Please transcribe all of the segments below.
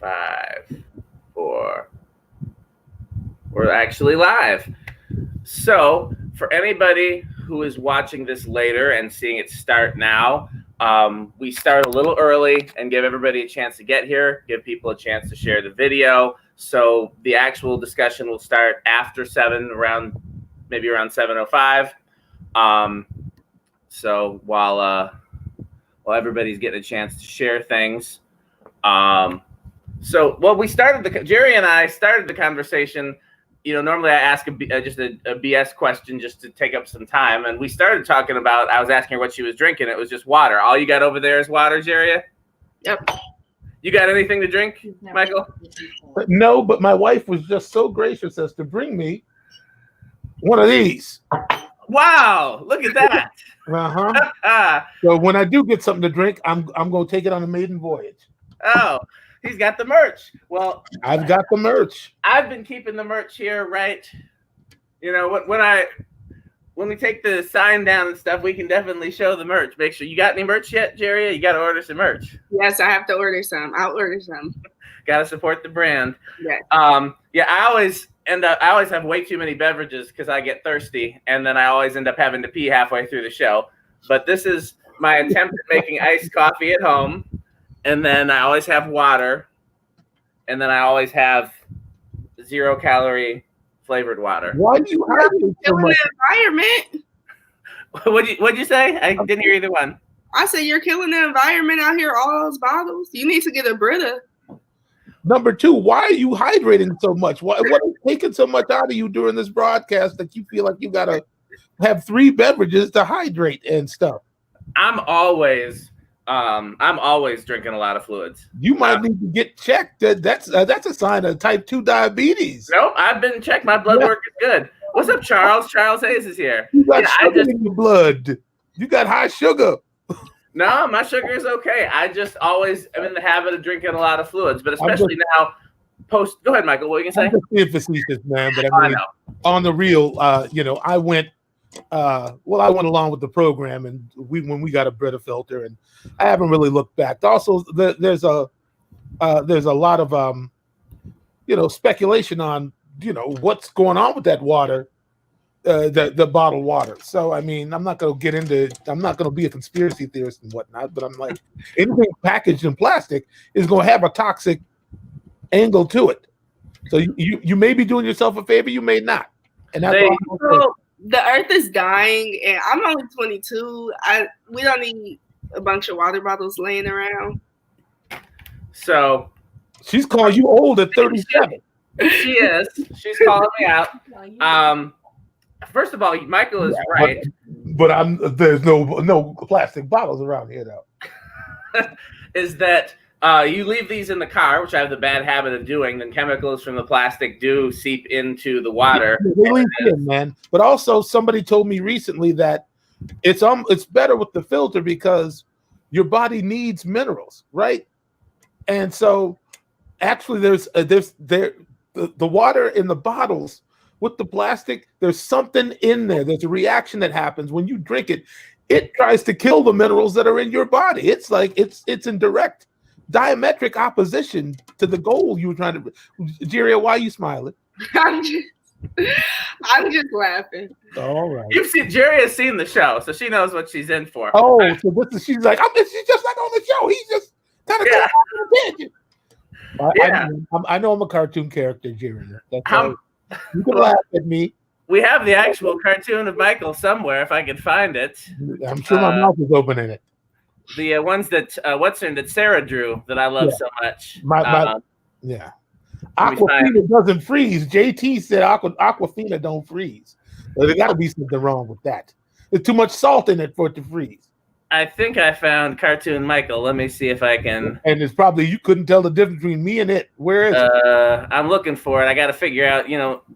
5, 4. We're actually live. So for anybody who is watching this later and seeing it start now, we start a little early and give everybody a chance to get here, give people a chance to share the video. So the actual discussion will start after 7, maybe around 7:05. So while everybody's getting a chance to share things. We started Jerry and I started the conversation. You know, normally I ask just a BS question just to take up some time. And we started talking about, I was asking her what she was drinking. It was just water. All you got over there is water, Jeria? Yep. You got anything to drink, Michael? No, but my wife was just so gracious as to bring me one of these. Wow, look at that. So when I do get something to drink, I'm going to take it on a maiden voyage. Oh, he's got the merch. Well, I've got the merch. I've been keeping the merch here, right? You know, when we take the sign down and stuff, we can definitely show the merch. Make sure you got any merch yet, Jeria? You got to order some merch. Yes, I have to order some. I'll order some. Got to support the brand. Yes. I always have way too many beverages because I get thirsty, and then I always end up having to pee halfway through the show. But this is my attempt at making iced coffee at home. And then I always have water, and then I always have 0-calorie flavored water. Why do you have so much? Environment? What'd you say? I didn't hear either one. I said you're killing the environment out here. All those bottles. You need to get a Brita. Number 2, why are you hydrating so much? What is taking so much out of you during this broadcast that you feel like you gotta have 3 beverages to hydrate and stuff? I'm always drinking a lot of fluids. You might need to get checked. That's a sign of type 2 diabetes. Nope, I've been checked. My blood work is good. What's up, Charles? Charles Hayes is here. You got sugar in your blood. You got high sugar. No, my sugar is okay. I'm in the habit of drinking a lot of fluids, but especially now. Go ahead, Michael. What are you gonna say? I'm just being facetious, man. But I mean, on the real, I went. I went along with the program, and when we got a Brita filter, and I haven't really looked back. Also, there's a lot of speculation on what's going on with that water, the bottled water. So I mean, I'm not going to be a conspiracy theorist and whatnot, but I'm like, anything packaged in plastic is going to have a toxic angle to it. So you may be doing yourself a favor, you may not, and that's the earth is dying, and I'm only 22. We don't need a bunch of water bottles laying around. So she's calling you old at 37. She is. She's calling me out. First of all, Michael is right. But there's no plastic bottles around here, though. Is that you leave these in the car, which I have the bad habit of doing, then chemicals from the plastic do seep into the water. They leak in, man. But also, somebody told me recently that it's better with the filter because your body needs minerals, right? And so, actually, the water in the bottles with the plastic, there's something in there. There's a reaction that happens when you drink it. It tries to kill the minerals that are in your body. It's like it's in direct diametric opposition to the goal you were trying to. Jeria, why are you smiling? I'm just laughing. All right. Jeria's seen the show, so she knows what she's in for. Oh, so she's like, she's just like on the show. He's just kind of going off on a tangent. I know I'm a cartoon character, Jeria. You can laugh at me. We have the actual cartoon of Michael somewhere, if I can find it. I'm sure my mouth is open in it. The ones that that Sarah drew that I love so much. Aquafina doesn't freeze. JT said Aquafina don't freeze. So there got to be something wrong with that. There's too much salt in it for it to freeze. I think I found cartoon Michael. Let me see if I can. And it's probably you couldn't tell the difference between me and it. Where is it? I'm looking for it. I got to figure out.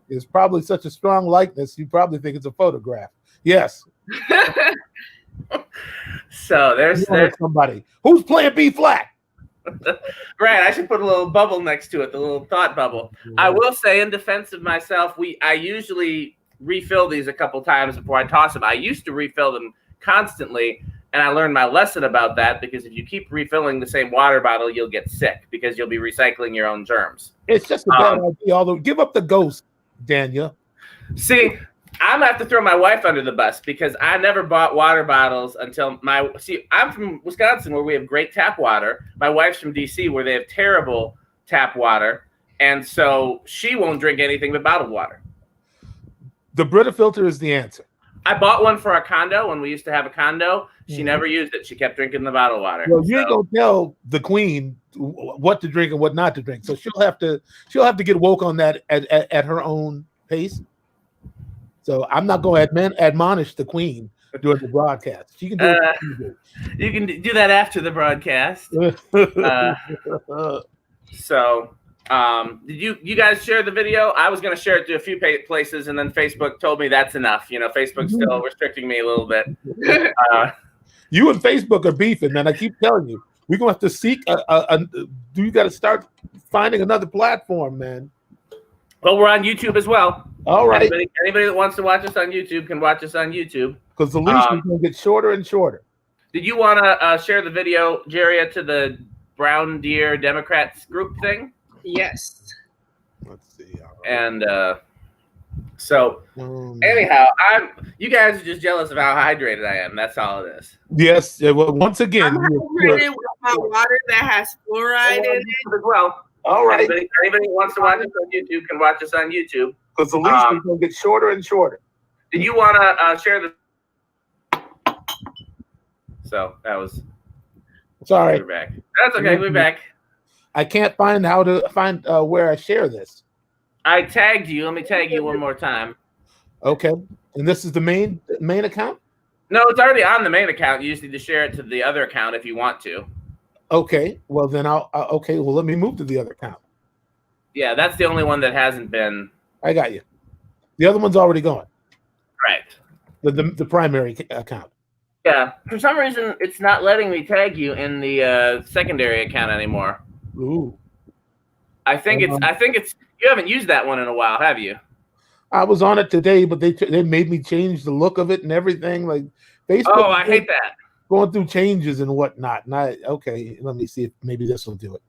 It's probably such a strong likeness. You probably think it's a photograph. Yes. So there's somebody who's playing B flat. Right, I should put a little bubble next to it, the little thought bubble. Yeah. I will say, in defense of myself, I usually refill these a couple times before I toss them. I used to refill them constantly, And I learned my lesson about that, because if you keep refilling the same water bottle, you'll get sick because you'll be recycling your own germs. It's just a bad idea. Although, give up the ghost, Daniel. See, I'm gonna have to throw my wife under the bus, because I never bought water bottles until I'm from Wisconsin, where we have great tap water. My wife's from DC, where they have terrible tap water, and so she won't drink anything but bottled water. The Brita filter is the answer. I bought one for our condo when we used to have a condo. She never used it. She kept drinking the bottled water. Well, you ain't gonna tell the queen what to drink and what not to drink, so she'll have to get woke on that at her own pace. So I'm not going to admonish the queen during the broadcast. She can do it. You can do that after the broadcast. Did you guys share the video? I was going to share it to a few places, and then Facebook told me that's enough. You know, Facebook's still restricting me a little bit. You and Facebook are beefing, man. I keep telling you, we're going to have to seek you got to start finding another platform, man. Well, we're on YouTube as well. All right. Anybody that wants to watch us on YouTube can watch us on YouTube. Because the leash is going to get shorter and shorter. Did you want to share the video, Jeria, to the Brown Deer Democrats group thing? Yes. Let's see. And anyhow, you guys are just jealous of how hydrated I am. That's all it is. Yes. Well, once again, I'm hydrated with my water that has fluoride in it as well. All right. Anybody who wants to watch us on YouTube can watch us on YouTube. Because the leash is going to get shorter and shorter. Did you want to share the? So that was. Sorry. We're back. That's okay. We're back. I can't find where I share this. I tagged you. Let me tag you one more time. Okay. And this is the main account? No, it's already on the main account. You just need to share it to the other account if you want to. Okay. Well, then okay. Well, let me move to the other account. Yeah, that's the only one that hasn't been. I got you. The other one's already gone. Right. The primary account. Yeah. For some reason, it's not letting me tag you in the secondary account anymore. Ooh. I think it's. You haven't used that one in a while, have you? I was on it today, but they made me change the look of it and everything. Like Facebook. Oh, I hate that. Going through changes and whatnot. And okay, let me see if maybe this will do it.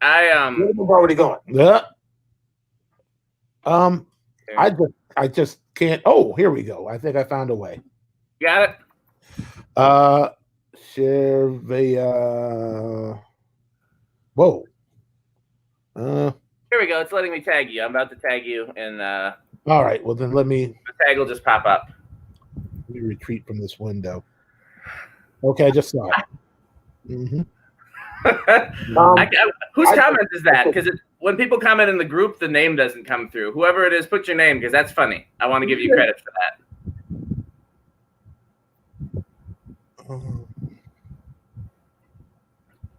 I've already gone. Yeah. I just can't. Oh, here we go. I think I found a way. Got it. Share via. Whoa. Here we go. It's letting me tag you. I'm about to tag you, and all right. Well, then the tag will just pop up. Let me retreat from this window. Okay, I just saw it. Mm-hmm. Whose comment is that? Because when people comment in the group, the name doesn't come through. Whoever it is, put your name, because that's funny. I want to give you credit for that.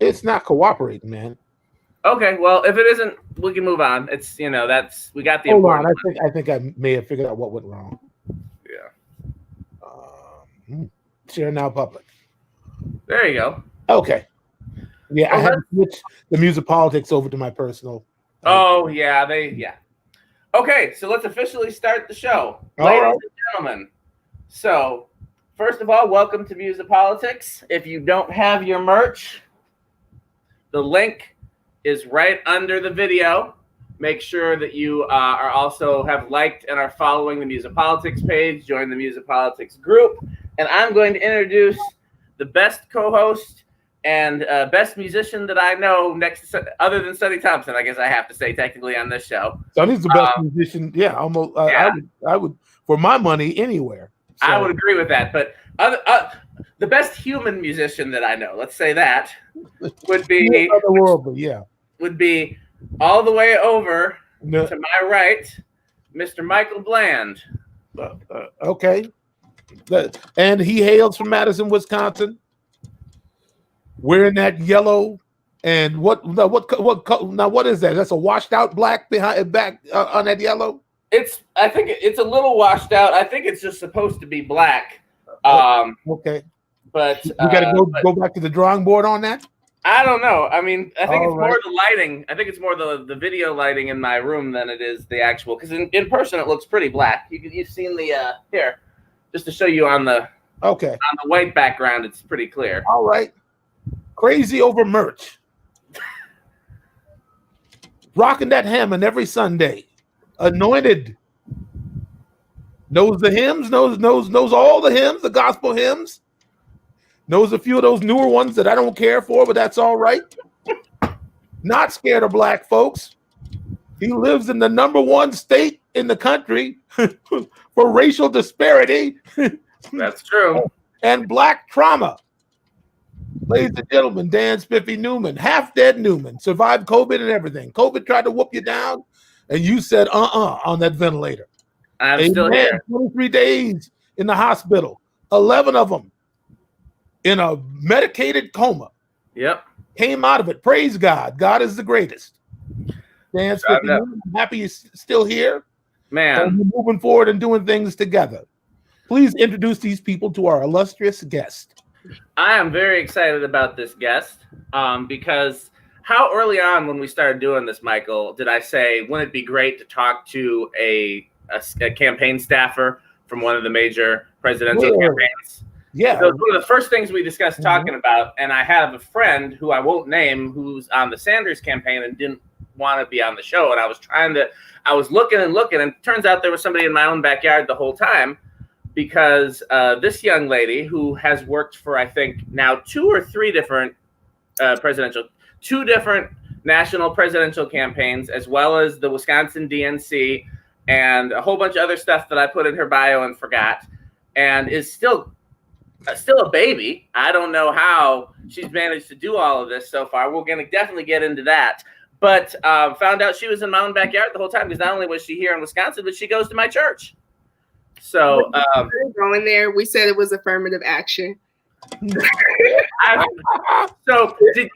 It's not cooperating, man. Okay, well, if it isn't, we can move on. It's that's we got the. Hold on, I think I may have figured out what went wrong. Yeah. Share now public. There you go. Okay. Yeah, I had to switch the music politics over to my personal. Oh yeah, Okay, so let's officially start the show, ladies and gentlemen. So, first of all, welcome to Music Politics. If you don't have your merch, the link is right under the video. Make sure that you are also have liked and are following the Music Politics page. Join the Music Politics group, and I'm going to introduce the best co-host and best musician that I know other than Sonny Thompson, I guess I have to say technically on this show. Sonny's the best musician. Yeah, almost. Yeah. I would for my money anywhere. So. I would agree with that. But the best human musician that I know, let's say that, would be would be all the way over to my right, Mr. Michael Bland. Okay, and he hails from Madison, Wisconsin. Wearing that yellow, and what now? What is that? That's a washed out black back on that yellow. I think it's a little washed out. I think it's just supposed to be black. Okay, but you got to go back to the drawing board on that. I don't know. I mean, I think it's more the lighting. I think it's more the video lighting in my room than it is the actual. Because in person it looks pretty black. You've seen the here, just to show you on the Okay. On the white background, it's pretty clear. All right. Crazy over merch. Rocking that Hammond every Sunday. Anointed. Knows the hymns, knows all the hymns, the gospel hymns. Knows a few of those newer ones that I don't care for, but that's all right. Not scared of black folks. He lives in the #1 state in the country for racial disparity. That's true. And black trauma. Ladies and gentlemen, Dan Spiffy Newman, half dead Newman, survived COVID and everything. COVID tried to whoop you down, and you said on that ventilator. I'm still here. 23 days in the hospital, 11 of them in a medicated coma. Yep. Came out of it. Praise God. God is the greatest. Dan Spiffy Newman, I'm happy you're still here. Man. And we're moving forward and doing things together. Please introduce these people to our illustrious guest. I am very excited about this guest because how early on when we started doing this, Michael, did I say, wouldn't it be great to talk to a campaign staffer from one of the major presidential campaigns? Yeah. So it was one of the first things we discussed talking about, and I have a friend who I won't name who's on the Sanders campaign and didn't want to be on the show, and I was looking, and it turns out there was somebody in my own backyard the whole time, because this young lady who has worked for, I think, now 2 or 3 different 2 different national presidential campaigns, as well as the Wisconsin DNC, and a whole bunch of other stuff that I put in her bio and forgot, and is still a baby. I don't know how she's managed to do all of this so far. We're going to definitely get into that. But found out she was in my own backyard the whole time, because not only was she here in Wisconsin, but she goes to my church. So going there, we said it was affirmative action.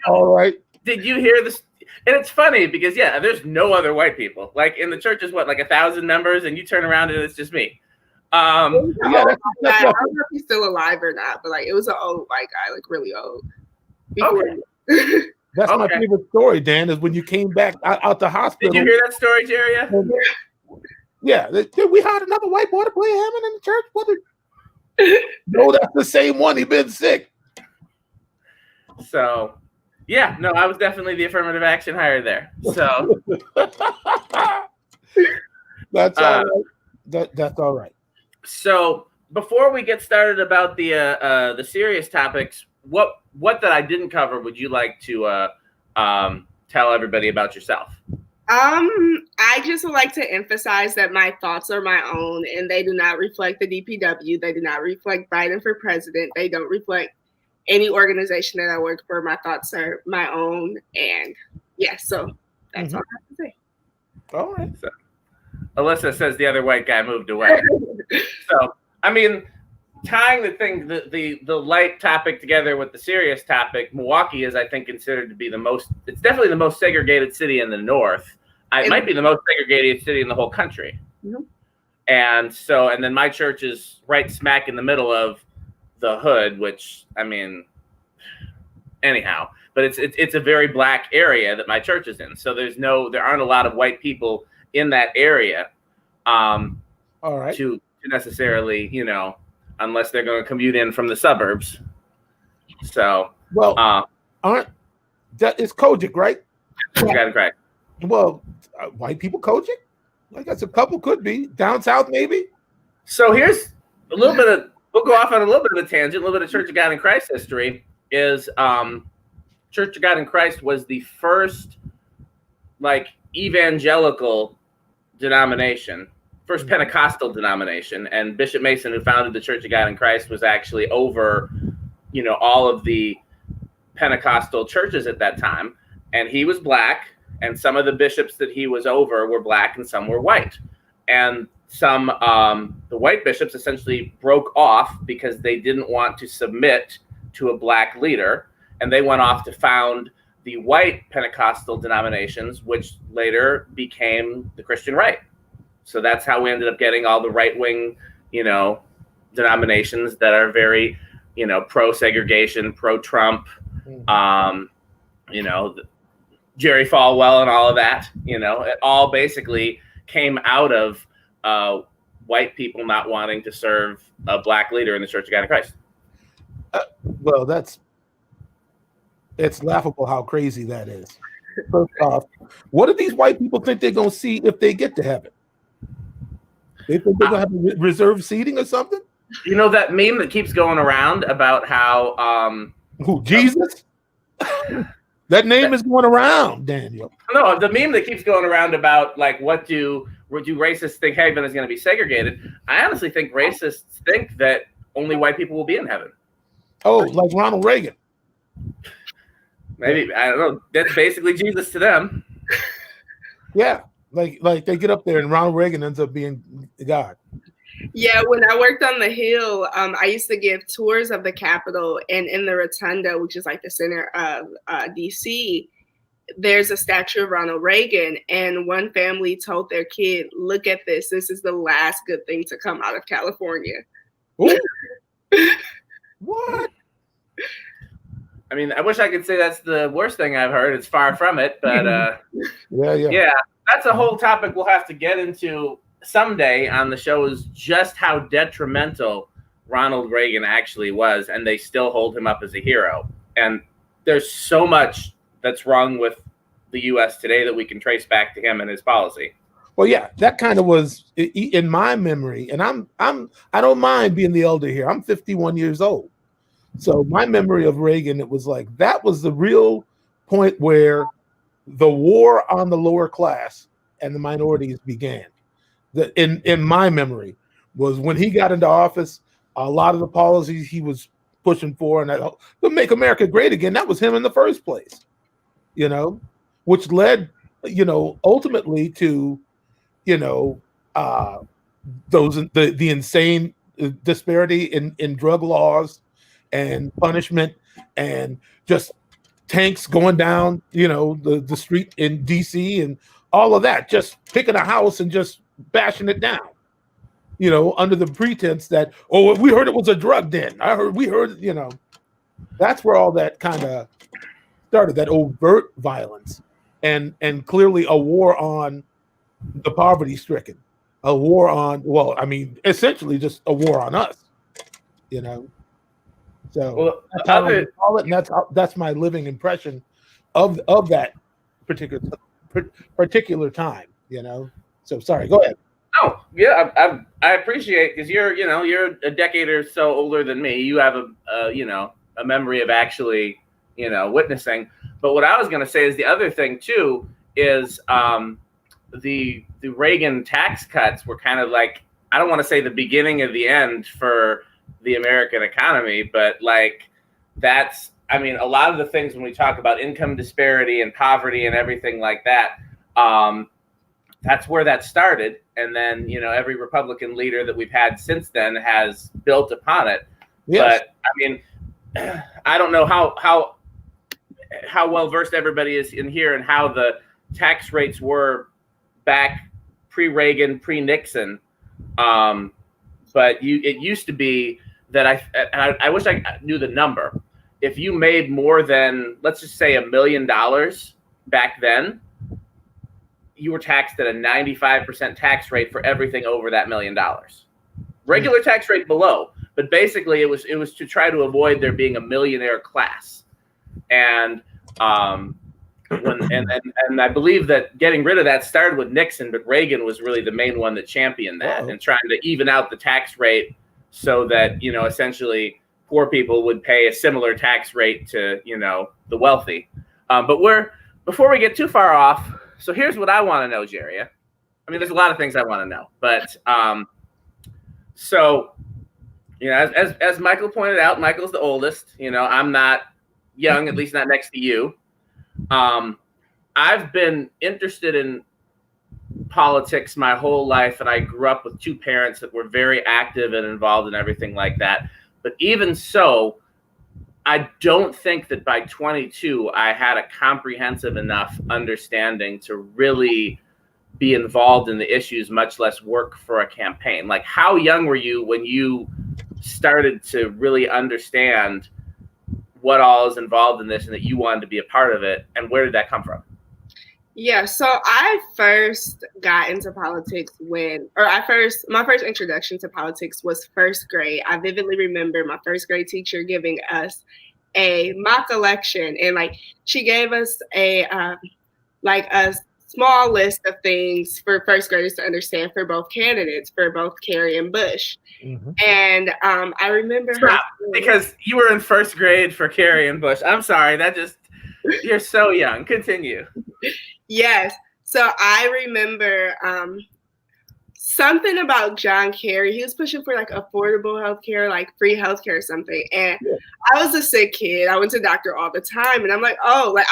All right. Did you hear this? And it's funny because there's no other white people. Like in the church is what, like 1,000 members, and you turn around and it's just me. I don't know if he's still alive or not, but like it was an old white guy, like really old. Okay. That's my favorite story, Dan, is when you came back out the hospital. Did you hear that story, Jeria? Yeah. We hired another white boy to play Hammond in the church. No, that's the same one. He been sick. So, I was definitely the affirmative action hire there. So that's all right. That's all right. So before we get started about the serious topics, what that I didn't cover would you like to tell everybody about yourself? I just would like to emphasize that my thoughts are my own, and they do not reflect the DPW. They do not reflect Biden for president. They don't reflect any organization that I work for. My thoughts are my own, and so that's all I have to say. All right. So, Alyssa says the other white guy moved away. So, I mean, tying the light topic together with the serious topic, Milwaukee is, I think, considered to be it's definitely the most segregated city in the North. It might be the most segregated city in the whole country. Mm-hmm. And then my church is right smack in the middle of the hood, which, I mean, anyhow, but it's a very black area that my church is in. So there aren't a lot of white people in that area. All right. To necessarily, unless they're going to commute in from the suburbs. So, it's Kojic, right? Right. Well, white people Kojic? I guess a couple could be down south, maybe. So here's a little bit of. We'll go off on a little bit of a tangent. A little bit of Church of God in Christ history is Church of God in Christ was the first evangelical denomination. First Pentecostal denomination, and Bishop Mason, who founded the Church of God in Christ, was actually over, all of the Pentecostal churches at that time, and he was black, and some of the bishops that he was over were black, and some were white, and some the white bishops essentially broke off because they didn't want to submit to a black leader, and they went off to found the white Pentecostal denominations, which later became the Christian right. So that's how we ended up getting all the right-wing, denominations that are very, pro-segregation, pro-Trump, Jerry Falwell and all of that. It all basically came out of white people not wanting to serve a black leader in the Church of God in Christ. Well, it's laughable how crazy that is. First off, what do these white people think they're going to see if they get to heaven? They think they're going to have reserved seating or something? You know that meme that keeps going around about how who, Jesus? That name is going around, Daniel. No, the meme that keeps going around about like what do racists think heaven is going to be segregated? I honestly think racists think that only white people will be in heaven. Oh, like Ronald Reagan. Maybe, I don't know. That's basically Jesus to them. Yeah, like they get up there and Ronald Reagan ends up being God. Yeah, when I worked on the Hill, I used to give tours of the Capitol, and in the Rotunda, which is like the center of DC, there's a statue of Ronald Reagan, and one family told their kid, "Look at this. This is the last good thing to come out of California." What? I mean, I wish I could say that's the worst thing I've heard. It's far from it, but yeah, that's a whole topic we'll have to get into someday on the show, is just how detrimental Ronald Reagan actually was, and they still hold him up as a hero. And there's so much that's wrong with the U.S. today that we can trace back to him and his policy. Well, yeah, that kind of was in my memory, and I don't mind being the elder here. I'm 51 years old. So my memory of Reagan, it was like that was the real point where the war on the lower class and the minorities began. In my memory was when he got into office, a lot of the policies he was pushing for and that to make America great again, that was him in the first place, which led, ultimately to, the insane disparity in drug laws and punishment and just tanks going down, the street in DC and all of that, just picking a house and just bashing it down, under the pretense that, oh, we heard it was a drug den. We heard, that's where all that kind of started, that overt violence and clearly a war on the poverty stricken, a war on, essentially just a war on us, So that's how I call it, and that's my living impression of that particular time, So sorry, go ahead. Oh yeah, I appreciate, because you're a decade or so older than me. You have a memory of actually witnessing. But what I was going to say is the other thing too is the Reagan tax cuts were kind of like, I don't want to say the beginning of the end for the American economy, but like that's, I mean, a lot of the things when we talk about income disparity and poverty and everything like that, that's where that started. And then, every Republican leader that we've had since then has built upon it. Yes. But I mean, I don't know how well versed everybody is in here and how the tax rates were back pre-Reagan, pre-Nixon. But it used to be that I wish I knew the number. If you made more than, let's just say, $1 million back then, you were taxed at a 95% tax rate for everything over that $1 million. Regular tax rate below, but basically it was to try to avoid there being a millionaire class. And and I believe that getting rid of that started with Nixon, but Reagan was really the main one that championed that and trying to even out the tax rate so that, essentially poor people would pay a similar tax rate to, the wealthy. But before we get too far off, so here's what I want to know, Jeria. I mean, there's a lot of things I want to know, but so, as Michael pointed out, Michael's the oldest. I'm not young, at least not next to you. I've been interested in politics my whole life, and I grew up with two parents that were very active and involved in everything like that. But even so, I don't think that by 22 I had a comprehensive enough understanding to really be involved in the issues, much less work for a campaign. Like, how young were you when you started to really understand what all is involved in this and that you wanted to be a part of it, and where did that come from? Yeah, so I first got into politics my first introduction to politics was first grade. I vividly remember my first grade teacher giving us a mock election, and like she gave us a small list of things for first graders to understand for both candidates, for both Kerry and Bush. Mm-hmm. And I remember because you were in first grade for Kerry and Bush. I'm sorry, you're so young. Continue. Yes. So I remember something about John Kerry. He was pushing for like affordable healthcare, like free healthcare or something. And yeah. I was a sick kid. I went to the doctor all the time, and I'm like, oh, like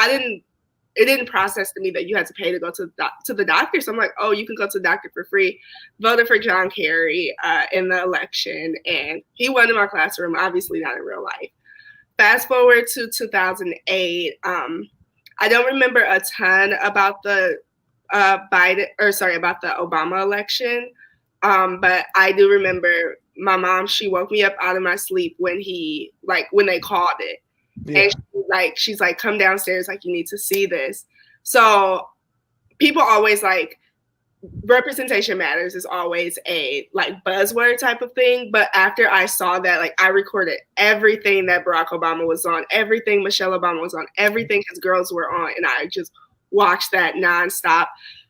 it didn't process to me that you had to pay to go to the doctor. So I'm like, oh, you can go to the doctor for free. Voted for John Kerry in the election, and he won in my classroom, obviously not in real life. Fast forward to 2008. I don't remember a ton about the about the Obama election, but I do remember my mom. She woke me up out of my sleep when they called it. Yeah. And she's like, come downstairs, like you need to see this. So people always like representation matters is always a like buzzword type of thing. But after I saw that, like I recorded everything that Barack Obama was on, everything Michelle Obama was on, everything his girls were on, and I just watched that nonstop.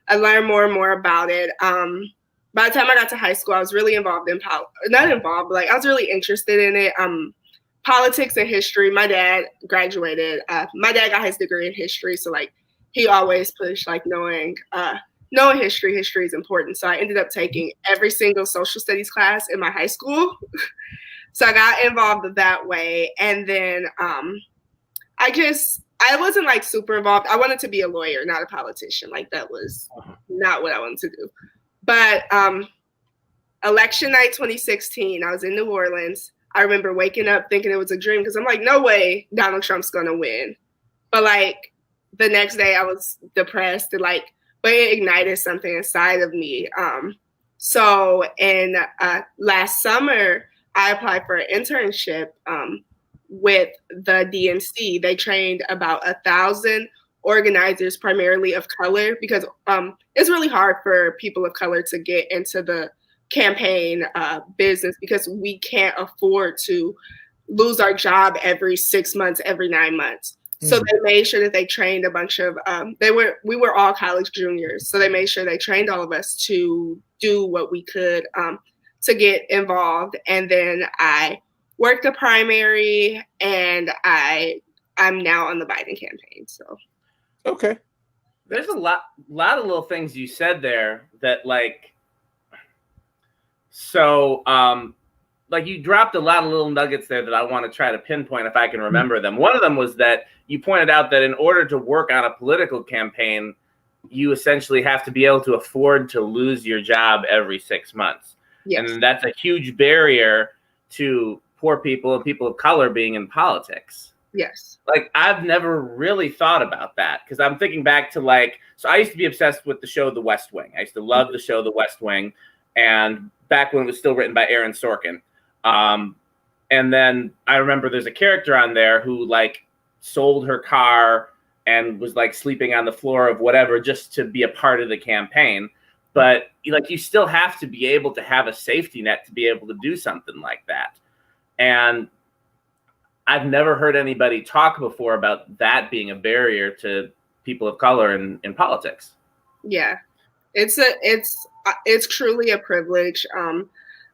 I learned more and more about it. By the time I got to high school, I was really involved in not involved, but like I was really interested in it. Politics and history. My dad graduated. My dad got his degree in history, so like he always pushed like knowing history. History is important. So I ended up taking every single social studies class in my high school. So I got involved that way, and then I wasn't like super involved. I wanted to be a lawyer, not a politician. Like that was not what I wanted to do. But election night 2016, I was in New Orleans. I remember waking up thinking it was a dream because I'm like, no way Donald Trump's gonna win. But like the next day I was depressed and like, but it ignited something inside of me. So in last summer, I applied for an internship with the DNC. They trained about 1,000 organizers, primarily of color, because it's really hard for people of color to get into the campaign business because we can't afford to lose our job every 6 months, every 9 months. So they made sure that they trained a bunch of we were all college juniors. So they made sure they trained all of us to do what we could to get involved. And then I worked a primary, and I'm now on the Biden campaign. So okay. There's a lot of little things you said there that like like you dropped a lot of little nuggets there that I want to try to pinpoint if I can remember them. One of them was that you pointed out that in order to work on a political campaign, you essentially have to be able to afford to lose your job every 6 months. Yes. And that's a huge barrier to poor people and people of color being in politics. Yes. Like I've never really thought about that because I'm thinking back to so I used to be obsessed with the show The West Wing. I used to love the show The West Wing, and back when it was still written by Aaron Sorkin. And then I remember there's a character on there who like sold her car and was like sleeping on the floor of whatever just to be a part of the campaign. But like you still have to be able to have a safety net to be able to do something like that. And I've never heard anybody talk before about that being a barrier to people of color in politics. Yeah, it's truly a privilege.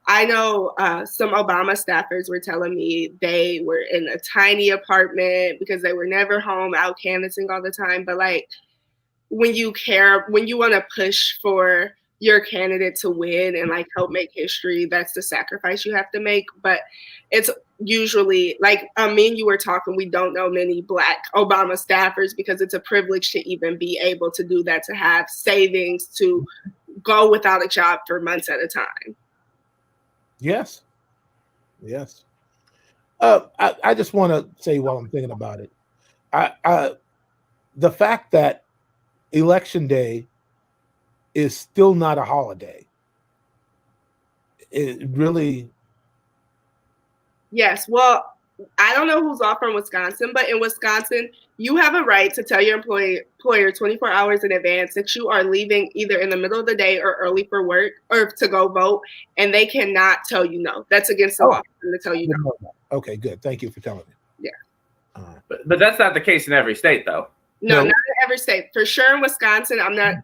I know some Obama staffers were telling me they were in a tiny apartment because they were never home, out canvassing all the time. But like when you want to push for your candidate to win and like help make history, that's the sacrifice you have to make. But it's usually like me and you were talking, we don't know many Black Obama staffers because it's a privilege to even be able to do that, to have savings, to go without a job for months at a time. Yes. I just want to say while I'm thinking about it, the fact that Election Day is still not a holiday, it really. Yes. Well, I don't know who's off from Wisconsin, but in Wisconsin, you have a right to tell your employer 24 hours in advance that you are leaving either in the middle of the day or early for work or to go vote, and they cannot tell you no. That's against the law to tell you no. Okay, good. Thank you for telling me. Yeah. But that's not the case in every state, though. No, not in every state. For sure in Wisconsin, I'm not.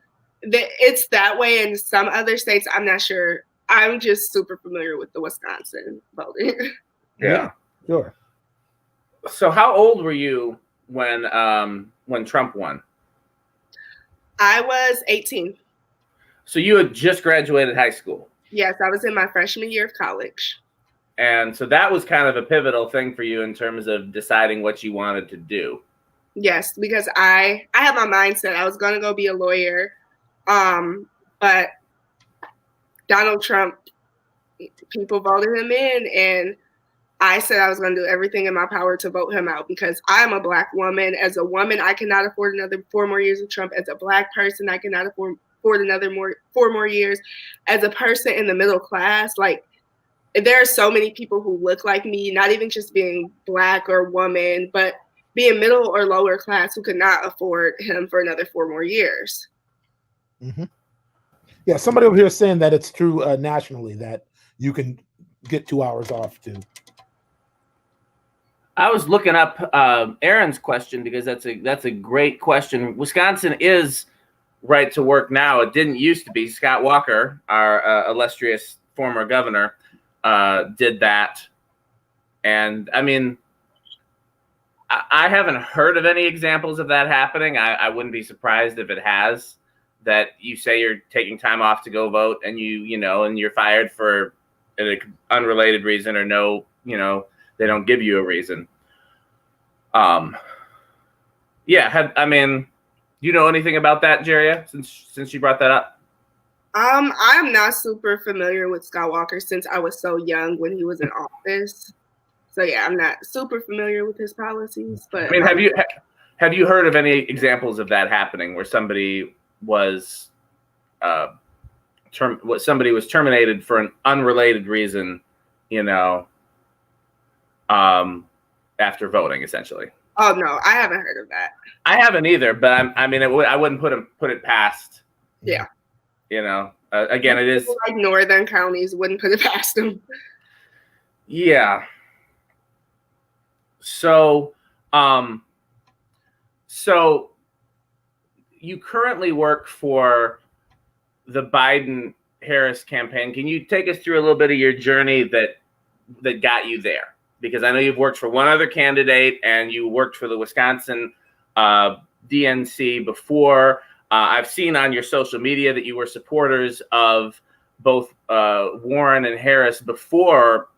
It's that way in some other states. I'm not sure. I'm just super familiar with the Wisconsin voting. Yeah, sure. So how old were you when Trump won? I was 18. So you had just graduated high school. Yes, I was in my freshman year of college. And so that was kind of a pivotal thing for you in terms of deciding what you wanted to do. Yes, because I had my mindset. I was going to go be a lawyer. But Donald Trump, people voted him in, and I said I was going to do everything in my power to vote him out because I'm a Black woman. As a woman, I cannot afford another 4 more years of Trump. As a Black person, I cannot afford another 4 more years. As a person in the middle class, like, there are so many people who look like me, not even just being Black or woman, but being middle or lower class who could not afford him for another 4 more years. Mm-hmm. Yeah, somebody over here is saying that it's true nationally that you can get 2 hours off too. I was looking up Aaron's question because that's a great question. Wisconsin is right to work now. It didn't used to be. Scott Walker, our illustrious former governor, did that. And I mean, I haven't heard of any examples of that happening. I wouldn't be surprised if it has, that you say you're taking time off to go vote and and you're fired for an unrelated reason or they don't give you a reason. You know anything about that, Jeria, since you brought that up? I'm not super familiar with Scott Walker since I was so young when he was in office. So yeah, I'm not super familiar with his policies. But I mean, have you heard of any examples of that happening where somebody was terminated for an unrelated reason, after voting, essentially? Oh no, I haven't heard of that. I haven't either, but I wouldn't put it past. Yeah. Again, it is like northern counties wouldn't put it past them. Yeah. So you currently work for the Biden-Harris campaign. Can you take us through a little bit of your journey that got you there? Because I know you've worked for one other candidate and you worked for the Wisconsin DNC before. I've seen on your social media that you were supporters of both Warren and Harris before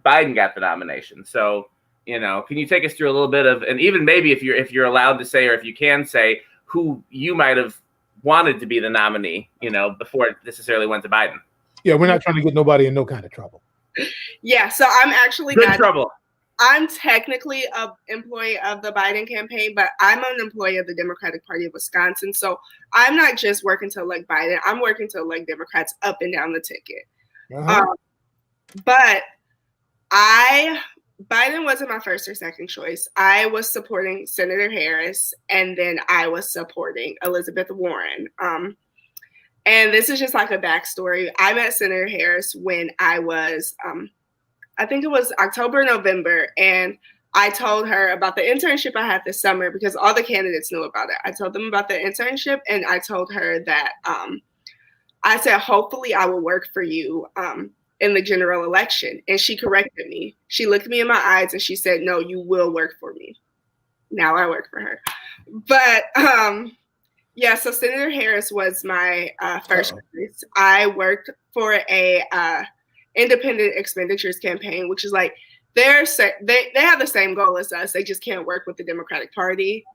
Biden got the nomination. So, can you take us through a little bit of, and even maybe if you're allowed to say, or if you can say, who you might have wanted to be the nominee, before it necessarily went to Biden? Yeah, we're not trying to get nobody in no kind of trouble. Yeah, so I'm actually Good trouble. I'm technically an employee of the Biden campaign, but I'm an employee of the Democratic Party of Wisconsin. So I'm not just working to elect Biden. I'm working to elect Democrats up and down the ticket. But Biden wasn't my first or second choice. I was supporting Senator Harris, and then I was supporting Elizabeth Warren. And this is just like a backstory. I met Senator Harris when I was, I think it was October, November, and I told her about the internship I had this summer because all the candidates knew about it. I told them about the internship, and I told her that I said, hopefully I will work for you in the general election. And she corrected me. She looked me in my eyes and she said, no, you will work for me. Now I work for her. But yeah, so Senator Harris was my first choice. I worked for a independent expenditures campaign, which is like they have the same goal as us. They just can't work with the Democratic Party.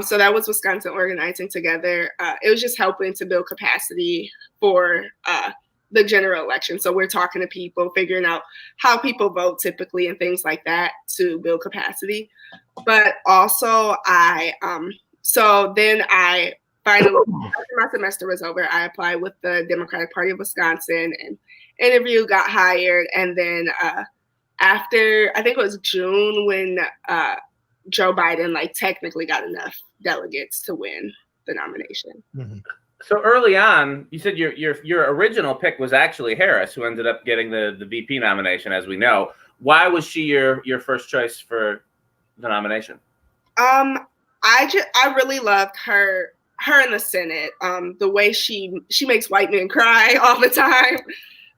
So that was Wisconsin organizing together. It was just helping to build capacity for the general election. So we're talking to people, figuring out how people vote typically and things like that to build capacity. But also so then I finally, after my semester was over, I applied with the Democratic Party of Wisconsin and interviewed, got hired. And then after, I think it was June when Joe Biden like technically got enough delegates to win the nomination. Mm-hmm. So early on, you said your original pick was actually Harris, who ended up getting the VP nomination, as we know. Why was she your first choice for the nomination? I really loved her in the Senate. The way she makes white men cry all the time.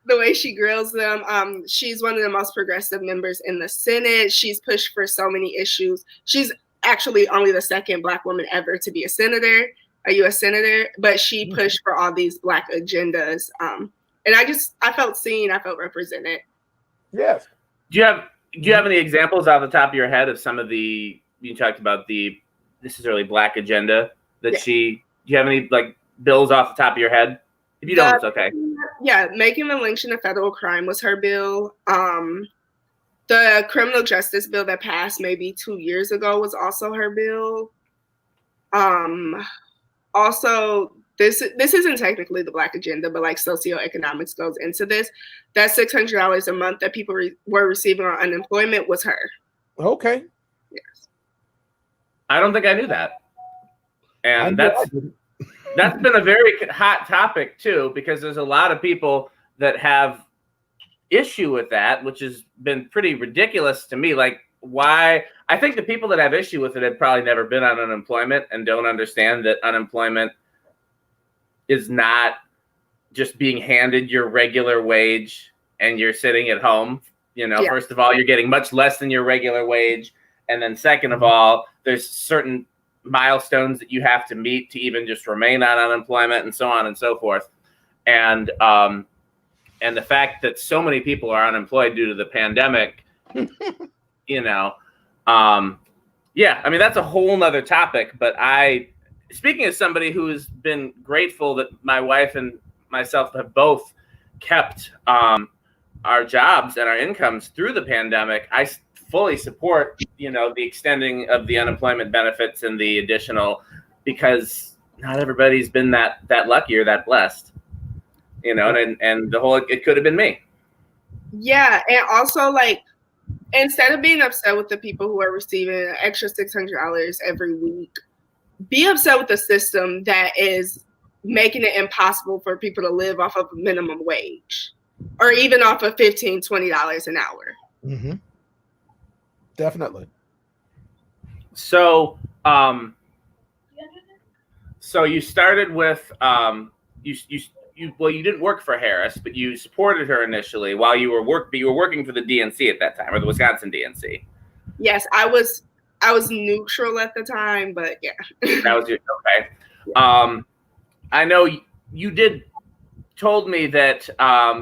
The way she grills them. She's one of the most progressive members in the Senate. She's pushed for so many issues. She's actually only the second Black woman ever to be a senator, a U.S. senator, but she pushed for all these Black agendas. And I felt seen, I felt represented. Yes. Do you have any examples off the top of your head of some of you talked about the necessarily Black agenda that do you have any like bills off the top of your head? If you don't, it's okay. Yeah, making the lynching a federal crime was her bill. The criminal justice bill that passed maybe 2 years ago was also her bill. Also, this isn't technically the Black agenda, but like socioeconomics goes into this. That $600 a month that people were receiving on unemployment was her. Okay. Yes. I don't think I knew that. And that's been a very hot topic too, because there's a lot of people that have issue with that, which has been pretty ridiculous to me. Like, why? I think the people that have issue with it have probably never been on unemployment and don't understand that unemployment is not just being handed your regular wage and you're sitting at home. First of all, you're getting much less than your regular wage. And then second of all, there's certain milestones that you have to meet to even just remain on unemployment and so on and so forth. And the fact that so many people are unemployed due to the pandemic, that's a whole nother topic. But speaking as somebody who has been grateful that my wife and myself have both kept our jobs and our incomes through the pandemic, I fully support, the extending of the unemployment benefits and the additional, because not everybody's been that lucky or that blessed, and the whole, it could have been me. Yeah. And also like, instead of being upset with the people who are receiving an extra $600 every week, be upset with the system that is making it impossible for people to live off of minimum wage or even off of $15, $20 an hour. Mm-hmm. Definitely. So, so you started with you didn't work for Harris, but you supported her initially while you were working for the DNC at that time, or the Wisconsin DNC. Yes, I was neutral at the time, but yeah. That was your okay. I know you told me that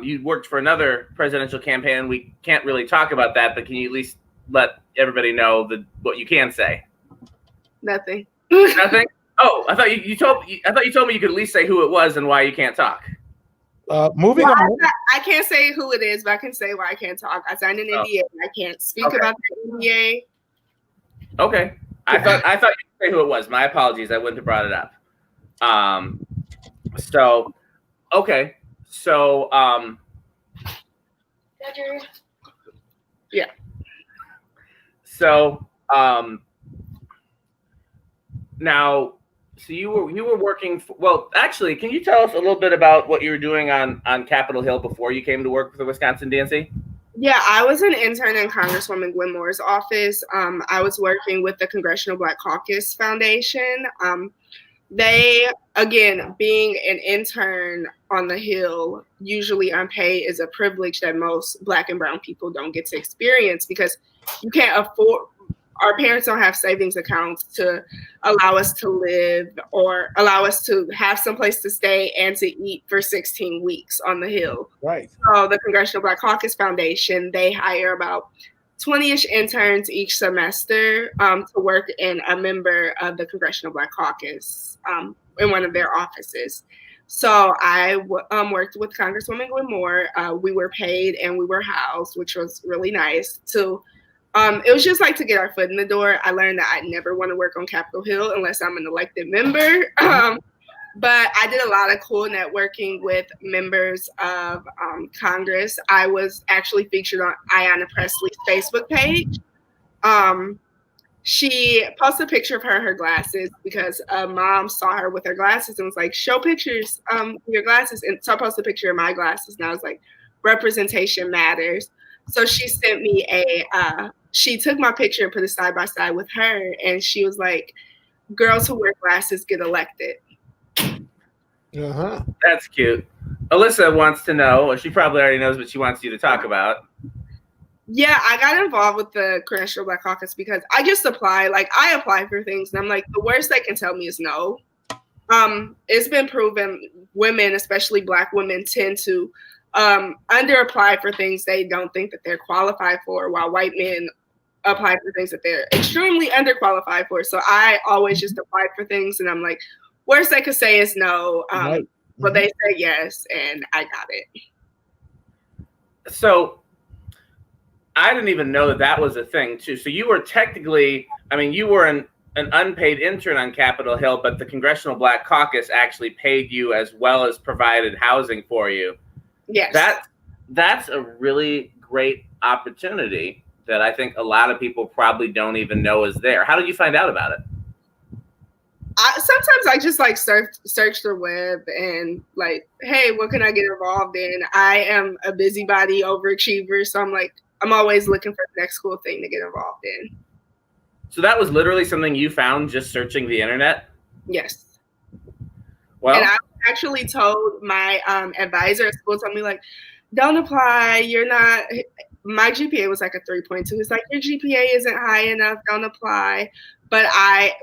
you worked for another presidential campaign. We can't really talk about that, but can you at least let everybody know what you can say? Nothing. Nothing? Oh, I thought you told me you could at least say who it was and why you can't talk. Moving on. I can't say who it is, but I can say why I can't talk. I signed an NDA and I can't speak about the NDA. Okay. I thought you could say who it was. My apologies. I wouldn't have brought it up. Okay. So yeah. So now, so you were working actually, can you tell us a little bit about what you were doing on Capitol Hill before you came to work for the Wisconsin DNC? Yeah, I was an intern in Congresswoman Gwen Moore's office. I was working with the Congressional Black Caucus Foundation. They, again, being an intern on the Hill, usually unpaid, is a privilege that most Black and brown people don't get to experience because you can't afford. Our parents don't have savings accounts to allow us to live or allow us to have someplace to stay and to eat for 16 weeks on the Hill. Right. So the Congressional Black Caucus Foundation, they hire about 20-ish interns each semester to work in a member of the Congressional Black Caucus in one of their offices. So I worked with Congresswoman Gwen Moore. We were paid and we were housed, which was really nice. It was just like to get our foot in the door. I learned that I never want to work on Capitol Hill unless I'm an elected member. But I did a lot of cool networking with members of Congress. I was actually featured on Ayanna Pressley's Facebook page. she posted a picture of her glasses because a mom saw her with her glasses and was like, show pictures of your glasses. And so I posted a picture of my glasses and I was like, representation matters. So she sent me she took my picture and put it side by side with her. And she was like, girls who wear glasses get elected. Uh-huh. That's cute. Alyssa wants to know, or she probably already knows, but she wants you to talk about. Yeah, I got involved with the Congressional Black Caucus because I just apply. Like, I apply for things, and I'm like, the worst they can tell me is no. It's been proven women, especially Black women, tend to under apply for things they don't think that they're qualified for, while white men apply for things that they're extremely underqualified for. So I always just apply for things, and I'm like, worst they could say is no. Right. But they said yes, and I got it. So I didn't even know that was a thing too. So you were technically, I mean, you were an unpaid intern on Capitol Hill, but the Congressional Black Caucus actually paid you as well as provided housing for you. Yes. That's a really great opportunity that I think a lot of people probably don't even know is there. How did you find out about it? Sometimes I just like search the web and like, hey, what can I get involved in? I am a busybody overachiever, so I'm like, I'm always looking for the next cool thing to get involved in. So that was literally something you found just searching the internet? Yes. Well, and I actually told my advisor at school, told me like, don't apply. You're not. My GPA was like a 3.2. It's like, your GPA isn't high enough. Don't apply. But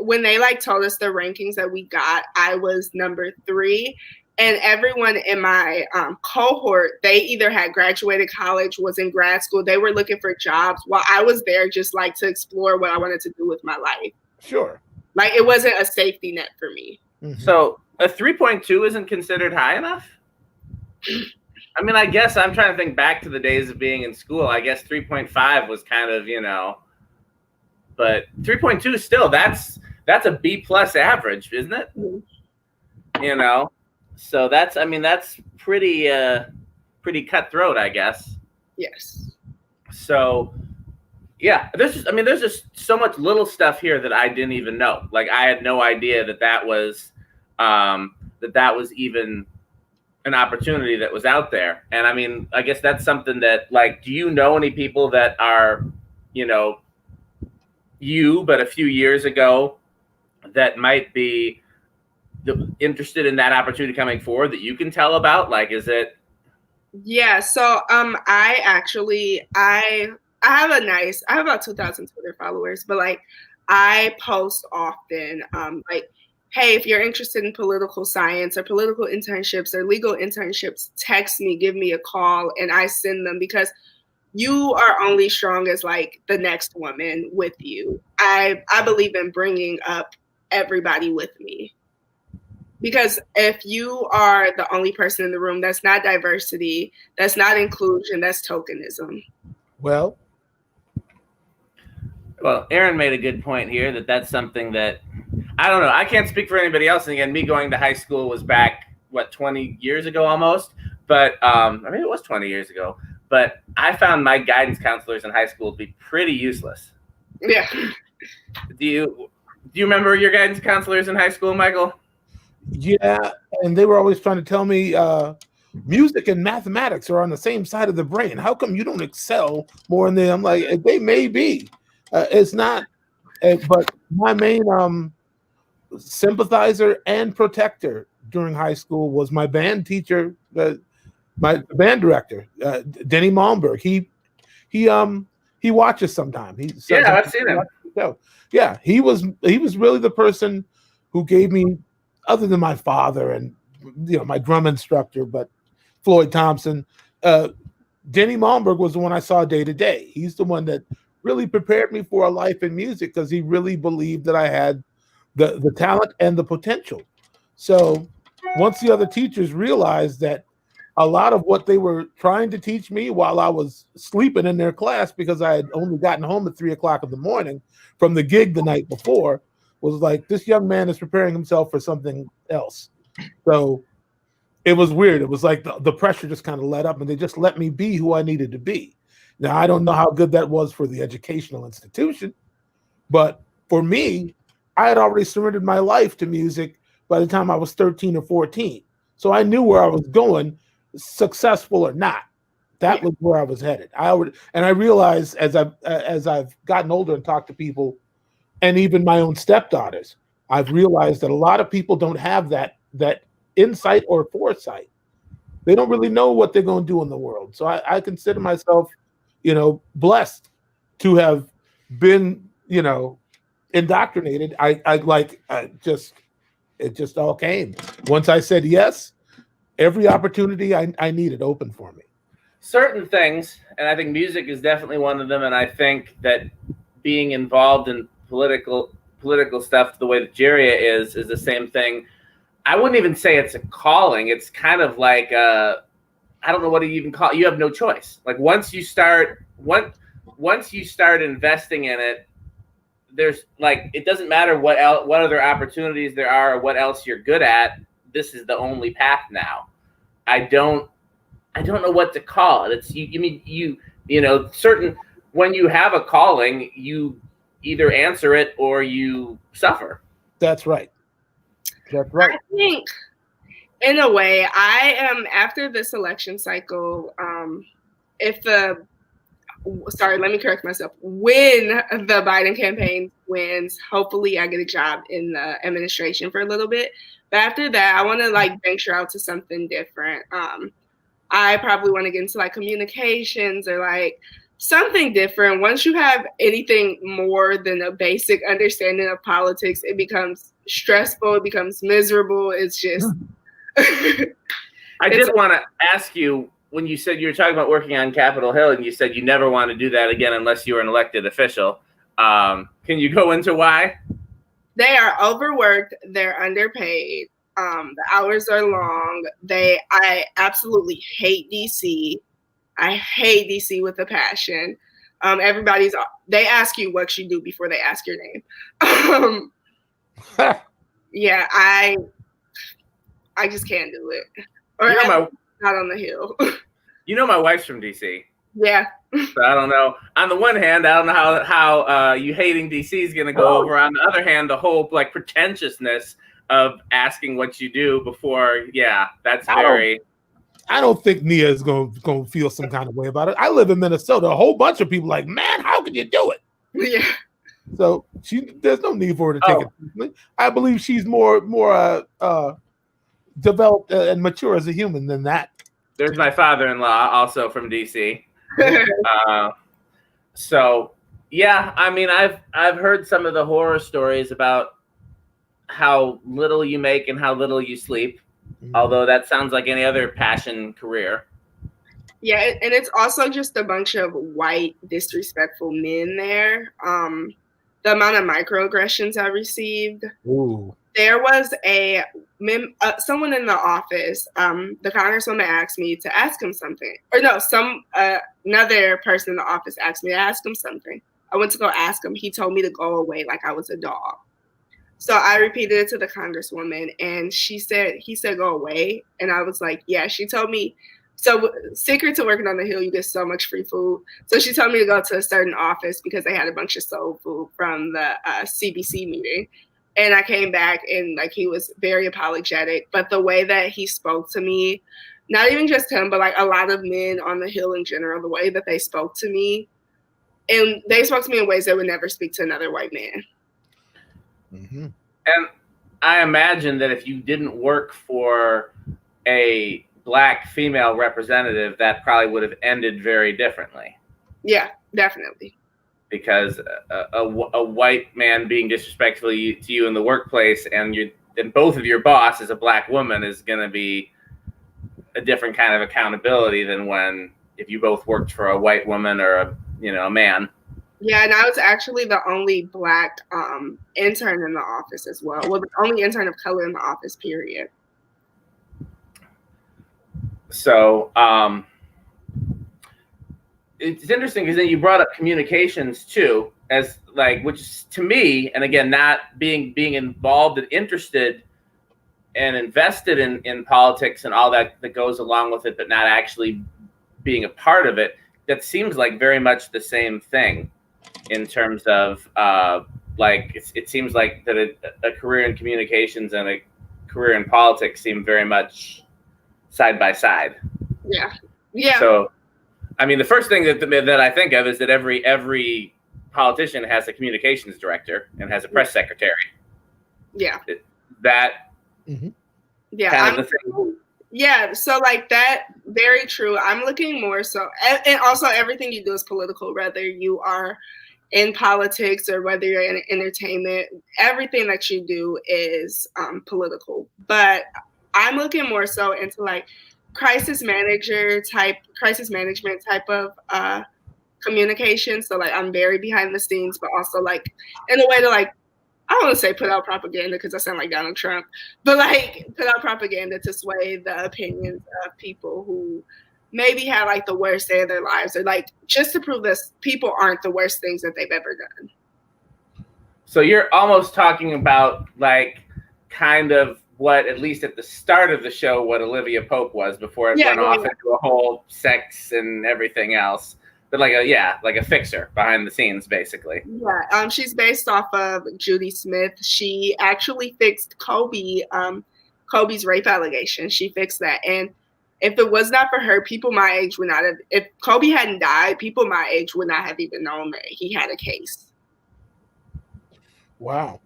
when they like told us the rankings that we got, I was number 3. And everyone in my cohort, they either had graduated college, was in grad school. They were looking for jobs while I was there just like to explore what I wanted to do with my life. Sure. Like, it wasn't a safety net for me. Mm-hmm. So a 3.2 isn't considered high enough? I mean, I guess I'm trying to think back to the days of being in school. I guess 3.5 was kind of, but 3.2 still, that's a B plus average, isn't it? Mm-hmm. So that's pretty cutthroat, I guess. Yes. So yeah, there's just so much little stuff here that I didn't even know. Like, I had no idea that was even an opportunity that was out there. And I mean, I guess that's something that, like, do you know any people that are, but a few years ago that might be interested in that opportunity coming forward that you can tell about? Like, is it? Yeah. So I have about 2,000 Twitter followers, but like, I post often, like, hey, if you're interested in political science or political internships or legal internships, text me, give me a call, and I send them, because you are only strong as like the next woman with you. I believe in bringing up everybody with me, because if you are the only person in the room, that's not diversity, that's not inclusion, that's tokenism. Well, Aaron made a good point here that's something that, I don't know. I can't speak for anybody else. And again, me going to high school was back, 20 years ago almost. But maybe it was 20 years ago. But I found my guidance counselors in high school to be pretty useless. Yeah. Do you remember your guidance counselors in high school, Michael? Yeah, and they were always trying to tell me music and mathematics are on the same side of the brain. How come you don't excel more in them? I'm like, they may be. It's not. But my main sympathizer and protector during high school was my band teacher, my band director, Denny Malmberg. He watches sometime. I've seen him. Yeah, he was really the person who gave me, other than my father and my drum instructor, but Floyd Thompson, Denny Malmberg was the one I saw day to day. He's the one that really prepared me for a life in music, because he really believed that I had the talent and the potential. So once the other teachers realized that a lot of what they were trying to teach me while I was sleeping in their class, because I had only gotten home at 3:00 in the morning from the gig the night before, was like, this young man is preparing himself for something else. So it was weird. It was like the pressure just kind of let up, and they just let me be who I needed to be. Now, I don't know how good that was for the educational institution, but for me, I had already surrendered my life to music by the time I was 13 or 14. So I knew where I was going, successful or not. That was where I was headed. And I realized as I've gotten older and talked to people, and even my own stepdaughters, I've realized that a lot of people don't have that insight or foresight. They don't really know what they're going to do in the world. So I consider myself, blessed to have been, indoctrinated. It just all came. Once I said yes, every opportunity I needed opened for me. Certain things, and I think music is definitely one of them, and I think that being involved in political stuff the way that Jeria is the same thing. I wouldn't even say it's a calling. It's kind of like I don't know what to even call it. You have no choice. Like once you start investing in it, there's like, it doesn't matter what other opportunities there are or what else you're good at. This is the only path now. I don't know what to call it. It's certain, when you have a calling, you either answer it or you suffer. That's right. That's right. I think in a way, I am, after this election cycle, let me correct myself. When the Biden campaign wins, hopefully I get a job in the administration for a little bit. But after that, I want to venture out to something different. I probably want to get into communications or something different. Once you have anything more than a basic understanding of politics, it becomes stressful. It becomes miserable. It's just. I did want to ask you, when you said you were talking about working on Capitol Hill and you said you never want to do that again unless you were an elected official. Can you go into why? They are overworked. They're underpaid. The hours are long. I absolutely hate DC. I hate DC with a passion. They ask you what you do before they ask your name. Yeah, I just can't do it. Or not on the Hill. My wife's from DC. Yeah. So I don't know. On the one hand, I don't know how you hating DC is going to go over. On the other hand, the whole pretentiousness of asking what you do before. Yeah, that's very. I don't think Nia is going to feel some kind of way about it. I live in Minnesota. A whole bunch of people man, how can you do it? Yeah. So there's no need for her to take it personally. I believe she's more developed and mature as a human than that. There's my father-in-law, also from DC. So yeah, I mean, I've heard some of the horror stories about how little you make and how little you sleep. Although that sounds like any other passion career. Yeah, and it's also just a bunch of white, disrespectful men there. The amount of microaggressions I received. Ooh. There was someone in the office. The congresswoman asked me to ask him something. Or no, another person in the office asked me to ask him something. I went to go ask him. He told me to go away like I was a dog. So I repeated it to the congresswoman, and he said, go away. And I was like, yeah. She told me, so secret to working on the Hill, you get so much free food. So she told me to go to a certain office because they had a bunch of soul food from the CBC meeting. And I came back and he was very apologetic. But the way that he spoke to me, not even just him, but a lot of men on the Hill in general, the way that they spoke to me, and they spoke to me in ways they would never speak to another white man. Mm-hmm. And I imagine that if you didn't work for a Black female representative, that probably would have ended very differently. Yeah, definitely. Because a white man being disrespectful to you in the workplace, and both of your boss is a Black woman, is going to be a different kind of accountability than if you both worked for a white woman or a man. Yeah, and I was actually the only Black intern in the office as well. Well, the only intern of color in the office, period. So it's interesting because then you brought up communications too, as which to me, and again, not being involved and interested and invested in politics and all that goes along with it, but not actually being a part of it. That seems like very much the same thing in terms of like it seems like that a career in communications and a career in politics seem very much side by side. Yeah. Yeah. So, I mean, the first thing that I think of is that every politician has a communications director and has a press secretary. Yeah. That. Mm-hmm. Yeah. Kind of the thing. Yeah. So like that, very true. I'm looking more so, and also everything you do is political, whether you are in politics or whether you're in entertainment, everything that you do is political. But I'm looking more so into like crisis management type of communication. So like I'm very behind the scenes, but also like in a way to like, I don't want to say put out propaganda because I sound like Donald Trump, but like put out propaganda to sway the opinions of people who maybe had like the worst day of their lives, or like just to prove that people aren't the worst things that they've ever done. So you're almost talking about like kind of what, at least at the start of the show, what Olivia Pope was before it went off into a whole sex and everything else. But like a fixer behind the scenes, basically. Yeah, she's based off of Judy Smith. She actually fixed Kobe's rape allegation. She fixed that, and if it was not for her, people my age would not have. If Kobe hadn't died, people my age would not have even known that he had a case. Wow.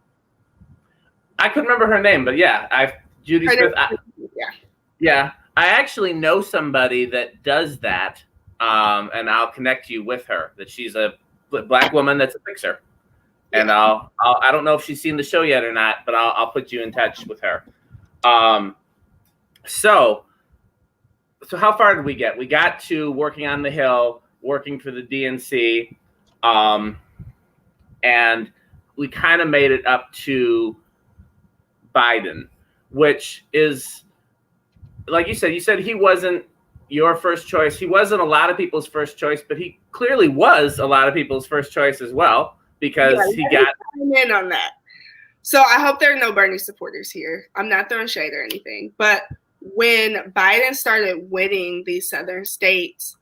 I couldn't remember her name, but Judy Smith. Yeah, I actually know somebody that does that. And I'll connect you with her. That she's a Black woman that's a fixer, and I don't know if she's seen the show yet or not, but I'll put you in touch with her. So how far did we get? We got to working on the Hill, working for the DNC, and we kind of made it up to Biden, which is, like you said he wasn't your first choice. He wasn't a lot of people's first choice, but he clearly was a lot of people's first choice as well, because he got in on that. So I hope there are no Bernie supporters here. I'm not throwing shade or anything, but when Biden started winning these southern states,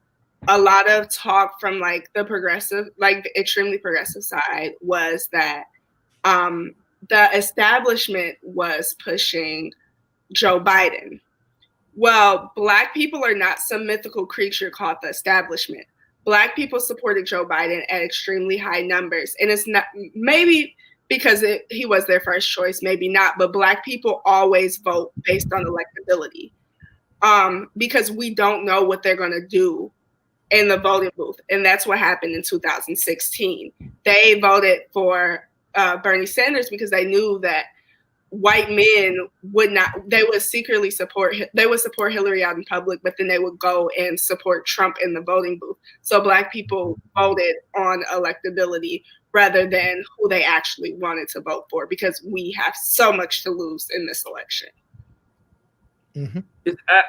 a lot of talk from like the progressive, like the extremely progressive side was that the establishment was pushing Joe Biden. Well, Black people are not some mythical creature called the establishment. Black people supported Joe Biden at extremely high numbers. And it's not, maybe because he was their first choice, maybe not, but Black people always vote based on electability, because we don't know what they're going to do in the voting booth. And that's what happened in 2016. They voted for Bernie Sanders because they knew that white men would secretly support Hillary out in public, but then they would go and support Trump in the voting booth. So Black people voted on electability rather than who they actually wanted to vote for, because we have so much to lose in this election. Mm-hmm.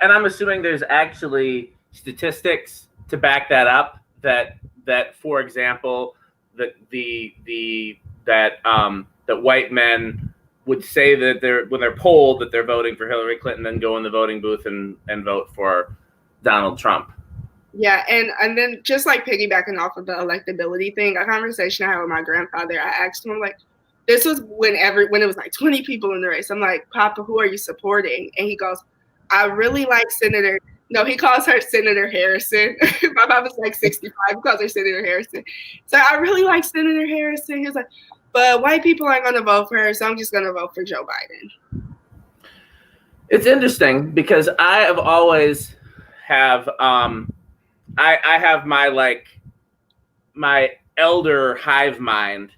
And I'm assuming there's actually statistics to back that up, that for example, that white men would say that when they're polled that they're voting for Hillary Clinton, then go in the voting booth and vote for Donald Trump. Yeah, and then just like piggybacking off of the electability thing, a conversation I had with my grandfather, I asked him, like, this was when it was like 20 people in the race. I'm like, Papa, who are you supporting? And he goes, I really like he calls her Senator Harrison. My papa's like 65, he calls her Senator Harrison. So I really like Senator Harrison. He was like, but white people aren't going to vote for her, so I'm just going to vote for Joe Biden. It's interesting because I have always have I have my elder hive mind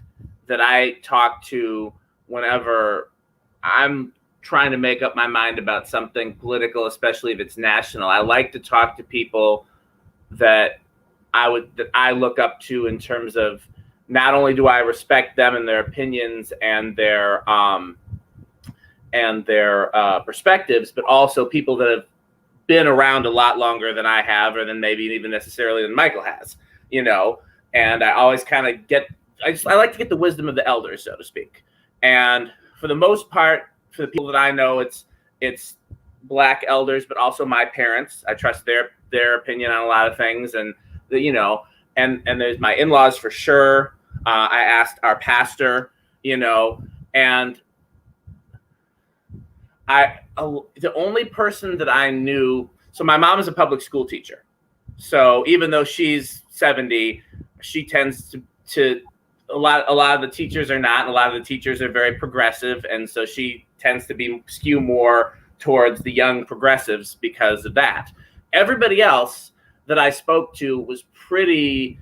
that I talk to whenever I'm trying to make up my mind about something political, especially if it's national. I like to talk to people that I look up to in terms of, not only do I respect them and their opinions and their perspectives, but also people that have been around a lot longer than I have, or than maybe even necessarily than Michael has, and I always kind of I like to get the wisdom of the elders, so to speak. And for the most part, for the people that I know, it's Black elders, but also my parents. I trust their opinion on a lot of things, and and there's my in-laws for sure. I asked our pastor and the only person that I knew, so my mom is a public school teacher. So even though she's 70, she tends to a lot of the teachers are not, and a lot of the teachers are very progressive. And so she tends to skew more towards the young progressives because of that. Everybody else that I spoke to was pretty,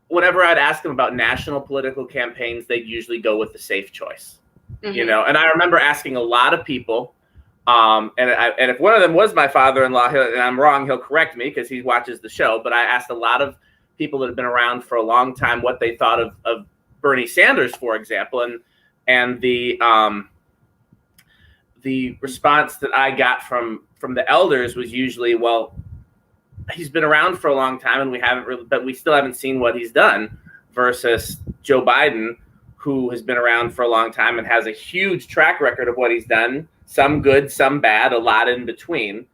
whenever I'd ask them about national political campaigns, they'd usually go with the safe choice, and I remember asking a lot of people, and if one of them was my father-in-law, and I'm wrong, he'll correct me because he watches the show, but I asked a lot of people that have been around for a long time what they thought of Bernie Sanders, for example, and the response that I got from the elders was usually, well, he's been around for a long time and we still haven't seen what he's done, versus Joe Biden, who has been around for a long time and has a huge track record of what he's done, some good, some bad, a lot in between.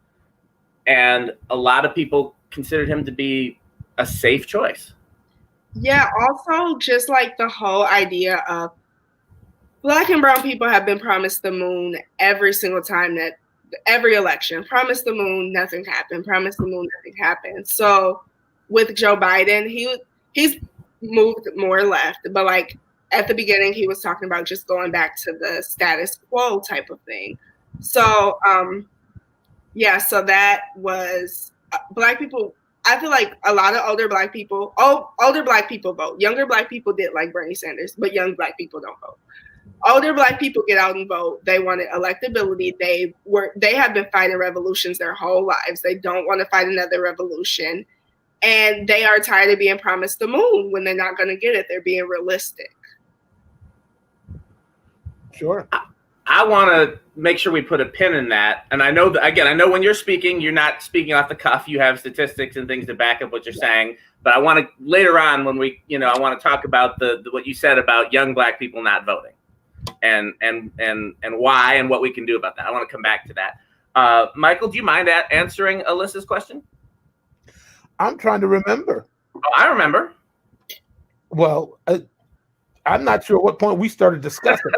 And a lot of people considered him to be a safe choice. Yeah, also just like the whole idea of Black and brown people have been promised the moon every single time that every election. Promised the moon, nothing happened. Promised the moon, nothing happened. So with Joe Biden, he's moved more left, but like at the beginning, he was talking about just going back to the status quo type of thing. So so that was Black people. I feel like a lot of older Black people vote. Younger Black people did like Bernie Sanders, but young Black people don't vote. Older Black people get out and vote. They wanted electability. They have been fighting revolutions their whole lives. They don't want to fight another revolution. And they are tired of being promised the moon when they're not going to get it. They're being realistic. Sure. I want to make sure we put a pin in that. And I know that, again, I know when you're speaking, you're not speaking off the cuff. You have statistics and things to back up what you're saying. But I want to later on when we, I want to talk about the what you said about young Black people not voting and why and what we can do about that. I want to come back to that. Michael, do you mind answering Alyssa's question? I'm trying to remember. Oh, I remember. Well, I'm not sure what point we started discussing.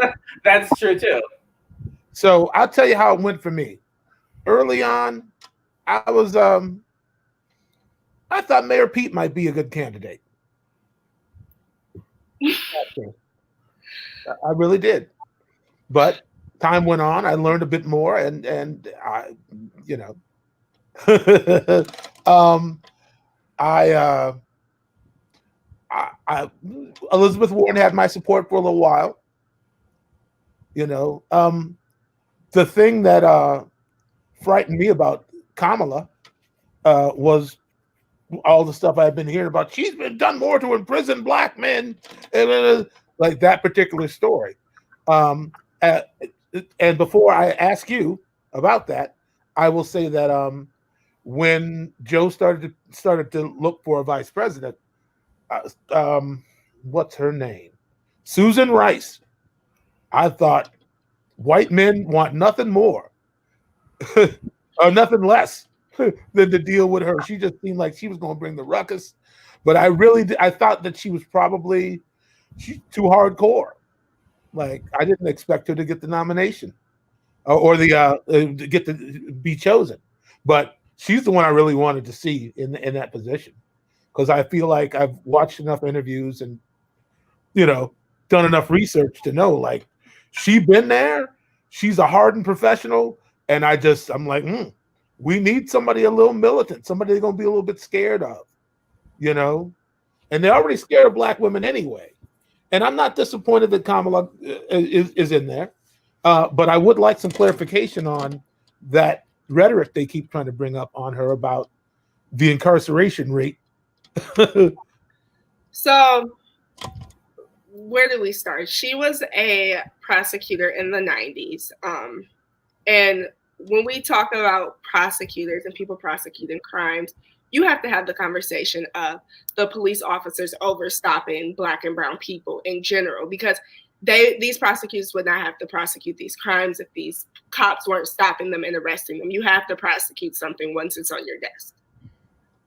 That's true too. So I'll tell you how it went for me. Early on, I thought Mayor Pete might be a good candidate. I really did. But time went on. I learned a bit more, and I, Elizabeth Warren had my support for a little while. The thing that frightened me about Kamala was all the stuff I've been hearing about. She's been done more to imprison Black men, and like that particular story. And before I ask you about that, I will say that when Joe started to look for a vice president, what's her name? Susan Rice. I thought white men want nothing more or nothing less than to deal with her. She just seemed like she was going to bring the ruckus. But I thought that she's too hardcore. Like, I didn't expect her to get the nomination or to get to be chosen. But she's the one I really wanted to see in that position, because I feel like I've watched enough interviews and, done enough research to know, like, she's been there. She's a hardened professional. And I'm like, we need somebody a little militant, somebody they're going to be a little bit scared of, and they're already scared of Black women anyway. And I'm not disappointed that Kamala is in there. But I would like some clarification on that rhetoric they keep trying to bring up on her about the incarceration rate. So where do we start? She was a prosecutor in the 90s. And when we talk about prosecutors and people prosecuting crimes, you have to have the conversation of the police officers overstopping Black and brown people in general, because these prosecutors would not have to prosecute these crimes if these cops weren't stopping them and arresting them. You have to prosecute something once it's on your desk.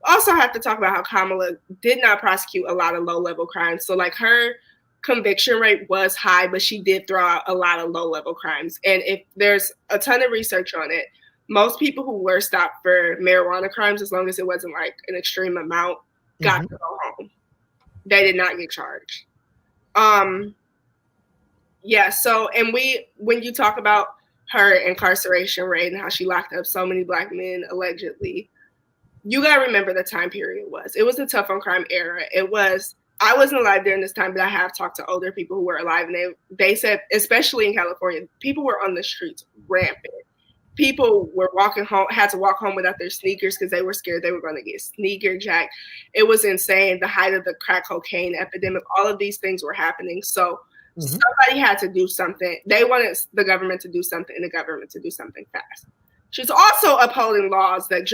Also have to talk about how Kamala did not prosecute a lot of low-level crimes. So like her conviction rate was high, but she did throw out a lot of low-level crimes. And if there's a ton of research on it, most people who were stopped for marijuana crimes, as long as it wasn't like an extreme amount, got to go home. They did not get charged. Yeah, so, and when you talk about her incarceration rate and how she locked up so many Black men allegedly, you got to remember the time period was. It was a tough on crime era. I wasn't alive during this time, but I have talked to older people who were alive, and they said, especially in California, people were on the streets rampant. People were walking home, had to walk home without their sneakers because they were scared they were going to get sneaker jacked. It was insane. The height of the crack cocaine epidemic, all of these things were happening. So somebody had to do something. They wanted the government to do something, and the government to do something fast. She's also upholding laws that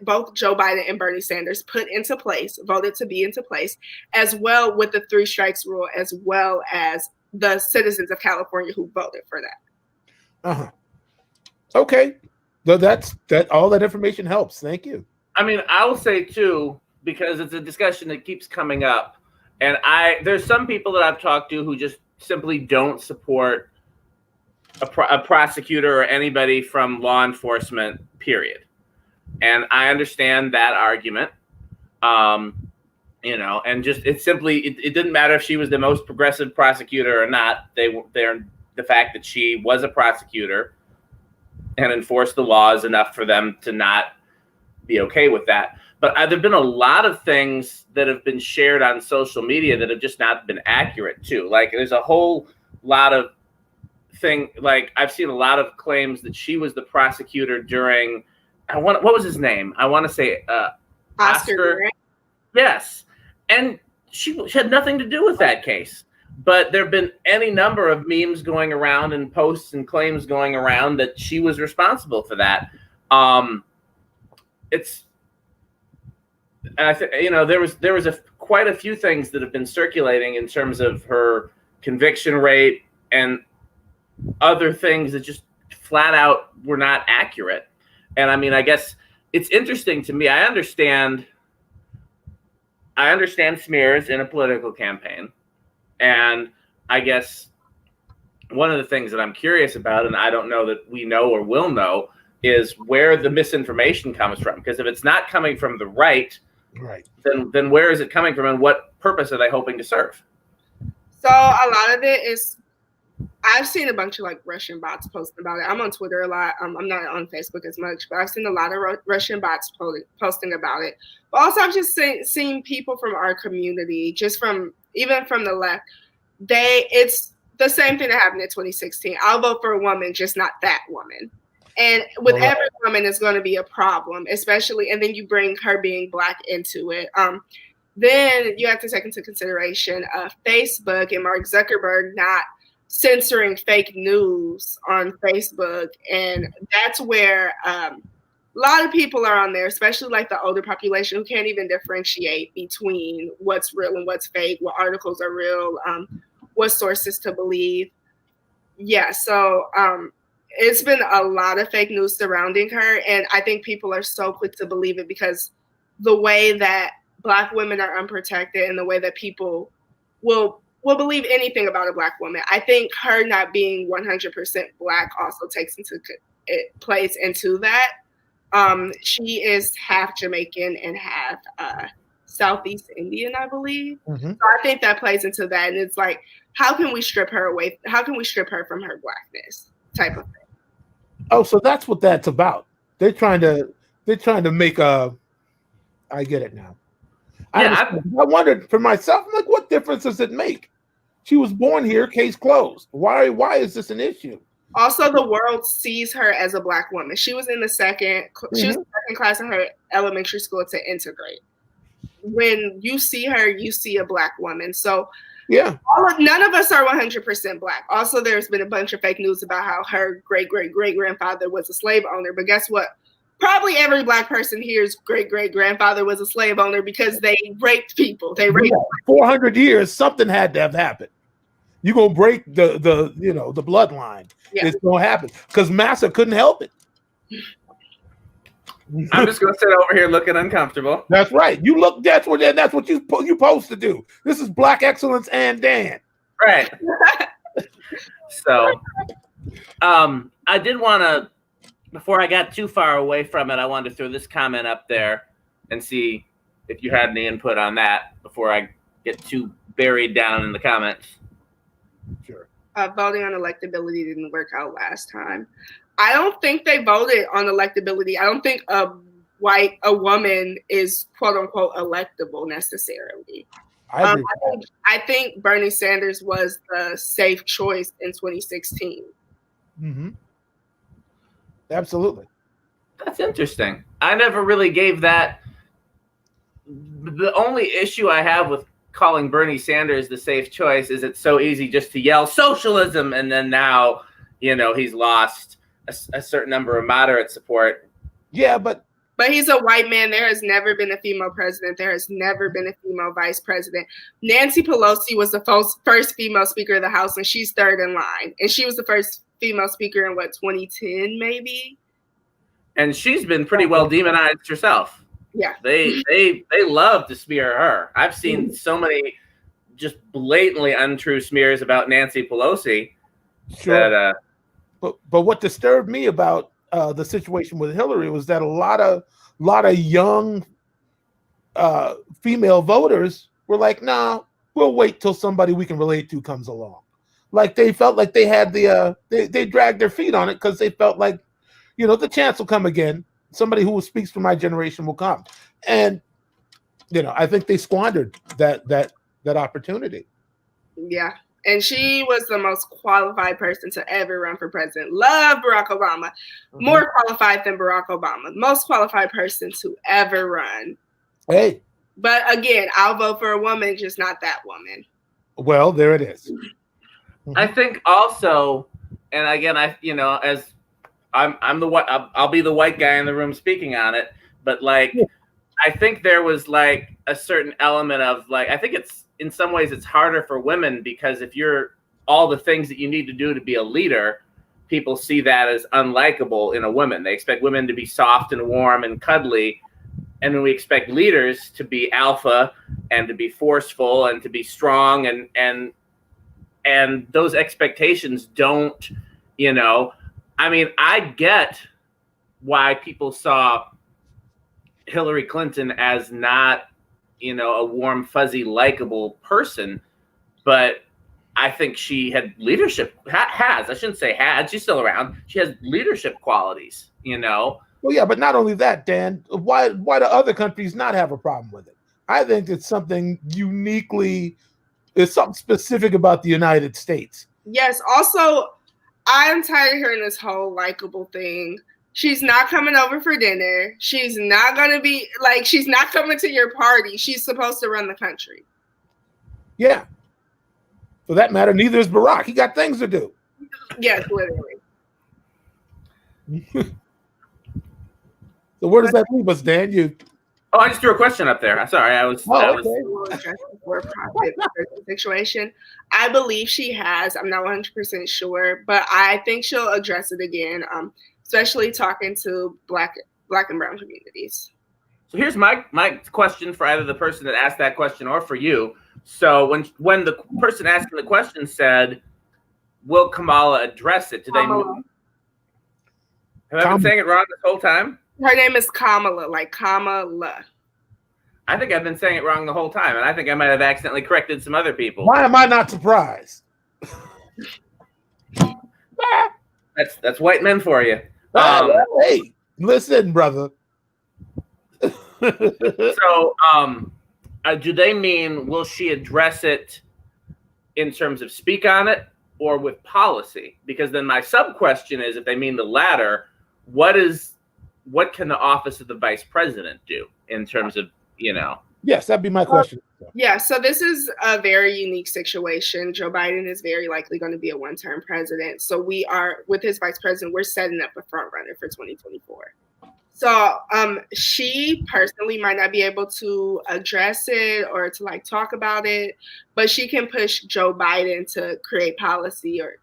both Joe Biden and Bernie Sanders put into place, voted to be into place, as well with the 3 strikes rule, as well as the citizens of California who voted for that. Okay. That all that information helps. Thank you. I mean, I will say too, because it's a discussion that keeps coming up, and there's some people that I've talked to who just simply don't support a prosecutor or anybody from law enforcement, period. And I understand that argument. And just it didn't matter if she was the most progressive prosecutor or not. The fact that she was a prosecutor and enforced the laws enough for them to not be okay with that. But there've been a lot of things that have been shared on social media that have just not been accurate too. Like there's a whole lot of like I've seen a lot of claims that she was the prosecutor during what was his name? I want to say Oscar. Yes. And she had nothing to do with that case. But there have been any number of memes going around and posts and claims going around that she was responsible for that. There was quite a few things that have been circulating in terms of her conviction rate and other things that just flat out were not accurate. And I mean, I guess it's interesting to me. I understand smears in a political campaign. And I guess one of the things that I'm curious about, and I don't know that we know or will know, is where the misinformation comes from. Because if it's not coming from the right, then where is it coming from, and what purpose are they hoping to serve? So a lot of it is, I've seen a bunch of like Russian bots posting about it. I'm on Twitter a lot. I'm not on Facebook as much, but I've seen a lot of Russian bots posting about it. But also I've just seen people from our community, even from the left, it's the same thing that happened in 2016. I'll vote for a woman, just not that woman. And with every woman, it's going to be a problem, especially, and then you bring her being Black into it. Then you have to take into consideration Facebook and Mark Zuckerberg not censoring fake news on Facebook. And that's where a lot of people are on there, especially like the older population who can't even differentiate between what's real and what's fake, what articles are real, what sources to believe. Yeah, so it's been a lot of fake news surrounding her. And I think people are so quick to believe it because the way that Black women are unprotected and the way that people will believe anything about a Black woman. I think her not being 100% Black also plays into that. She is half Jamaican and half Southeast Indian, I believe. So I think that plays into that. And it's like, how can we strip her away? How can we strip her from her Blackness type of thing? Oh, so that's what that's about. They're trying to make I get it now. I wondered for myself, I'm like, what difference does it make? She was born here, case closed. Why is this an issue? Also, the world sees her as a Black woman. She was in the second class in her elementary school to integrate. When you see her, you see a Black woman. So yeah, none of us are 100% Black. Also, there's been a bunch of fake news about how her great-great-great-grandfather was a slave owner. But guess what? Probably every Black person here's great-great-grandfather was a slave owner because they raped people. They raped 400 years, something had to have happened. You're gonna break the bloodline. Yeah. It's gonna happen because Massa couldn't help it. I'm just gonna sit over here looking uncomfortable. That's right. You look. That's what you're supposed to do. This is Black excellence and Dan. Right. So, I did want to, before I got too far away from it, I wanted to throw this comment up there and see if you had any input on that before I get too buried down in the comments. Sure. Voting on electability didn't work out last time. I don't think they voted on electability. I don't think a woman is quote unquote electable necessarily. I think Bernie Sanders was the safe choice in 2016. Mm-hmm. Absolutely. That's interesting. I never really gave that. The only issue I have with calling Bernie Sanders the safe choice is it's so easy just to yell socialism, and then now, he's lost a certain number of moderate support. Yeah, but he's a white man. There has never been a female president. There has never been a female vice president. Nancy Pelosi was the first female speaker of the House, and she's third in line. And she was the first female speaker in 2010, maybe? And she's been pretty well demonized herself. Yeah. They love to smear her. I've seen so many just blatantly untrue smears about Nancy Pelosi. Sure. That, but what disturbed me about the situation with Hillary was that a lot of young female voters were like, "Nah, we'll wait till somebody we can relate to comes along." Like they felt like they had they dragged their feet on it because they felt like, the chance will come again. Somebody who speaks for my generation will come, and I think they squandered that opportunity. Yeah. And she was the most qualified person to ever run for president. Love Barack Obama. More qualified than Barack Obama. Most qualified person to ever run. Hey. But again, I'll vote for a woman, just not that woman. Well, there it is. I think also, and again, as I'm the white, I'll be the white guy in the room speaking on it. But I think there was a certain element of I think it's, in some ways it's harder for women because if you're all the things that you need to do to be a leader, people see that as unlikable in a woman. They expect women to be soft and warm and cuddly. And then we expect leaders to be alpha and to be forceful and to be strong. And those expectations don't, I get why people saw Hillary Clinton as not, a warm, fuzzy, likable person, but I think she had leadership. I shouldn't say had. She's still around. She has leadership qualities. Well, yeah, but not only that, Dan. Why do other countries not have a problem with it? I think it's something it's something specific about the United States. Yes. Also, I'm tired of hearing this whole likable thing. She's not coming over for dinner. She's not going to be she's not coming to your party. She's supposed to run the country. Yeah. For that matter, neither is Barack. He got things to do. Yes, literally. So where does that leave us, Dan? I just threw a question up there. I'm sorry. I was. For-profit situation. I believe she has. I'm not 100% sure, but I think she'll address it again. Especially talking to black and brown communities. So here's my question for either the person that asked that question or for you. So when the person asking the question said, "Will Kamala address it?" Have I been saying it wrong this whole time? Her name is Kamala, like Kamala. I think I've been saying it wrong the whole time, and I think I might have accidentally corrected some other people. Why am I not surprised? That's white men for you. Hey, listen, brother. So, do they mean will she address it in terms of speak on it or with policy? Because then my sub question is, if they mean the latter, what can the office of the vice president do in terms of Yes, that'd be my question. Yeah, so this is a very unique situation. Joe Biden is very likely going to be a one-term president. So we are, with his vice president, we're setting up a front runner for 2024. So she personally might not be able to address it or to talk about it, but she can push Joe Biden to create policy or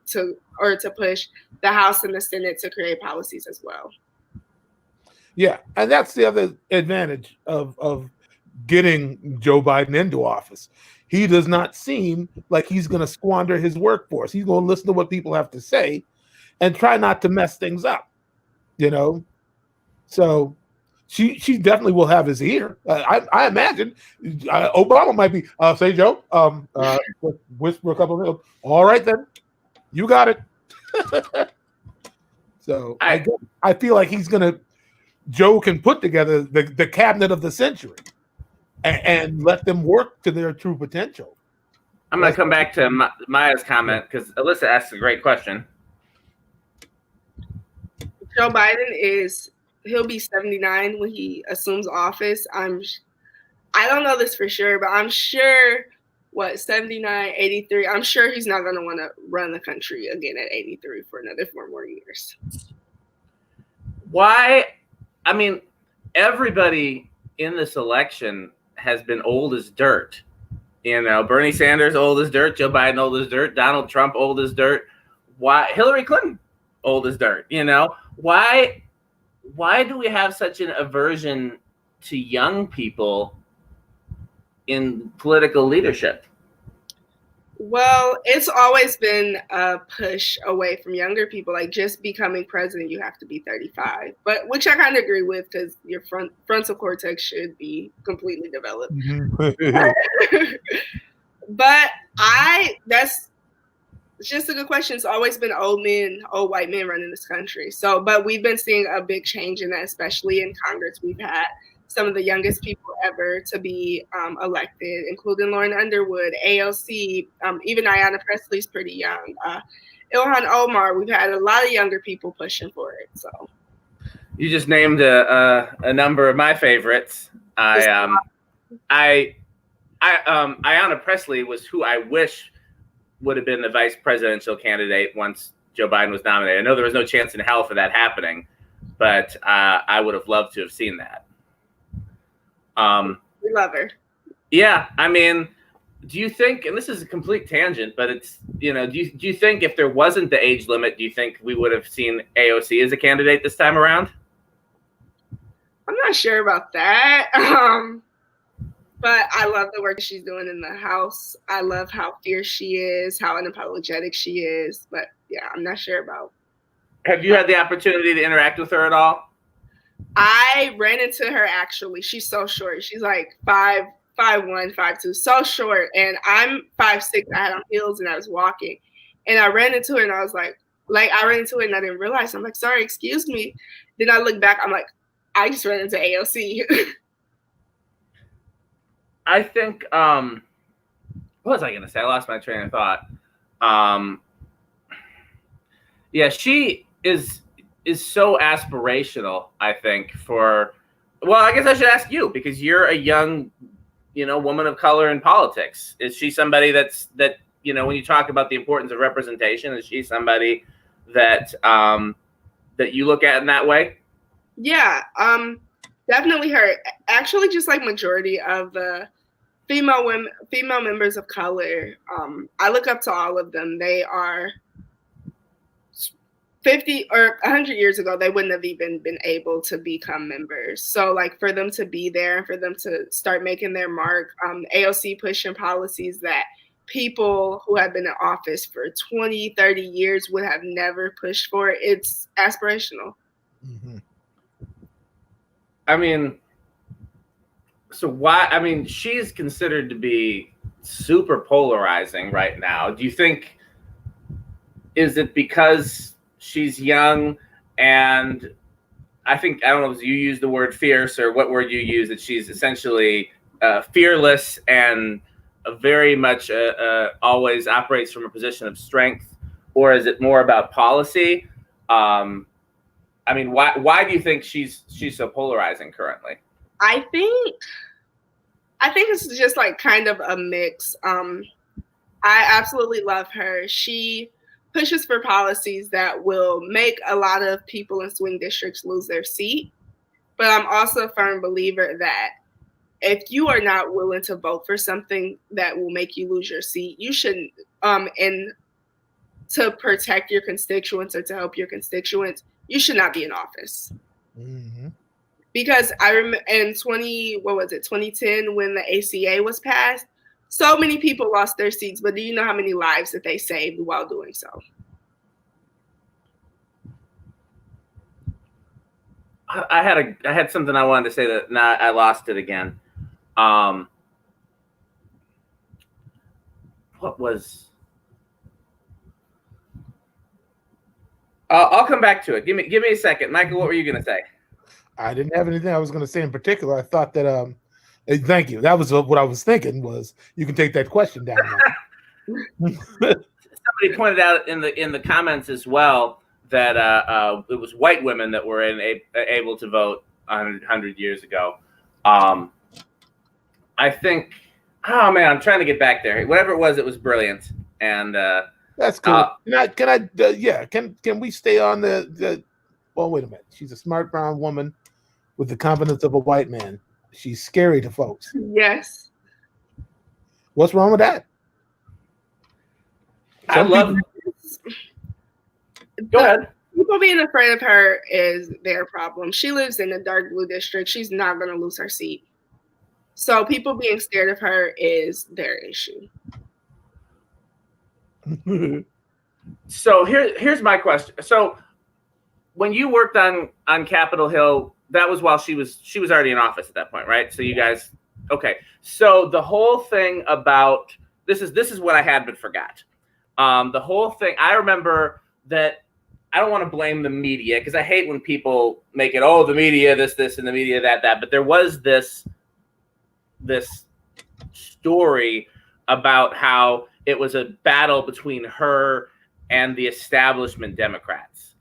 to push the House and the Senate to create policies as well. Yeah, and that's the other advantage of getting Joe Biden into office. He does not seem like he's going to squander his workforce. He's going to listen to what people have to say and try not to mess things up, So she definitely will have his ear. I imagine Obama might be, say, Joe, whisper a couple of them. All right, then. You got it. So I feel like Joe can put together the cabinet of the century and let them work to their true potential. I'm going to come back to Maya's comment because Alyssa asked a great question. Joe Biden he'll be 79 when he assumes office. I don't know this for sure, but I'm sure 79, 83. I'm sure he's not going to want to run the country again at 83 for another 4 more years. Why? I mean, everybody in this election has been old as dirt. Bernie Sanders old as dirt, Joe Biden old as dirt, Donald Trump old as dirt. Why? Hillary Clinton old as dirt. Why do we have such an aversion to young people in political leadership? Well, it's always been a push away from younger people. Like, just becoming president, you have to be 35, which I kind of agree with because your frontal cortex should be completely developed. But that's just a good question. It's always been old white men running this country. But we've been seeing a big change in that, especially in Congress. We've had some of the youngest people ever to be elected, including Lauren Underwood, AOC, even Ayanna Pressley's pretty young. Ilhan Omar, we've had a lot of younger people pushing for it. So you just named a number of my favorites. Ayanna Pressley was who I wish would have been the vice presidential candidate once Joe Biden was nominated. I know there was no chance in hell for that happening, but I would have loved to have seen that. We love her. Yeah, I mean, do you think, and this is a complete tangent, but it's, do you think if there wasn't the age limit, do you think we would have seen AOC as a candidate this time around? I'm not sure about that. But I love the work she's doing in the House. I love how fierce she is, how unapologetic she is. But yeah, I'm not sure about. Have you had the opportunity to interact with her at all? I ran into her, actually. She's so short. She's like 5'1", 5'2", so short. And I'm 5'6". I had on heels and I was walking. And I ran into her and I was like I ran into her and I didn't realize. I'm like, sorry, excuse me. Then I look back, I'm like, I just ran into AOC. I think, what was I going to say? I lost my train of thought. Yeah, she is so aspirational, I think, I guess I should ask you, because you're a young, woman of color in politics. Is she somebody that, when you talk about the importance of representation, is she somebody that you look at in that way? Yeah, definitely her. Actually, just like majority of the female members of color, I look up to all of them. They are 50 or 100 years ago, they wouldn't have even been able to become members. So like for them to be there and for them to start making their mark, AOC pushing policies that people who have been in office for 20, 30 years would have never pushed for. It's aspirational. Mm-hmm. I mean, so why? I mean, she's considered to be super polarizing right now. Do you think, is it because she's young and I don't know if you use the word fierce or what word you use, that she's essentially fearless and very much always operates from a position of strength, or is it more about policy? I mean, why do you think she's so polarizing currently? I think it's just like kind of a mix. I absolutely love her. She pushes for policies that will make a lot of people in swing districts lose their seat. But I'm also a firm believer that if you are not willing to vote for something that will make you lose your seat, you shouldn't. And to protect your constituents or to help your constituents, you should not be in office. Mm-hmm. because I remember in 2010 when the ACA was passed, so many people lost their seats, but do you know how many lives that they saved while doing so? I had something I wanted to say that now I lost it again. What was? I'll come back to it. Give me a second, Michael. What were you going to say? I didn't have anything I was going to say in particular. I thought that thank you. That was what I was thinking. Was you can take that question down. Somebody pointed out in the comments as well that it was white women that were able to vote 100 years ago. I think. Oh man, I'm trying to get back there. Whatever it was brilliant. And that's cool. Can we stay on the? Well, wait a minute. She's a smart brown woman with the confidence of a white man. She's scary to folks. Yes. What's wrong with that? I love. Go ahead. People being afraid of her is their problem. She lives in the dark blue district. She's not going to lose her seat. So people being scared of her is their issue. So here's my question. So when you worked on Capitol Hill, that was while she was already in office at that point, right? So you guys, okay. So the whole thing about this is what I had but forgot. The whole thing, I remember that. I don't want to blame the media because I hate when people make it, the media, this, and the media, that. But there was this story about how it was a battle between her and the establishment Democrats.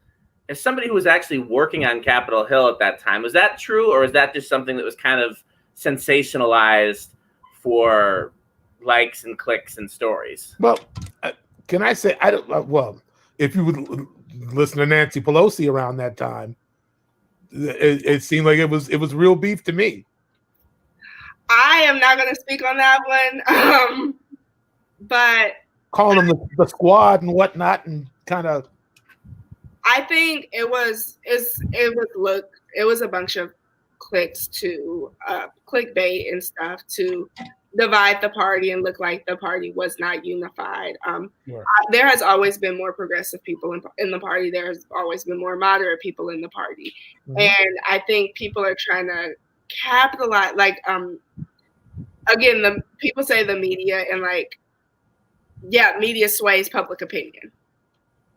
As somebody who was actually working on Capitol Hill at that time, was that true, or is that just something that was kind of sensationalized for likes and clicks and stories? Well, can I say I don't? Well, if you would listen to Nancy Pelosi around that time, it seemed like it was real beef to me. I am not going to speak on that one, but calling them the squad and whatnot, and kind of. I think it was a bunch of clicks to clickbait and stuff to divide the party and look like the party was not unified. There has always been more progressive people in the party. There has always been more moderate people in the party. Mm-hmm. And I think people are trying to capitalize, again, the people say the media and media sways public opinion.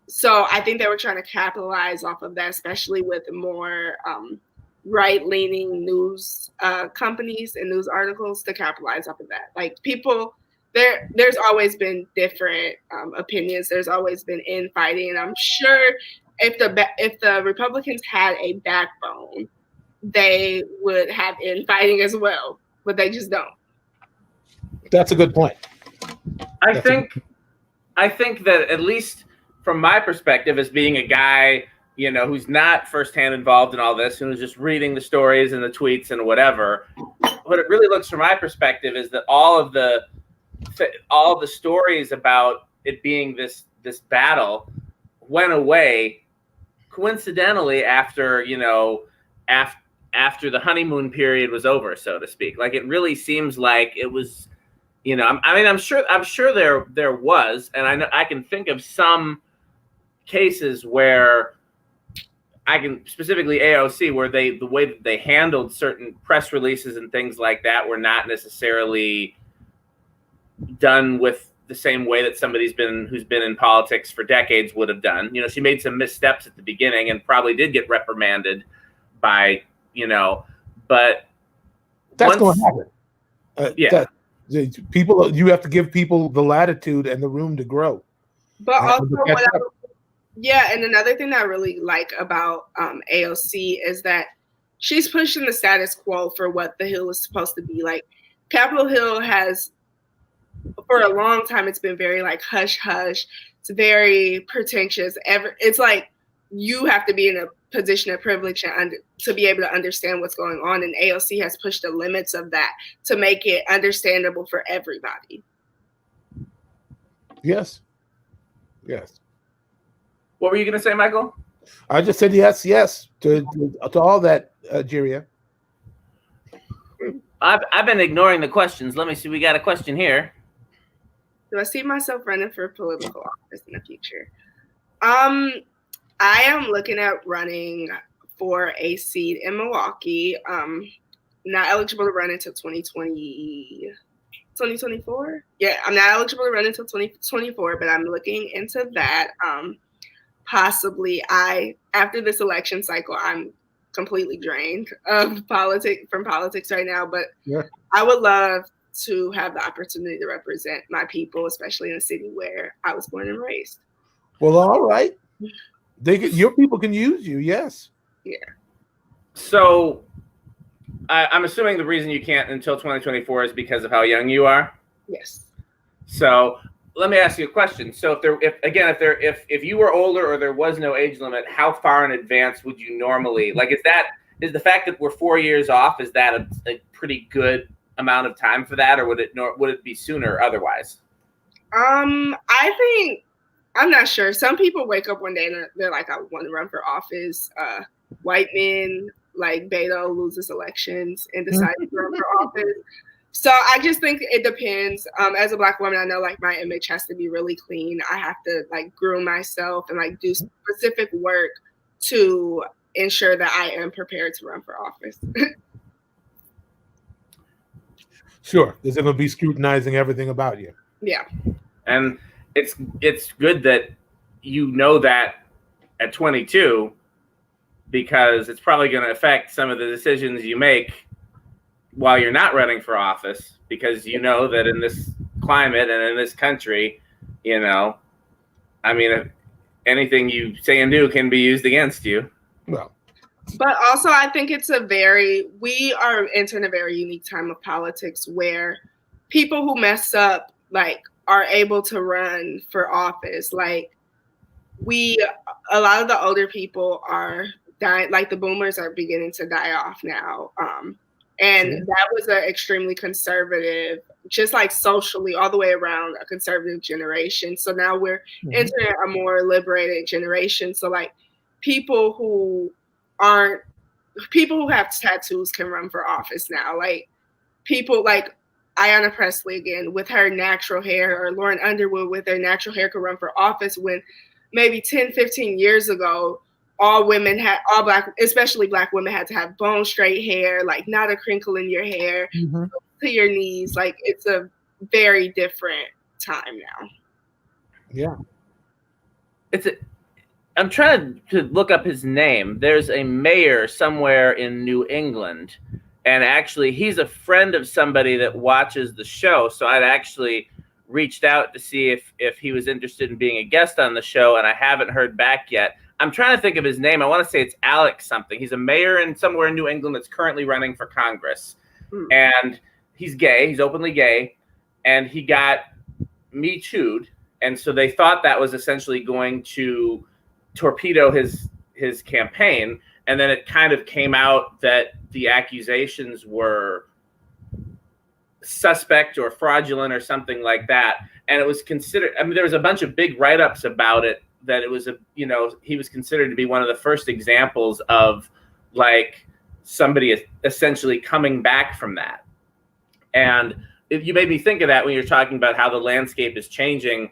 So I think they were trying to capitalize off of that, especially with more right-leaning news companies and news articles to capitalize off of that. People, there's always been different opinions. There's always been infighting, and I'm sure if the Republicans had a backbone, they would have infighting as well, but they just don't. That's a good point. I think that at least from my perspective as being a guy, who's not firsthand involved in all this and who's just reading the stories and the tweets and whatever, what it really looks from my perspective is that all of the stories about it being this battle went away coincidentally after the honeymoon period was over, so to speak. It really seems like it was, I'm sure there was, and I know I can think of some cases where I can specifically AOC where the way that they handled certain press releases and things like that were not necessarily done with the same way that somebody's who's been in politics for decades would have done. She made some missteps at the beginning and probably did get reprimanded by, but that's going to happen. People, you have to give people the latitude and the room to grow. But also, and another thing that I really like about AOC is that she's pushing the status quo for what the Hill is supposed to be. Capitol Hill has, for a long time, it's been very hush hush. It's very pretentious. It's you have to be in a position of privilege and to be able to understand what's going on. And AOC has pushed the limits of that to make it understandable for everybody. Yes. What were you going to say, Michael? I just said yes to all that, Jeria. I've been ignoring the questions. Let me see. We got a question here. Do I see myself running for political office in the future? I am looking at running for a seat in Milwaukee. Not eligible to run until 2024. Yeah, I'm not eligible to run until 2024, but I'm looking into that. Possibly, after this election cycle, I'm completely drained of politics right now. But yeah. I would love to have the opportunity to represent my people, especially in a city where I was born and raised. Well, all right. Your people can use you, yes. Yeah. So I'm assuming the reason you can't until 2024 is because of how young you are? Yes. So let me ask you a question. So if you were older or there was no age limit, how far in advance would you normally, like, is the fact that we're 4 years off, is that a pretty good amount of time for that, or would it be sooner otherwise? I think, I'm not sure. Some people wake up one day and they're like, I want to run for office. White men like Beto loses elections and decides to run for office. So I just think it depends. As a Black woman, I know like my image has to be really clean. I have to like groom myself and like do specific work to ensure that I am prepared to run for office. Sure, because they're going to be scrutinizing everything about you. Yeah. And it's good that you know that at 22, because it's probably going to affect some of the decisions you make while you're not running for office, because you know that in this climate and in this country, anything you say and do can be used against you. Well, but also I think we are entering a very unique time of politics where people who mess up like are able to run for office. Like a lot of the older people are dying, like the boomers are beginning to die off now. And that was an extremely conservative, just like socially all the way around, a conservative generation. So now we're entering a more liberated generation. So like people who have tattoos can run for office now. Like people like Ayanna Pressley, again, with her natural hair, or Lauren Underwood with their natural hair, could run for office when maybe 10, 15 years ago, especially Black women, had to have bone straight hair, like not a crinkle in your hair, to your knees. Like it's a very different time now. Yeah. I'm trying to look up his name. There's a mayor somewhere in New England, and actually he's a friend of somebody that watches the show. So I'd actually reached out to see if he was interested in being a guest on the show, and I haven't heard back yet. I'm trying to think of his name. I want to say it's Alex something. He's a mayor somewhere in New England that's currently running for Congress. And he's gay. He's openly gay. And he got Me Too'd. And so they thought that was essentially going to torpedo his campaign. And then it kind of came out that the accusations were suspect or fraudulent or something like that. And it was considered, there was a bunch of big write-ups about it, that it was he was considered to be one of the first examples of like somebody essentially coming back from that. And you made me think of that when you're talking about how the landscape is changing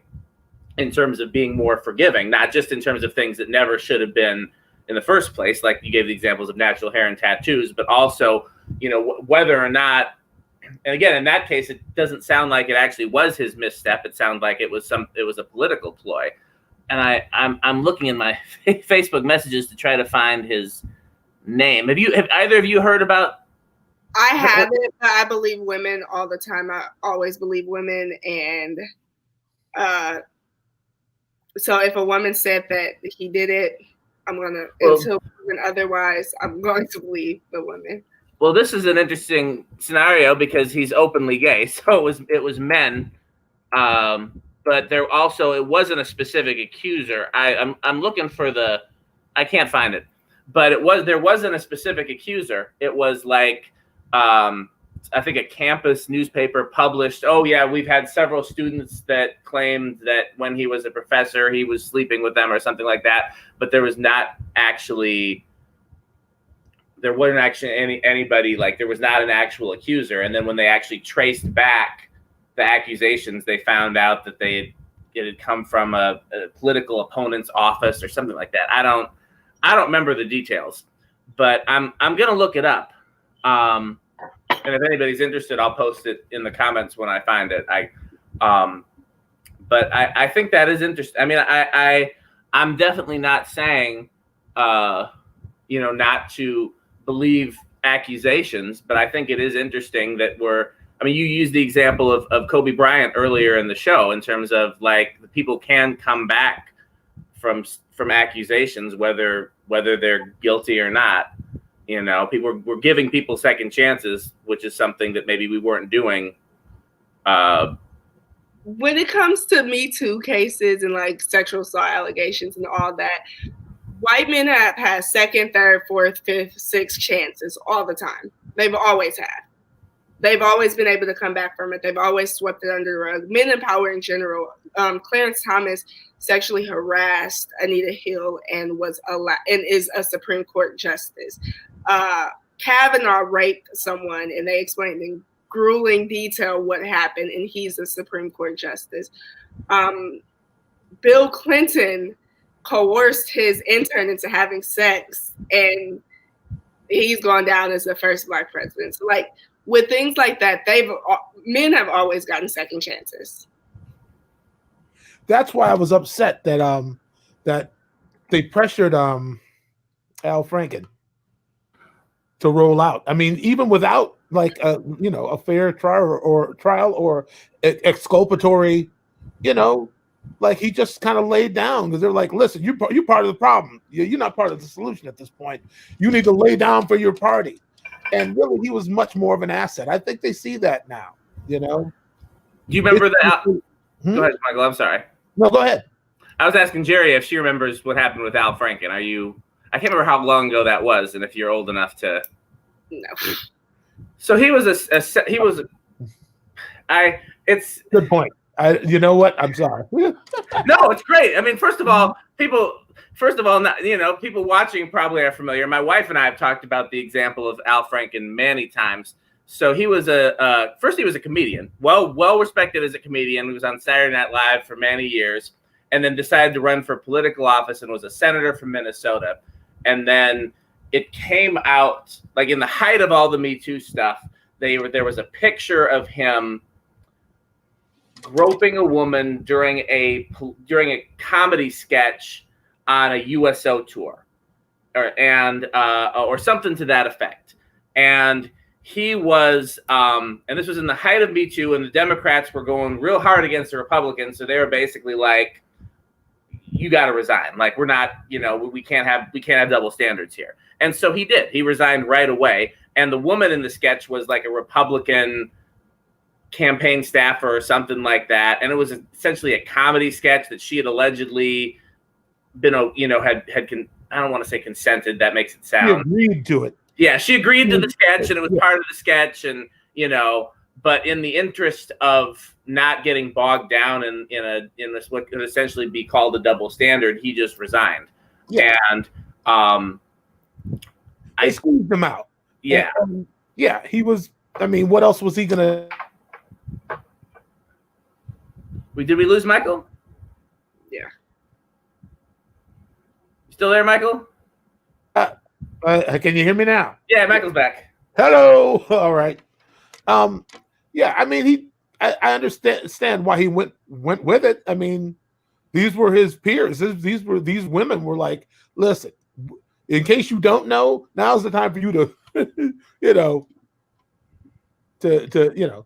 in terms of being more forgiving, not just in terms of things that never should have been in the first place, like you gave the examples of natural hair and tattoos, but also, whether or not, and again, in that case, it doesn't sound like it actually was his misstep. It sounded like it was a political ploy. And I'm looking in my Facebook messages to try to find his name. Have either of you heard about? I haven't. I believe women all the time. I always believe women, and so if a woman said that he did it, until proven otherwise, I'm going to believe the women. Well, this is an interesting scenario because he's openly gay, so it was men. But it wasn't a specific accuser. I'm looking for I can't find it, but there wasn't a specific accuser. It was like, I think a campus newspaper published, oh yeah, we've had several students that claimed that when he was a professor, he was sleeping with them or something like that. But there was not actually there wasn't actually anybody, like there was not an actual accuser. And then when they actually traced back the accusations, they found out that it had come from a political opponent's office or something like that. I don't remember the details, but I'm gonna look it up. And if anybody's interested, I'll post it in the comments when I find it. But I think that is interesting. I mean, I'm definitely not saying, not to believe accusations, but I think it is interesting that you used the example of Kobe Bryant earlier in the show in terms of like the people can come back from accusations, whether they're guilty or not. We're giving people second chances, which is something that maybe we weren't doing. When it comes to Me Too cases and like sexual assault allegations and all that, white men have had second, third, fourth, fifth, sixth chances all the time. They've always had. They've always been able to come back from it. They've always swept it under the rug. Men in power in general. Clarence Thomas sexually harassed Anita Hill and is a Supreme Court justice. Kavanaugh raped someone, and they explained in grueling detail what happened, and he's a Supreme Court justice. Bill Clinton coerced his intern into having sex, and he's gone down as the first Black president. So, like, with things like that, men have always gotten second chances. That's why I was upset that that they pressured Al Franken to roll out. I mean, even without like a fair trial or exculpatory, like he just kind of laid down because they're like, listen, you're part of the problem. You're not part of the solution at this point. You need to lay down for your party. And really, he was much more of an asset. I think they see that now. Do you remember that? Go ahead, Michael. I'm sorry. No, go ahead. I was asking Jeria if she remembers what happened with Al Franken. I can't remember how long ago that was, and if you're old enough to. No. So he was it's good point. You know what? I'm sorry. No, it's great. I mean, first of all, people watching probably are familiar. My wife and I have talked about the example of Al Franken many times. So he was first he was a comedian, well respected as a comedian. He was on Saturday Night Live for many years, and then decided to run for political office and was a senator from Minnesota. And then it came out, like in the height of all the Me Too stuff, there was a picture of him groping a woman during a comedy sketch on a USO tour, or something to that effect. And he was, and this was in the height of Me Too, and the Democrats were going real hard against the Republicans. So they were basically like, you got to resign. Like, we're not, we can't have double standards here. And so he did. He resigned right away. And the woman in the sketch was like a Republican campaign staffer or something like that. And it was essentially a comedy sketch that she had allegedly been, I don't want to say consented. That makes it sound. She agreed to it. Yeah, she agreed to the sketch, and it was part of the sketch, and but in the interest of not getting bogged down in this what could essentially be called a double standard, he just resigned. Yeah. And I squeezed him out. Yeah. And, he was. I mean, what else was he gonna? Did we lose Michael? Yeah. You still there, Michael? Can you hear me now? Yeah, Michael's back. Hello. All right. Yeah, I mean, I understand why he went with it. I mean, these were his peers. These women were like, listen, in case you don't know, now's the time for you to, to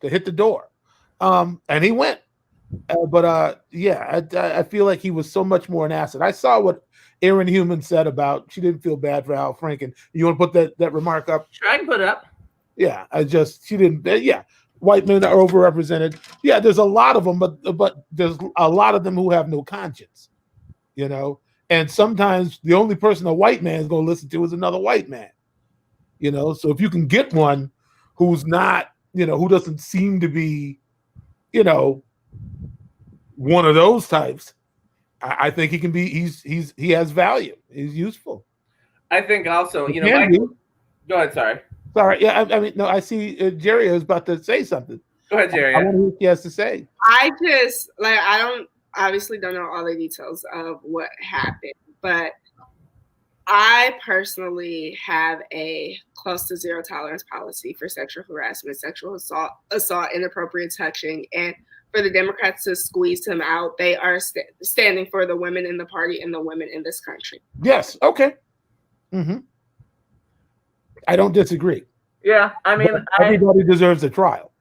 hit the door. And he went. I feel like he was so much more an asset. I saw what Erin Human said about she didn't feel bad for Al Franken. You want to put that remark up? Sure, I can put it up. Yeah, she didn't. Yeah, white men are overrepresented. Yeah, there's a lot of them, but there's a lot of them who have no conscience. And sometimes the only person a white man is going to listen to is another white man. So if you can get one who's not, who doesn't seem to be, one of those types, I think he can be. He has value. He's useful. I think also, Go ahead. Sorry. Sorry. Yeah, I mean, no, I see Jeria is about to say something. Go ahead, Jeria. I want to hear what she has to say. I just I obviously don't know all the details of what happened, but I personally have a close to zero tolerance policy for sexual harassment, sexual assault, inappropriate touching, and for the Democrats to squeeze him out, they are standing for the women in the party and the women in this country. Yes. Okay. Mm-hmm. I don't disagree. Yeah, I mean, everybody deserves a trial.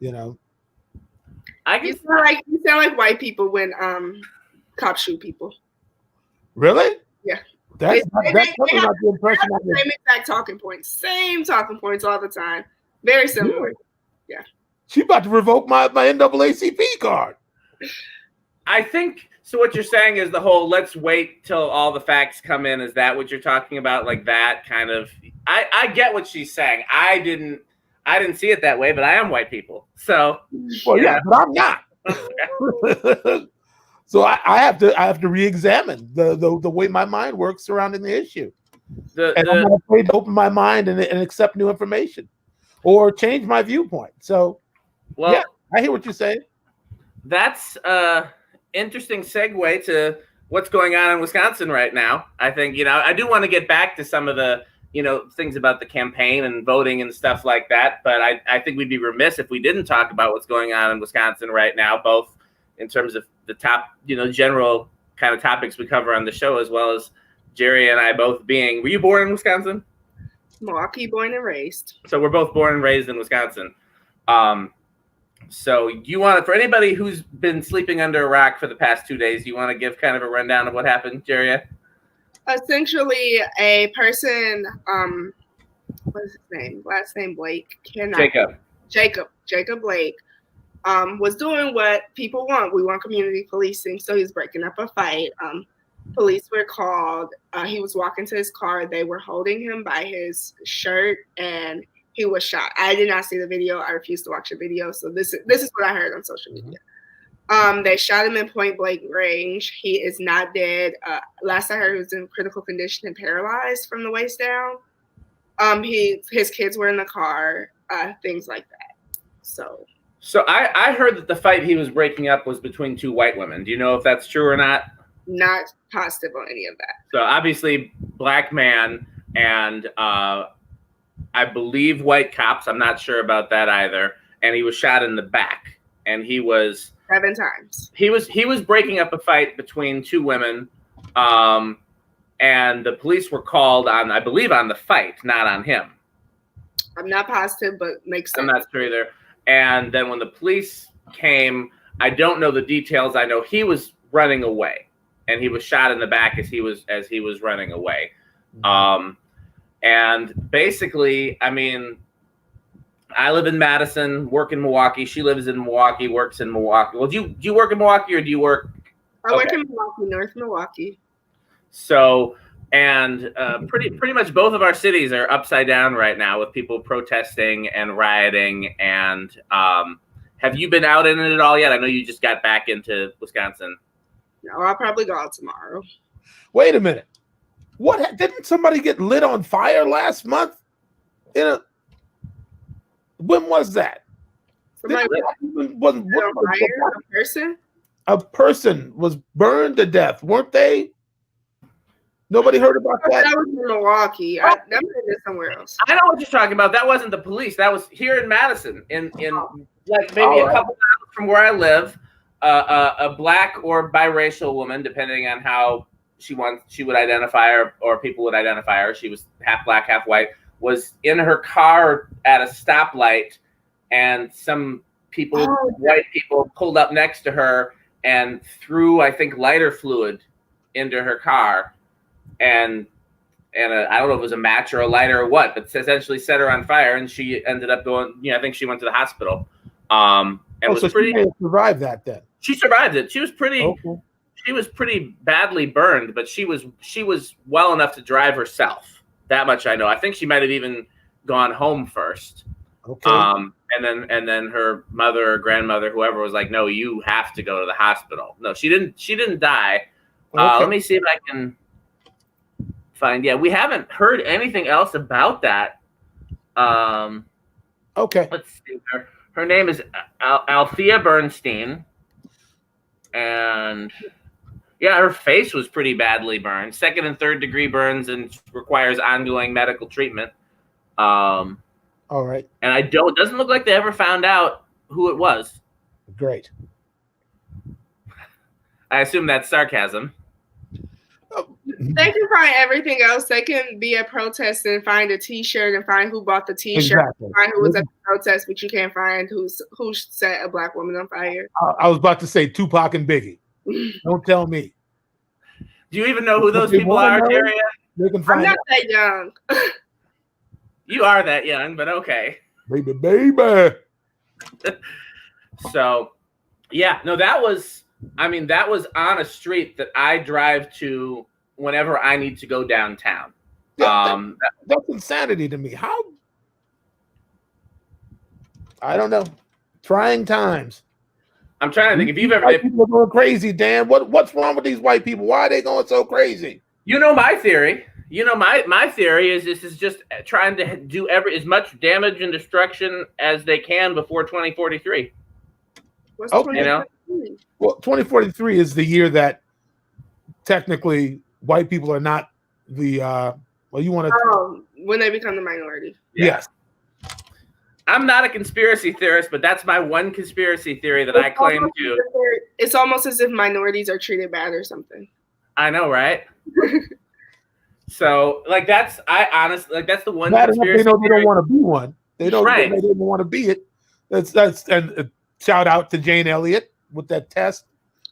You know. You sound like white people when cops shoot people. Really? Yeah. That's not the impression I get. Same exact talking points all the time. Very similar. Yeah. She about to revoke my NAACP card. I think so. What you're saying is the whole "let's wait till all the facts come in." Is that what you're talking about? Like that kind of? I get what she's saying. I didn't see it that way, but I am white people, so. Well, yeah, but I'm not. So I have to re-examine the way my mind works surrounding the issue. I'm not afraid to open my mind and accept new information or change my viewpoint. So, well, yeah, I hear what you're saying. That's interesting segue to what's going on in Wisconsin right now. I think, I do want to get back to some of the, things about the campaign and voting and stuff like that. But I think we'd be remiss if we didn't talk about what's going on in Wisconsin right now, both in terms of the top, general kind of topics we cover on the show, as well as Jerry and I both being. Were you born in Wisconsin? Milwaukee, born and raised. So we're both born and raised in Wisconsin. So you want to, for anybody who's been sleeping under a rock for the past 2 days, you want to give kind of a rundown of what happened, Jeria? Essentially, a person, what is his name? Last name Blake. Jacob Blake was doing what people want. We want community policing. So he's breaking up a fight. Police were called. He was walking to his car. They were holding him by his shirt, and he was shot. I did not see the video. I refused to watch the video. So this is what I heard on social media. They shot him in point blank range. He is not dead. Last I heard, he was in critical condition and paralyzed from the waist down. His kids were in the car. Things like that. So I heard that the fight he was breaking up was between two white women. Do you know if that's true or not? Not positive on any of that. So obviously, black man and I believe white cops. I'm not sure about that either. And he was shot in the back. And he was 7 times. He was breaking up a fight between two women. And the police were called on, I believe, on the fight, not on him. I'm not positive, but makes sense. I'm not sure either. And then when the police came, I don't know the details. I know he was running away, and he was shot in the back as he was running away. And basically, I mean, I live in Madison, work in Milwaukee. She lives in Milwaukee, works in Milwaukee. Well, do you work in Milwaukee or do you work? I work in Milwaukee, North Milwaukee. So, and pretty much both of our cities are upside down right now with people protesting and rioting. And have you been out in it at all yet? I know you just got back into Wisconsin. No, I'll probably go out tomorrow. Wait a minute. What? Didn't somebody get lit on fire last month? When was that? A person was burned to death, weren't they? Nobody heard about that? That was in Milwaukee. That was somewhere else. I know what you're talking about. That wasn't the police. That was here in Madison, in like maybe a couple miles from where I live. A black or biracial woman, depending on how she would identify or people would identify her. She was half black, half white. Was in her car at a stoplight, and some people, white people, pulled up next to her and threw, I think, lighter fluid into her car, and I don't know if it was a match or a lighter or what, but essentially set her on fire, and she ended up going. I think she went to the hospital. And was so pretty. She may have survived that then. She survived it. She was pretty. Okay. She was pretty badly burned, but she was well enough to drive herself. That much I know. I think she might have even gone home first. Okay. And then her mother or grandmother, whoever, was like, "No, you have to go to the hospital." No, she didn't die. Okay. Let me see if I can find. Yeah, we haven't heard anything else about that. Okay. Let's see. Her name is Althea Bernstein, and yeah, her face was pretty badly burned, 2nd and 3rd degree burns, and requires ongoing medical treatment. All right. And it doesn't look like they ever found out who it was. Great. I assume that's sarcasm. They can find everything else. They can be at protest and find a T-shirt and find who bought the T-shirt, Exactly. find who was at the protest, but you can't find who set a Black woman on fire. I was about to say Tupac and Biggie. Don't tell me. Do you even know who those people are, Jeria? They can find I'm not that young. You are that young, but okay. Baby. So, yeah, no, that was on a street that I drive to whenever I need to go downtown. That's insanity to me. How? I don't know. Trying times. I'm trying to think if you've ever. People are going crazy, Dan. What's wrong with these white people? Why are they going so crazy? You know my theory. My theory is this is just trying to do as much damage and destruction as they can before 2043. What's Okay. You know? Well, 2043 is the year that technically white people are not the you want to when they become the minority. Yes. I'm not a conspiracy theorist, but that's my one conspiracy theory that I claim to. It's almost as if minorities are treated bad or something. I know, right? So, that's the one Bad conspiracy they know they theory. don't want to be one. They know Right. they didn't want to be it. That's and shout out to Jane Elliott with that test.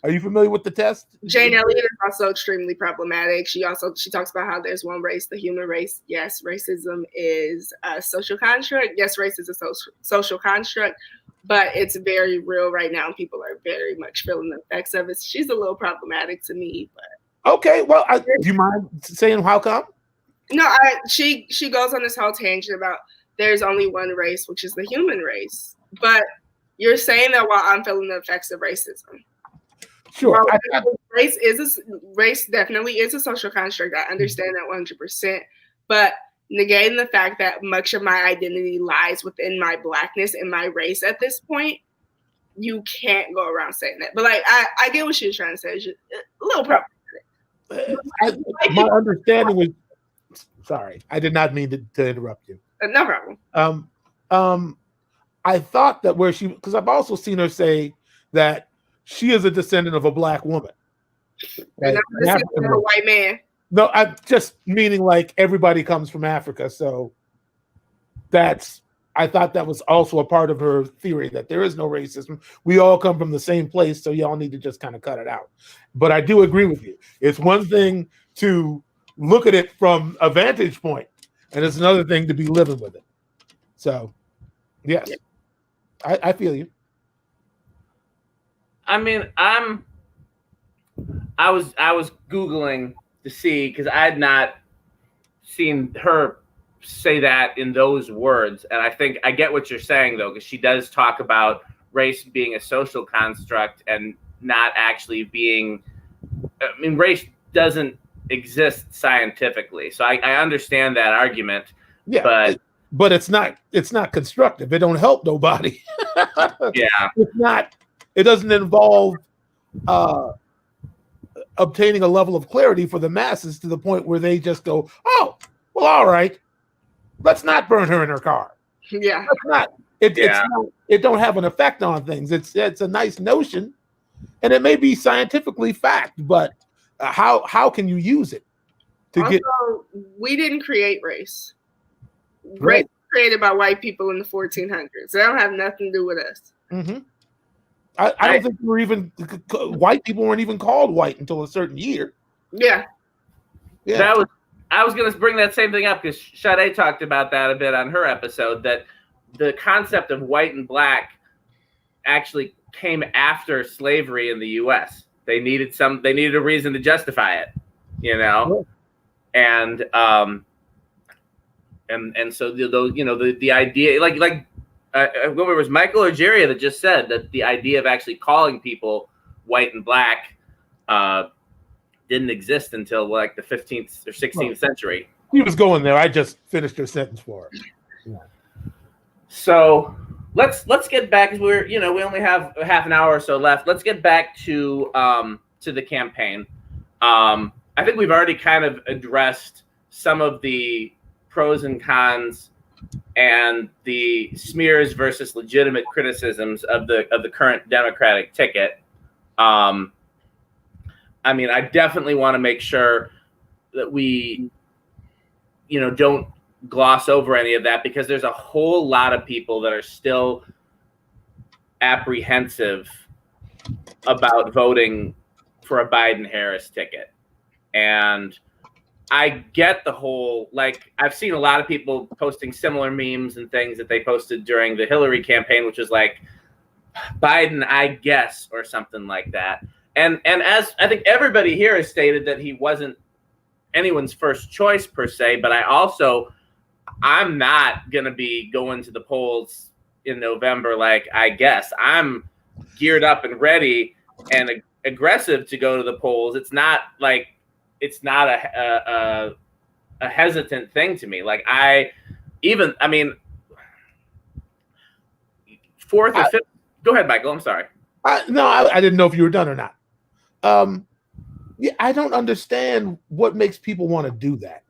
Are you familiar with the test? Jane Elliott is also extremely problematic. She talks about how there's one race, the human race. Yes, racism is a social construct. Yes, race is a social construct, but it's very real right now. People are very much feeling the effects of it. She's a little problematic to me, but okay. Well, do you mind saying how come? No, she goes on this whole tangent about there's only one race, which is the human race. But you're saying that while I'm feeling the effects of racism. Sure. Race definitely is a social construct. I understand that 100%. But negating the fact that much of my identity lies within my Blackness and my race at this point, you can't go around saying that. But I get what she was trying to say. It's just a little problematic. My understanding was. Sorry, I did not mean to interrupt you. No problem. I thought that because I've also seen her say that she is a descendant of a Black woman. And I'm a descendant of a white man. No, I'm just meaning everybody comes from Africa. So I thought that was also a part of her theory that there is no racism. We all come from the same place. So y'all need to just kind of cut it out. But I do agree with you. It's one thing to look at it from a vantage point, and it's another thing to be living with it. So, yes, I feel you. I mean, I was Googling to see because I had not seen her say that in those words, and I think I get what you're saying though, because she does talk about race being a social construct and not actually being. I mean, race doesn't exist scientifically, so I understand that argument. Yeah, but it's not constructive. It don't help nobody. Yeah, it's not. It doesn't involve obtaining a level of clarity for the masses to the point where they just go, "Oh, well, all right, let's not burn her in her car." Yeah, let's not. It's not. It don't have an effect on things. It's a nice notion, and it may be scientifically fact, but how can you use it to also, get? We didn't create race. Race was created by white people in the 1400s. They don't have nothing to do with us. Mm-hmm. I don't think we were even white people weren't even called white until a certain year. Yeah. I was going to bring that same thing up because Sade talked about that a bit on her episode, that the concept of white and Black actually came after slavery in the U.S. They needed a reason to justify it, and so the idea whether it was Michael or Jeria that just said that the idea of actually calling people white and Black didn't exist until like the 15th or 16th century. He was going there. I just finished your sentence for him. Yeah. So let's get back, because we only have half an hour or so left. Let's get back to the campaign. I think we've already kind of addressed some of the pros and cons and the smears versus legitimate criticisms of the current Democratic ticket. I mean, I definitely want to make sure that we, don't gloss over any of that, because there's a whole lot of people that are still apprehensive about voting for a Biden-Harris ticket. And I get the whole, like, I've seen a lot of people posting similar memes and things that they posted during the Hillary campaign, which is like, Biden, I guess, or something like that. And as I think everybody here has stated that he wasn't anyone's first choice per se, but I'm not going to be going to the polls in November like, I guess. I'm geared up and ready and aggressive to go to the polls. It's not a hesitant thing to me. Like, fourth or fifth. Go ahead, Michael. I'm sorry. I didn't know if you were done or not. Yeah, I don't understand what makes people want to do that.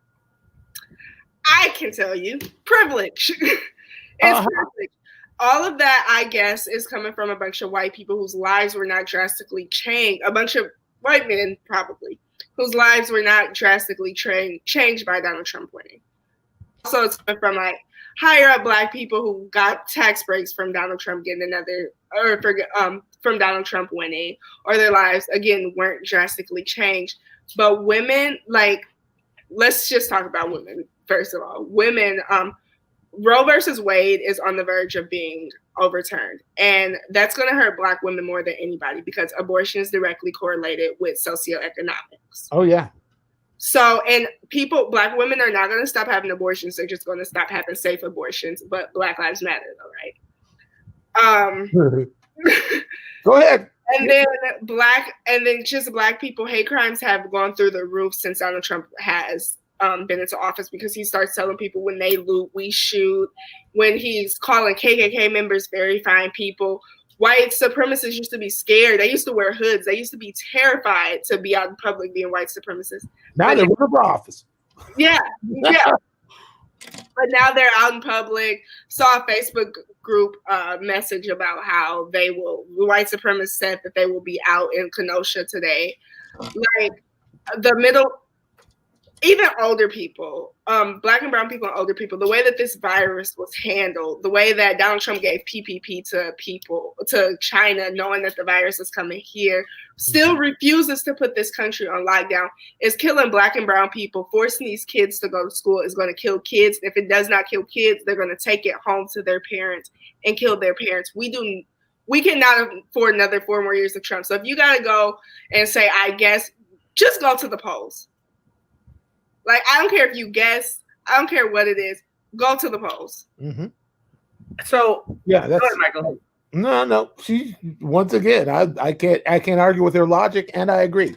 I can tell you, privilege. It's privilege. All of that, I guess, is coming from a bunch of white people whose lives were not drastically changed. A bunch of white men, probably, whose lives were not drastically changed by Donald Trump winning. Also, it's coming from like higher up Black people who got tax breaks from Donald Trump from Donald Trump winning, or their lives again weren't drastically changed. But women, like, let's just talk about women first of all. Women, Roe versus Wade is on the verge of being overturned, and that's going to hurt Black women more than anybody, because abortion is directly correlated with socioeconomics. Oh yeah. So, and Black women are not going to stop having abortions. They're just going to stop having safe abortions. But Black Lives Matter, though, right? Go ahead. And then just Black people, hate crimes have gone through the roof since Donald Trump has been into office, because he starts telling people when they loot, we shoot. When he's calling KKK members very fine people. White supremacists used to be scared. They used to wear hoods. They used to be terrified to be out in public being white supremacists. Now they're running for office. Yeah. But now they're out in public. Saw a Facebook group message about how the white supremacists said that they will be out in Kenosha today. Like, even older people, Black and brown people and older people, the way that this virus was handled, the way that Donald Trump gave PPP to China, knowing that the virus is coming here, still refuses to put this country on lockdown, is killing Black and brown people. Forcing these kids to go to school is going to kill kids. If it does not kill kids, they're going to take it home to their parents and kill their parents. We cannot afford another 4 more years of Trump. So if you got to go and say, I guess, just go to the polls. Like, I don't care if you guess. I don't care what it is. Go to the polls. Mm-hmm. So yeah, that's go ahead, Michael. No. She, once again, I can't argue with her logic, and I agree.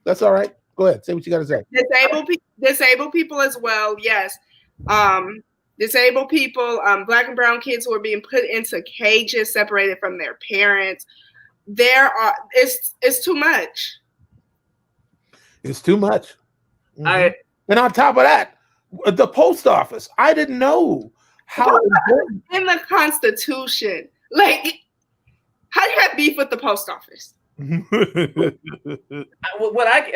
That's all right. Go ahead. Say what you got to say. Disabled people as well. Yes. Disabled people, Black and brown kids who are being put into cages, separated from their parents. It's too much. It's too much. Mm-hmm. And on top of that, the post office. I didn't know how important. In the Constitution. Like, how do you have beef with the post office? And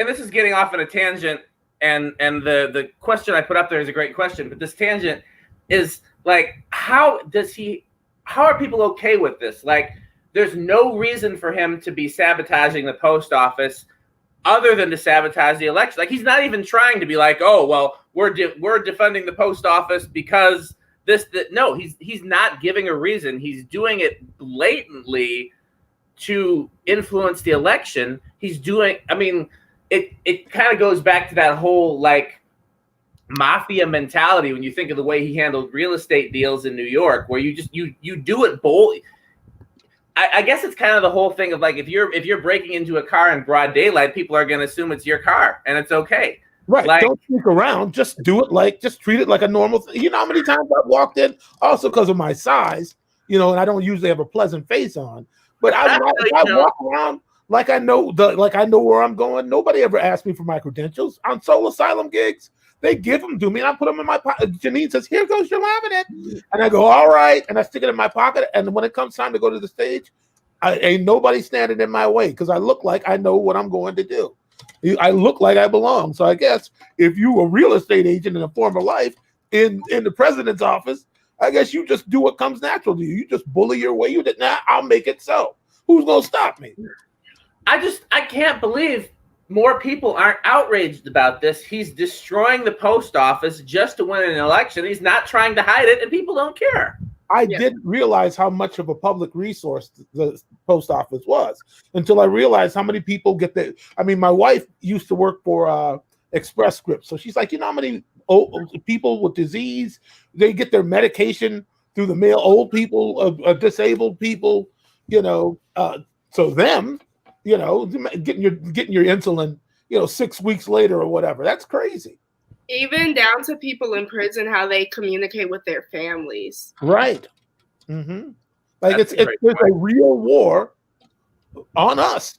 this is getting off on a tangent, and the question I put up there is a great question, but this tangent is like, how are people okay with this? Like, there's no reason for him to be sabotaging the post office other than to sabotage the election. Like, he's not even trying to be like, oh, well, we're defunding the post office because no, he's not giving a reason. He's doing it blatantly to influence the election. It kind of goes back to that whole like mafia mentality when you think of the way he handled real estate deals in New York, where you do it boldly. I guess it's kind of the whole thing of like if you're breaking into a car in broad daylight, people are going to assume it's your car, and it's okay. Right. Like, don't sneak around. Just do it just treat it like a normal thing. You know how many times I've walked in, also because of my size, and I don't usually have a pleasant face on. But I walk around like I know where I'm going. Nobody ever asked me for my credentials. On Soul Asylum gigs, they give them to me, and I put them in my pocket. Janine says, "Here goes your laminate," and I go, "All right," and I stick it in my pocket. And when it comes time to go to the stage, ain't nobody standing in my way because I look like I know what I'm going to do. I look like I belong. So I guess if you were a real estate agent in a former life in the president's office, I guess you just do what comes natural to you. You just bully your way. You did not. I'll make it so. Who's gonna stop me? I can't believe more people aren't outraged about this. He's destroying the post office just to win an election. He's not trying to hide it, and people don't care. I didn't realize how much of a public resource the post office was until I realized how many people get that. I mean, my wife used to work for Express Scripts, so she's like, how many old people with disease, they get their medication through the mail, old people, disabled people, so them, getting your insulin, 6 weeks later or whatever. That's crazy. Even down to people in prison, how they communicate with their families. Right. Mm-hmm. Like it's a real war on us.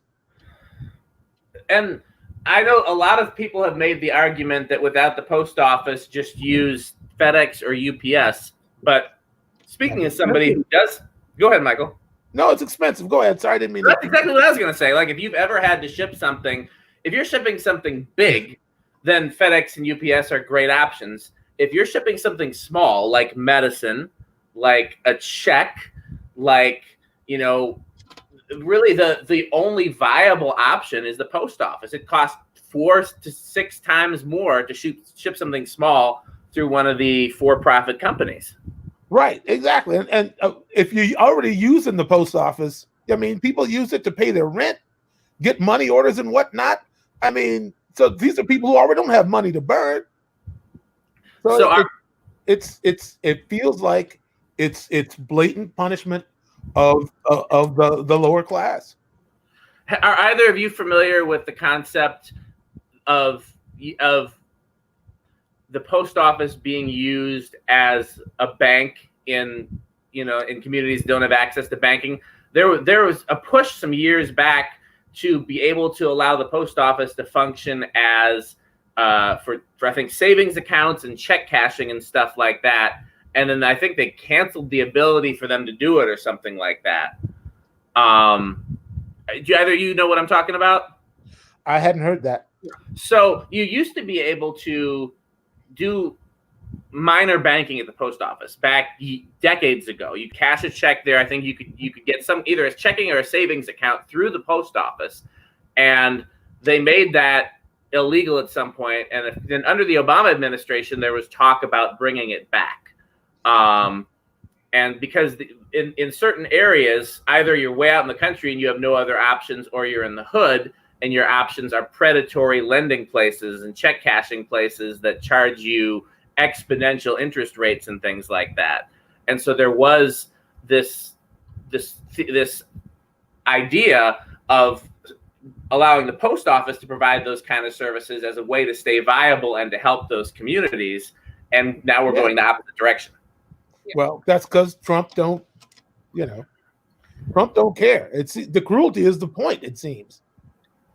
And I know a lot of people have made the argument that without the post office, just use FedEx or UPS. But speaking as somebody who does, go ahead, Michael. No, it's expensive. Go ahead. Sorry, I didn't mean That's exactly what I was going to say. Like if you've ever had to ship something, if you're shipping something big, then FedEx and UPS are great options. If you're shipping something small, like medicine, like a check, like, really the only viable option is the post office. It costs 4 to 6 times more to ship something small through one of the for-profit companies. Right, exactly. And if you're already using the post office, I mean, people use it to pay their rent, get money orders and whatnot. I mean, so these are people who already don't have money to burn. So it feels like it's blatant punishment of the lower class. Are either of you familiar with the concept of the post office being used as a bank in communities that don't have access to banking? There was a push some years back to be able to allow the post office to function as for I think savings accounts and check cashing and stuff like that. And then I think they canceled the ability for them to do it or something like that. Do either of you know what I'm talking about? I hadn't heard that. So you used to be able to do minor banking at the post office back decades ago. You cash a check there. I think you could get some either a checking or a savings account through the post office, and they made that illegal at some point. And then under the Obama administration, there was talk about bringing it back. And because in certain areas, either you're way out in the country and you have no other options, or you're in the hood and your options are predatory lending places and check cashing places that charge you exponential interest rates and things like that. And so there was this idea of allowing the post office to provide those kind of services as a way to stay viable and to help those communities. And now we're going the opposite direction. Well, that's because Trump don't care. It's the cruelty is the point, it seems.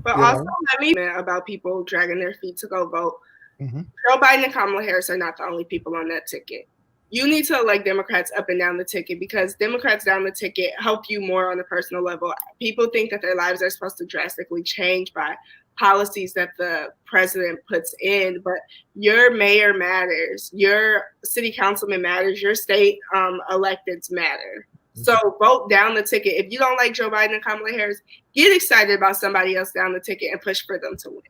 But also, let me about people dragging their feet to go vote. Mm-hmm. Joe Biden and Kamala Harris are not the only people on that ticket. You need to elect Democrats up and down the ticket, because Democrats down the ticket help you more on a personal level. People think that their lives are supposed to drastically change by policies that the president puts in, but your mayor matters, your city councilman matters, your state electeds matter. So vote down the ticket. If you don't like Joe Biden and Kamala Harris, get excited about somebody else down the ticket and push for them to win.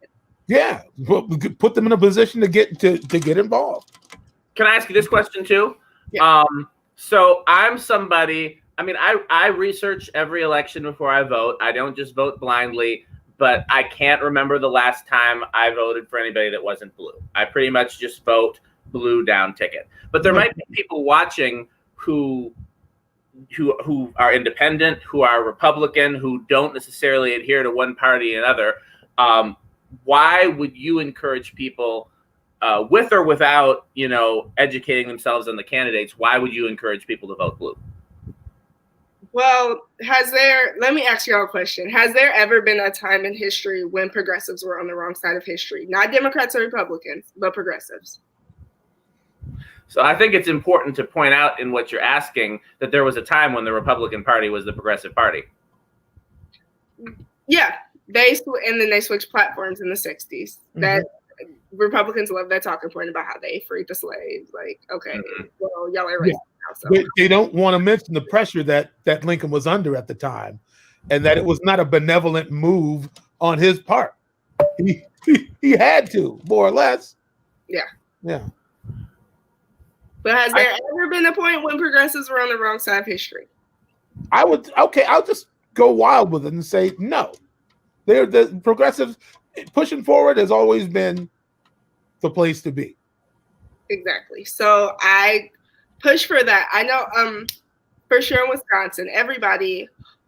Yeah, put them in a position to get involved. Can I ask you this question too? Yeah. So I'm somebody, I mean, I research every election before I vote. I don't just vote blindly, but I can't remember the last time I voted for anybody that wasn't blue. I pretty much just vote blue down ticket. But there might be people watching who who are independent, who are Republican, who don't necessarily adhere to one party or another. Why would you encourage people, with or without, educating themselves on the candidates? Why would you encourage people to vote blue? Well, let me ask y'all a question. Has there ever been a time in history when progressives were on the wrong side of history? Not Democrats or Republicans, but progressives. So I think it's important to point out in what you're asking that there was a time when the Republican Party was the progressive party. Yeah, and then they switched platforms in the 60s. Mm-hmm. That Republicans love that talking point about how they freed the slaves. Like, okay, well, y'all are racist now. So. They don't want to mention the pressure that Lincoln was under at the time, and that it was not a benevolent move on his part. He had to, more or less. Yeah. But has there ever been a point when progressives were on the wrong side of history? I'll just go wild with it and say no. The progressives pushing forward has always been the place to be. Exactly. So I push for that. I know for sure in Wisconsin,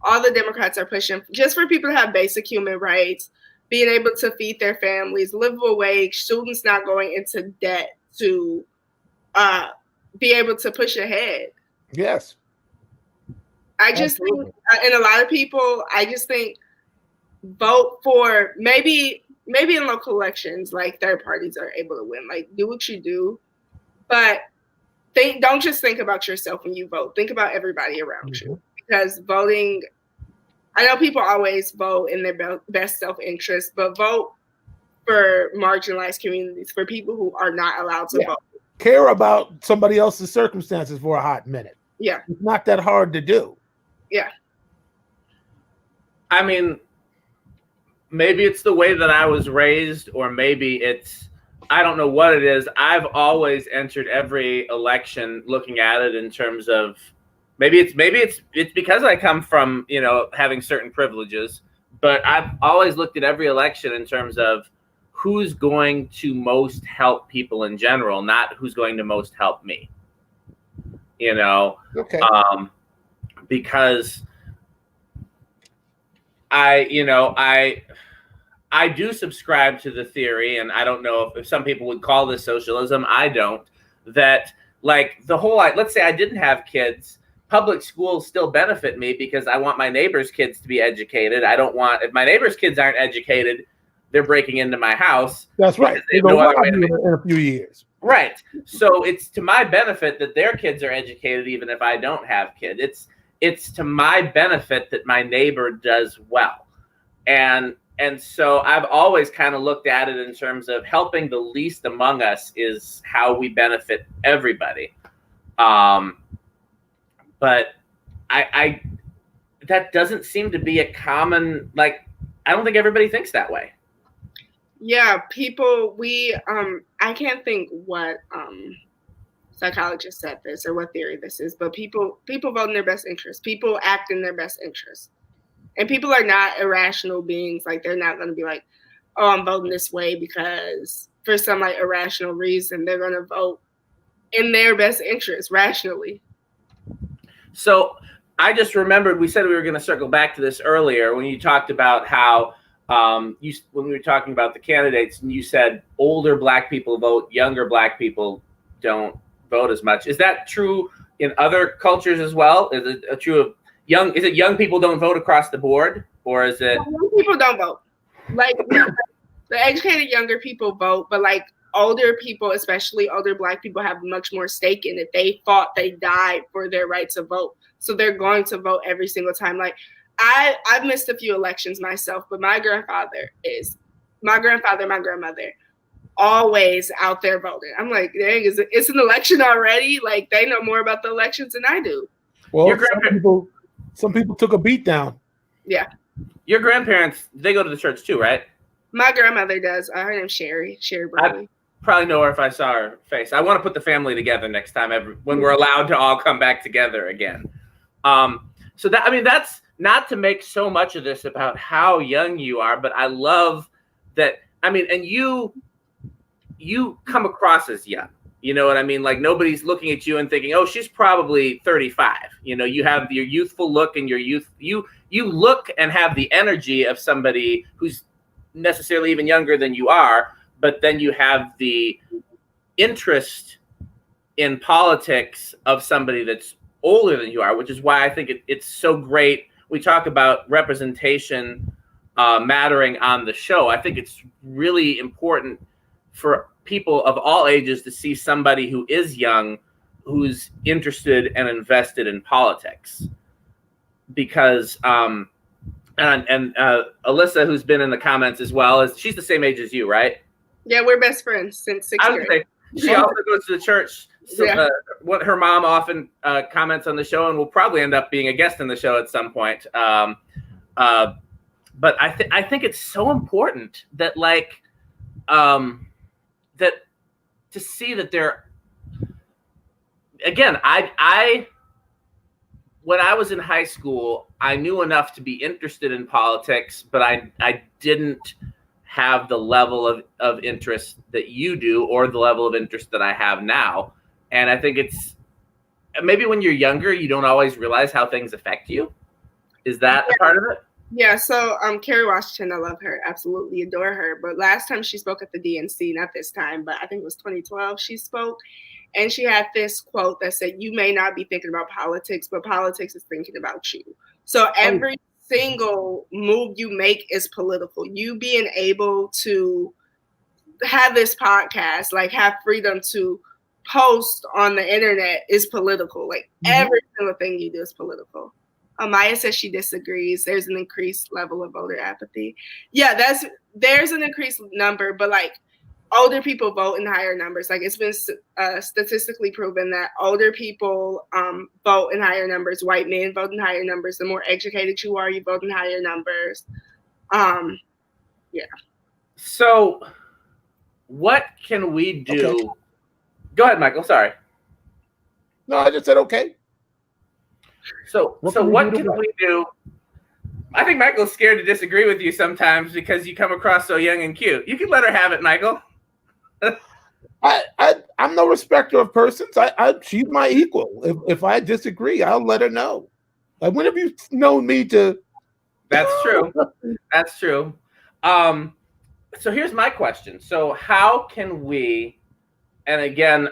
all the Democrats are pushing just for people to have basic human rights, being able to feed their families, livable wage, students not going into debt to be able to push ahead. Yes. I just think, and a lot of people, I just think vote for maybe in local elections, like third parties are able to win. Like, do what you do, but don't just think about yourself when you vote. Think about everybody around you, because voting, I know people always vote in their best self-interest, but vote for marginalized communities, for people who are not allowed to vote. Care about somebody else's circumstances for a hot minute. Yeah. It's not that hard to do. Yeah. I mean, maybe it's the way that I was raised, or maybe I don't know what it is. I've always entered every election looking at it in terms of maybe it's because I come from, having certain privileges, but I've always looked at every election in terms of who's going to most help people in general, not who's going to most help me. Okay. Because I do subscribe to the theory, and I don't know if some people would call this socialism. I don't. That, like, the whole, let's say I didn't have kids, public schools still benefit me because I want my neighbors' kids to be educated. If my neighbors' kids aren't educated, they're breaking into my house. That's right. They have no other way to in a few years. Right. So it's to my benefit that their kids are educated, even if I don't have kids. It's to my benefit that my neighbor does well. And so I've always kind of looked at it in terms of helping the least among us is how we benefit everybody. But I that doesn't seem to be a common, I don't think everybody thinks that way. Yeah, people, I can't think what psychologist said this or what theory this is, but people vote in their best interest. People act in their best interest. And people are not irrational beings. Like, they're not going to be like, oh, I'm voting this way because for some irrational reason. They're going to vote in their best interest rationally. So I just remembered, we said we were going to circle back to this earlier when you talked about how when we were talking about the candidates, and you said older Black people vote, younger Black people don't vote as much. Is that true in other cultures as well? Is it true of young people don't vote across the board, or is it young people don't vote? Like, the educated younger people vote, but older people, especially older Black people, have much more stake in it. They fought, they died for their right to vote, so they're going to vote every single time. I've missed a few elections myself, but my grandfather, my grandmother, always out there voting. I'm like, dang, it's an election already? They know more about the elections than I do. Well, some people took a beat down. Yeah. Your grandparents, they go to the church too, right? My grandmother does. Her name's Sherry Boone. I probably know her if I saw her face. I want to put the family together next time when we're allowed to all come back together again. So that's not to make so much of this about how young you are, but I love that. And you come across as young. You know what I mean? Like nobody's looking at you and thinking, oh, she's probably 35. You know, you have your youthful look and you look and have the energy of somebody who's necessarily even younger than you are, but then you have the interest in politics of somebody that's older than you are, which is why I think it's so great. We talk about representation mattering on the show. I think it's really important for people of all ages to see somebody who is young, who's interested and invested in politics. Because Alyssa, who's been in the comments as well, she's the same age as you, right? Yeah, we're best friends since sixth grade. She also goes to the church. So, Yeah. What her mom often comments on the show, and will probably end up being a guest on the show at some point. But I think it's so important that that to see that there. Again, I when I was in high school, I knew enough to be interested in politics, but I didn't have the level of interest that you do, or the level of interest that I have now. And I think it's maybe when you're younger, you don't always realize how things affect you. Is that a part of it? Yeah, so Kerry Washington, I love her, absolutely adore her. But last time she spoke at the DNC, not this time, but I think it was 2012, she spoke. And she had this quote that said, you may not be thinking about politics, but politics is thinking about you. So every single move you make is political. You being able to have this podcast, like have freedom to post on the internet is political. Like every single thing you do is political. Maya says she disagrees. There's an increased level of voter apathy. Yeah, there's an increased number, but like older people vote in higher numbers. Like it's been statistically proven that older people vote in higher numbers. White men vote in higher numbers. The more educated you are, you vote in higher numbers. Yeah. So what can we do? Okay. Go ahead, Michael. Sorry. No, I just said okay. So what can we do? I think Michael's scared to disagree with you sometimes because you come across so young and cute. You can let her have it, Michael. I'm no respecter of persons. She's my equal. If I disagree, I'll let her know. Like, when have you known me to? That's true. That's true. So here's my question. So how can we? And again,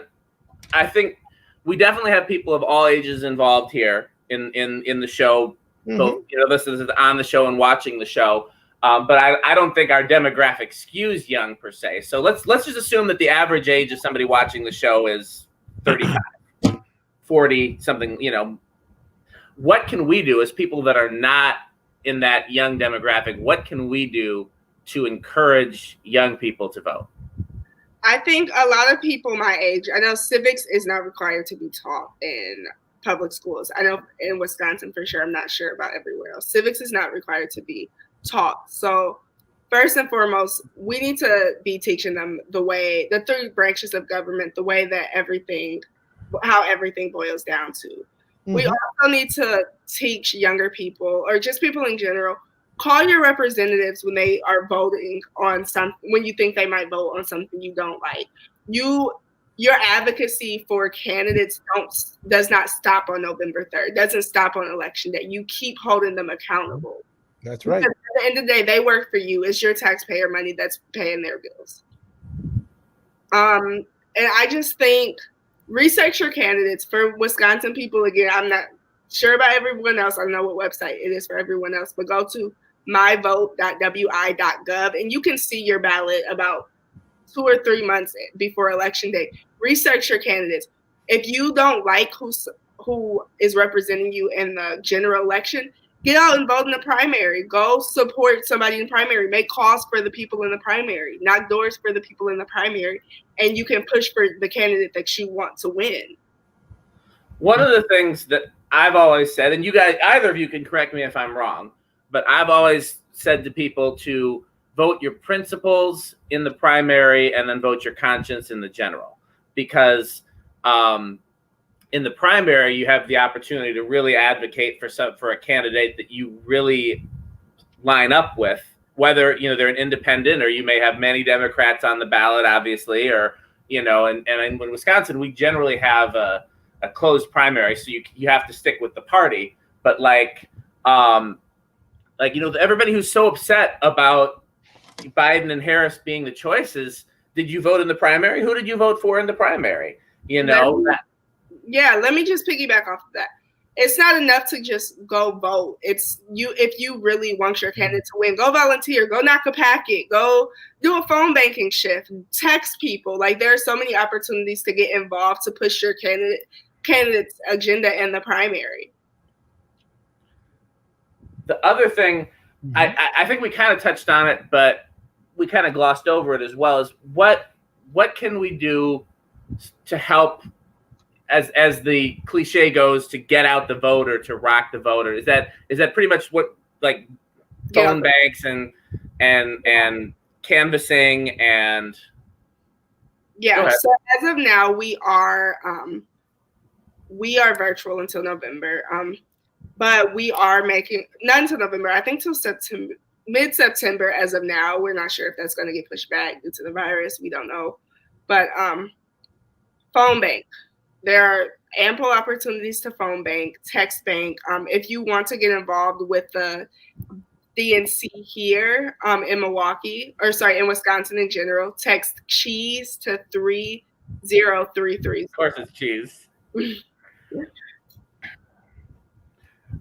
I think we definitely have people of all ages involved here in the show. Both, this is on the show and watching the show. But I don't think our demographic skews young per se. So let's just assume that the average age of somebody watching the show is 35, 40, something, What can we do as people that are not in that young demographic? What can we do to encourage young people to vote? I think a lot of people my age, I know civics is not required to be taught in public schools. I know in Wisconsin for sure. I'm not sure about everywhere else. Civics is not required to be taught. So first and foremost, we need to be teaching them the three branches of government, the way that how everything boils down to. We also need to teach younger people, or just people in general, call your representatives when they are voting on something, when you think they might vote on something you don't like. Your advocacy for candidates does not stop on November 3rd, doesn't stop on election day. You keep holding them accountable. That's right. Because at the end of the day, they work for you. It's your taxpayer money that's paying their bills. And I just think research your candidates. For Wisconsin people, again, I'm not sure about everyone else. I don't know what website it is for everyone else, but go to myvote.wi.gov and you can see your ballot about 2 or 3 months before election day. Research your candidates. If you don't like who is representing you in the general election, get out and vote in the primary. Go support somebody in the primary. Make calls for the people in the primary. Knock doors for the people in the primary. And you can push for the candidate that you want to win. One of the things that I've always said, and you guys, either of you can correct me if I'm wrong, but I've always said to people to vote your principles in the primary and then vote your conscience in the general. Because in the primary, you have the opportunity to really advocate for a candidate that you really line up with, whether they're an independent, or you may have many Democrats on the ballot, obviously, or you know, and in Wisconsin, we generally have a closed primary, so you have to stick with the party. But like, you know, everybody who's so upset about Biden and Harris being the choices, did you vote in the primary? Who did you vote for in the primary? You know? Let me just piggyback off of that. It's not enough to just go vote. It's if you really want your candidate to win, go volunteer, go knock a packet, go do a phone banking shift, text people. Like, there are so many opportunities to get involved to push your candidate's agenda in the primary. The other thing, I think we kind of touched on it, but we kind of glossed over it as well, is what can we do to help, as the cliche goes, to get out the vote or to rock the vote? Or is that pretty much what, like, phone banks and canvassing and So as of now, we are virtual until November, but we are making not until November, I think till September, mid-September. As of now, we're not sure if that's going to get pushed back due to the virus. We don't know, but phone bank. There are ample opportunities to phone bank, text bank. If you want to get involved with the DNC here in Wisconsin in general, text cheese to 3033. Of course it's cheese.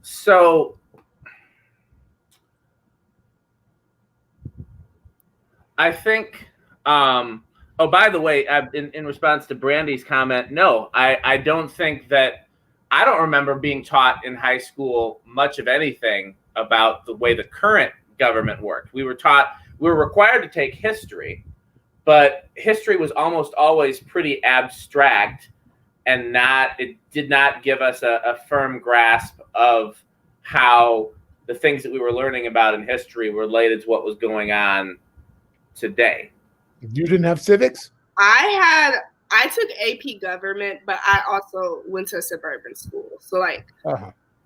So I think oh, by the way, in response to Brandy's comment, no, I don't think that, I don't remember being taught in high school much of anything about the way the current government worked. We were required to take history, but history was almost always pretty abstract, and it did not give us a firm grasp of how the things that we were learning about in history related to what was going on today. You didn't have civics? I took AP government, but I also went to a suburban school. So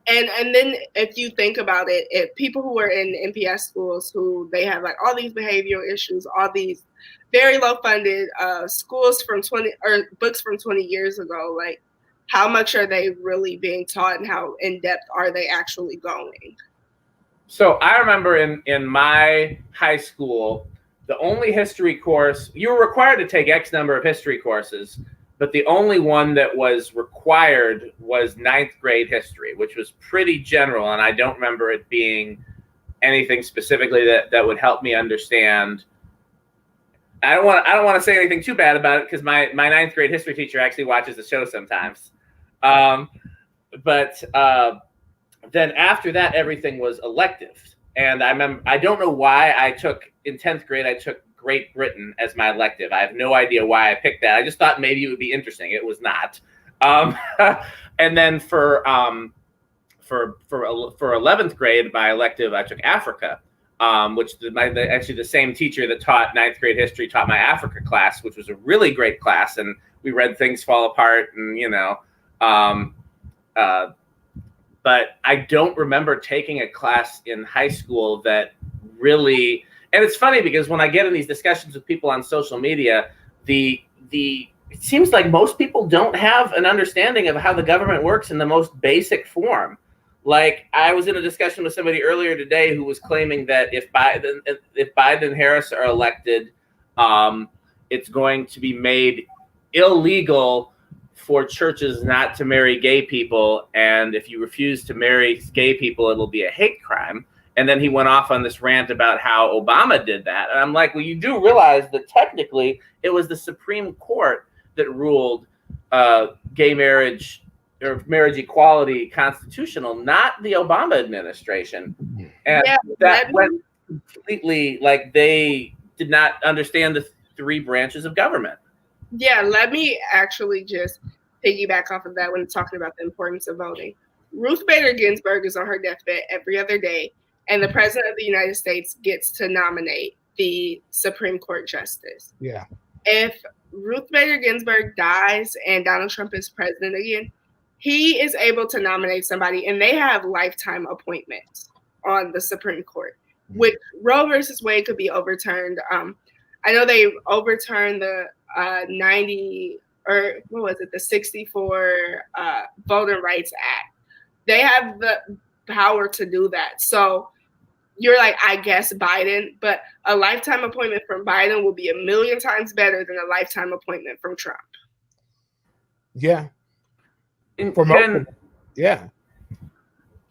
and then if you think about it, people who were in NPS schools, who they have like all these behavioral issues, all these very low funded schools from books from 20 years ago, like, how much are they really being taught, and how in depth are they actually going? So I remember in my high school, the only history course, you were required to take X number of history courses, but the only one that was required was 9th grade history, which was pretty general. And I don't remember it being anything specifically that would help me understand. I don't want to say anything too bad about it, because my 9th grade history teacher actually watches the show sometimes. But then after that, everything was elective. And I don't know why in 10th grade, I took Great Britain as my elective. I have no idea why I picked that. I just thought maybe it would be interesting. It was not. And then for 11th grade, my elective, I took Africa, which actually the same teacher that taught 9th grade history taught my Africa class, which was a really great class. And we read Things Fall Apart, and, you know, but I don't remember taking a class in high school that really, and it's funny because when I get in these discussions with people on social media, it seems like most people don't have an understanding of how the government works in the most basic form. Like, I was in a discussion with somebody earlier today who was claiming that if Biden and Harris are elected, it's going to be made illegal for churches not to marry gay people, and if you refuse to marry gay people, it'll be a hate crime. And then he went off on this rant about how Obama did that. And I'm like, well, you do realize that technically it was the Supreme Court that ruled gay marriage or marriage equality constitutional, not the Obama administration. And that went completely, like, they did not understand the 3 branches of government. Yeah, let me actually just piggyback off of that when talking about the importance of voting. Ruth Bader Ginsburg is on her deathbed every other day, and the President of the United States gets to nominate the Supreme Court justice. Yeah. If Ruth Bader Ginsburg dies and Donald Trump is president again, he is able to nominate somebody, and they have lifetime appointments on the Supreme Court, which Roe versus Wade could be overturned. I know they overturned the 90 or what was it, the 64 Voting Rights Act. They have the power to do that. So you're like, I guess Biden, but a lifetime appointment from Biden will be 1,000,000 times better than a lifetime appointment from Trump. Yeah. Yeah.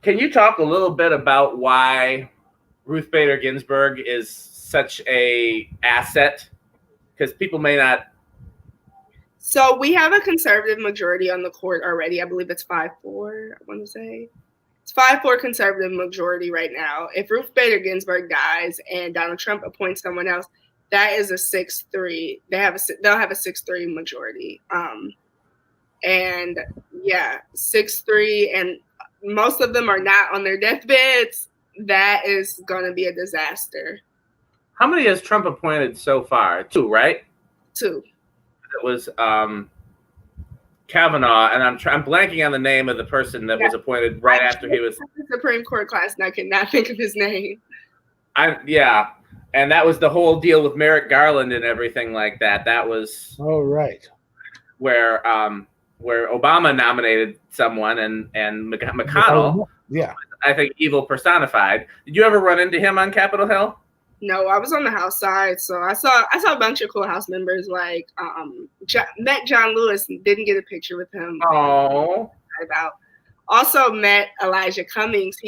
Can you talk a little bit about why Ruth Bader Ginsburg is such a asset? Because people may not. So we have a conservative majority on the court already. I believe it's 5-4. I want to say it's 5-4 conservative majority right now. If Ruth Bader Ginsburg dies and Donald Trump appoints someone else, that is a 6-3. They'll have a 6-3 majority. And yeah, 6-3, and most of them are not on their deathbeds. That is going to be a disaster. How many has Trump appointed so far? 2, right? 2. It was Kavanaugh, and I'm blanking on the name of the person that was appointed right after he was the Supreme Court class, and I cannot think of his name. And that was the whole deal with Merrick Garland and everything like that. That was right. Where Obama nominated someone and McConnell, I think evil personified. Did you ever run into him on Capitol Hill? No, I was on the House side, so I saw a bunch of cool House members. Like met John Lewis, and didn't get a picture with him. Oh, also met Elijah Cummings.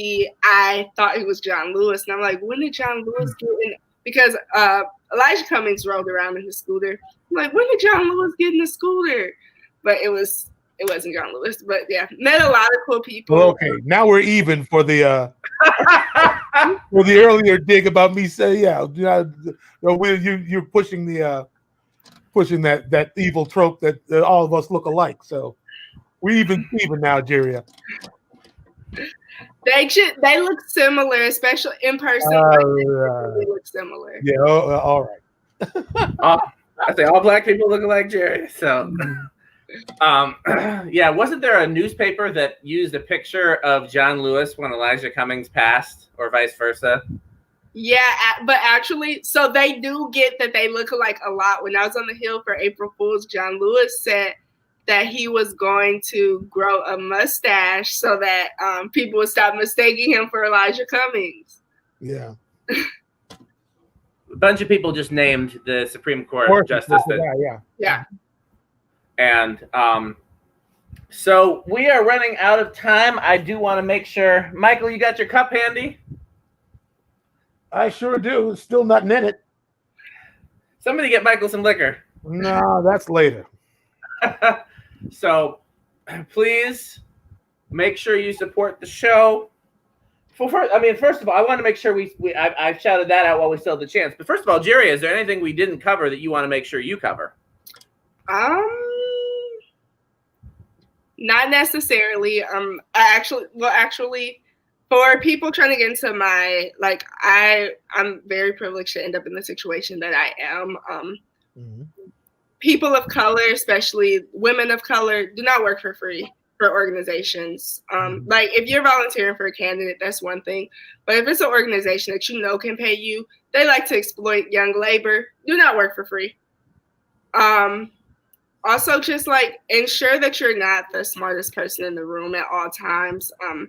I thought he was John Lewis, and I'm like, when did John Lewis get in? Because Elijah Cummings rode around in his scooter. I'm like, when did John Lewis get in the scooter? But it wasn't John Lewis. But yeah, met a lot of cool people. Well, okay, now we're even for the for the earlier dig about me saying, you're pushing that evil trope that all of us look alike. So we're even now, Jeria. They look similar, especially in person. They look similar. Yeah. All right. I say all black people look like Jerry. So. Wasn't there a newspaper that used a picture of John Lewis when Elijah Cummings passed, or vice versa? Yeah, but actually, so they do get that they look alike a lot. When I was on the Hill for April Fool's, John Lewis said that he was going to grow a mustache so that people would stop mistaking him for Elijah Cummings. Yeah. A bunch of people just named the Supreme Court justice. Yeah. And so we are running out of time. I do want to make sure, Michael, you got your cup handy? I sure do. It's still nothing in it. Somebody get Michael some liquor. No, that's later. So please make sure you support the show. First of all, I want to make sure I've shouted that out while we still have the chance. But first of all, Jeria, is there anything we didn't cover that you want to make sure you cover? Not necessarily. Actually, for people trying to get into my, I'm very privileged to end up in the situation that I am. People of color, especially women of color, do not work for free for organizations. If you're volunteering for a candidate, that's one thing. But if it's an organization that you know can pay you, they like to exploit young labor. Do not work for free. Also, just ensure that you're not the smartest person in the room at all times. I've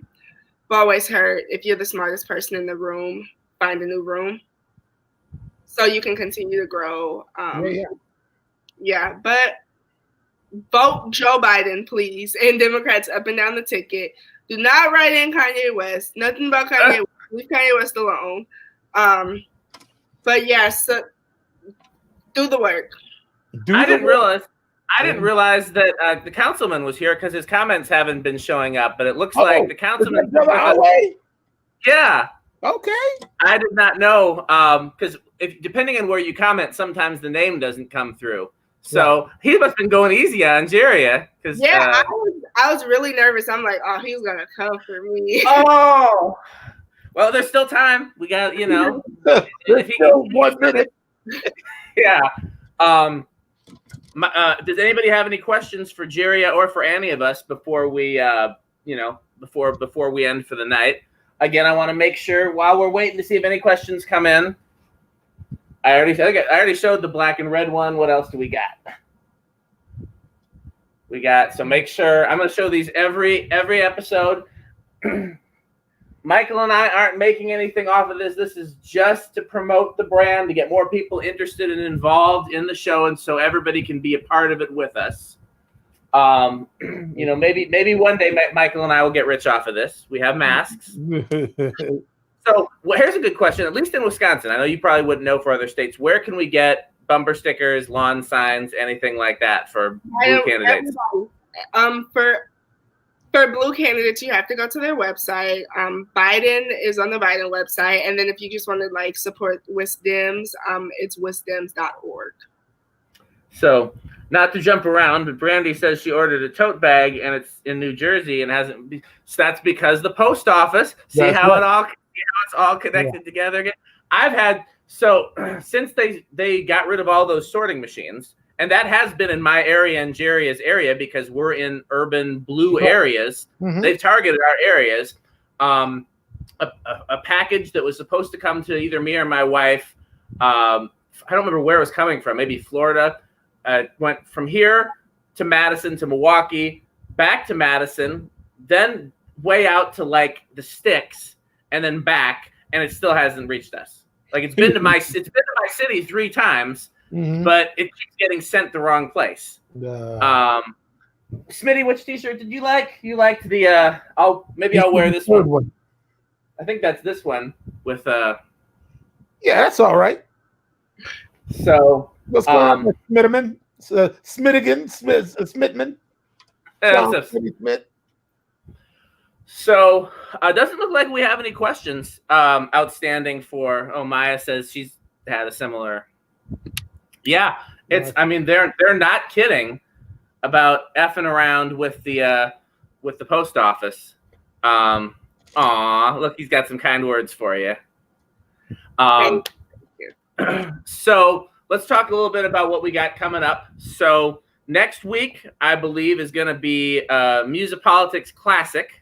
always heard, if you're the smartest person in the room, find a new room so you can continue to grow. But vote Joe Biden, please, and Democrats up and down the ticket. Do not write in Kanye West. Nothing about Kanye West. Leave Kanye West alone. So do the work. I didn't realize that the councilman was here because his comments haven't been showing up, but it looks like the councilman. Yeah. Okay. I did not know because depending on where you comment, sometimes the name doesn't come through. So he must have been going easy on Jeria. I was really nervous. I'm like, oh, he's gonna come for me. Oh, well, there's still time. We got, there's still 1 minute. Yeah. Does anybody have any questions for Jeria or for any of us before we, before we end for the night? Again, I want to make sure while we're waiting to see if any questions come in, I already showed the black and red one. What else do we got? So make sure, I'm going to show these every episode. Michael and I aren't making anything off of this. This is just to promote the brand, to get more people interested and involved in the show, and so everybody can be a part of it with us. Maybe one day Michael and I will get rich off of this. We have masks. So here's a good question. At least in Wisconsin, I know you probably wouldn't know for other states. Where can we get bumper stickers, lawn signs, anything like that for blue candidates? For blue candidates, you have to go to their website. Biden is on the Biden website, and then if you just want to support WisDems, it's wisdems.org. So, not to jump around, but Brandy says she ordered a tote bag and it's in New Jersey and hasn't. So that's because the post office. See how it's all connected together again. I've had since they got rid of all those sorting machines, and that has been in my area and Jeria's area because we're in urban blue areas. Mm-hmm. They've targeted our areas. A package that was supposed to come to either me or my wife. I don't remember where it was coming from. Maybe Florida. Went from here to Madison to Milwaukee, back to Madison, then way out to the sticks, and then back, and it still hasn't reached us. It's been to my city 3 times, but it keeps getting sent the wrong place. Smitty, which T-shirt did you like? You liked the I'll wear this one. I think that's this one with Yeah, that's all right. So what's going on with Smitterman? Smitman? Smith. So it doesn't look like we have any questions outstanding for. Oh, Maya says she's had a similar. Yeah, they're not kidding about effing around with the post office. Look, he's got some kind words for you. Thank you. So let's talk a little bit about what we got coming up. So next week, I believe, is going to be Musipolitics Classic,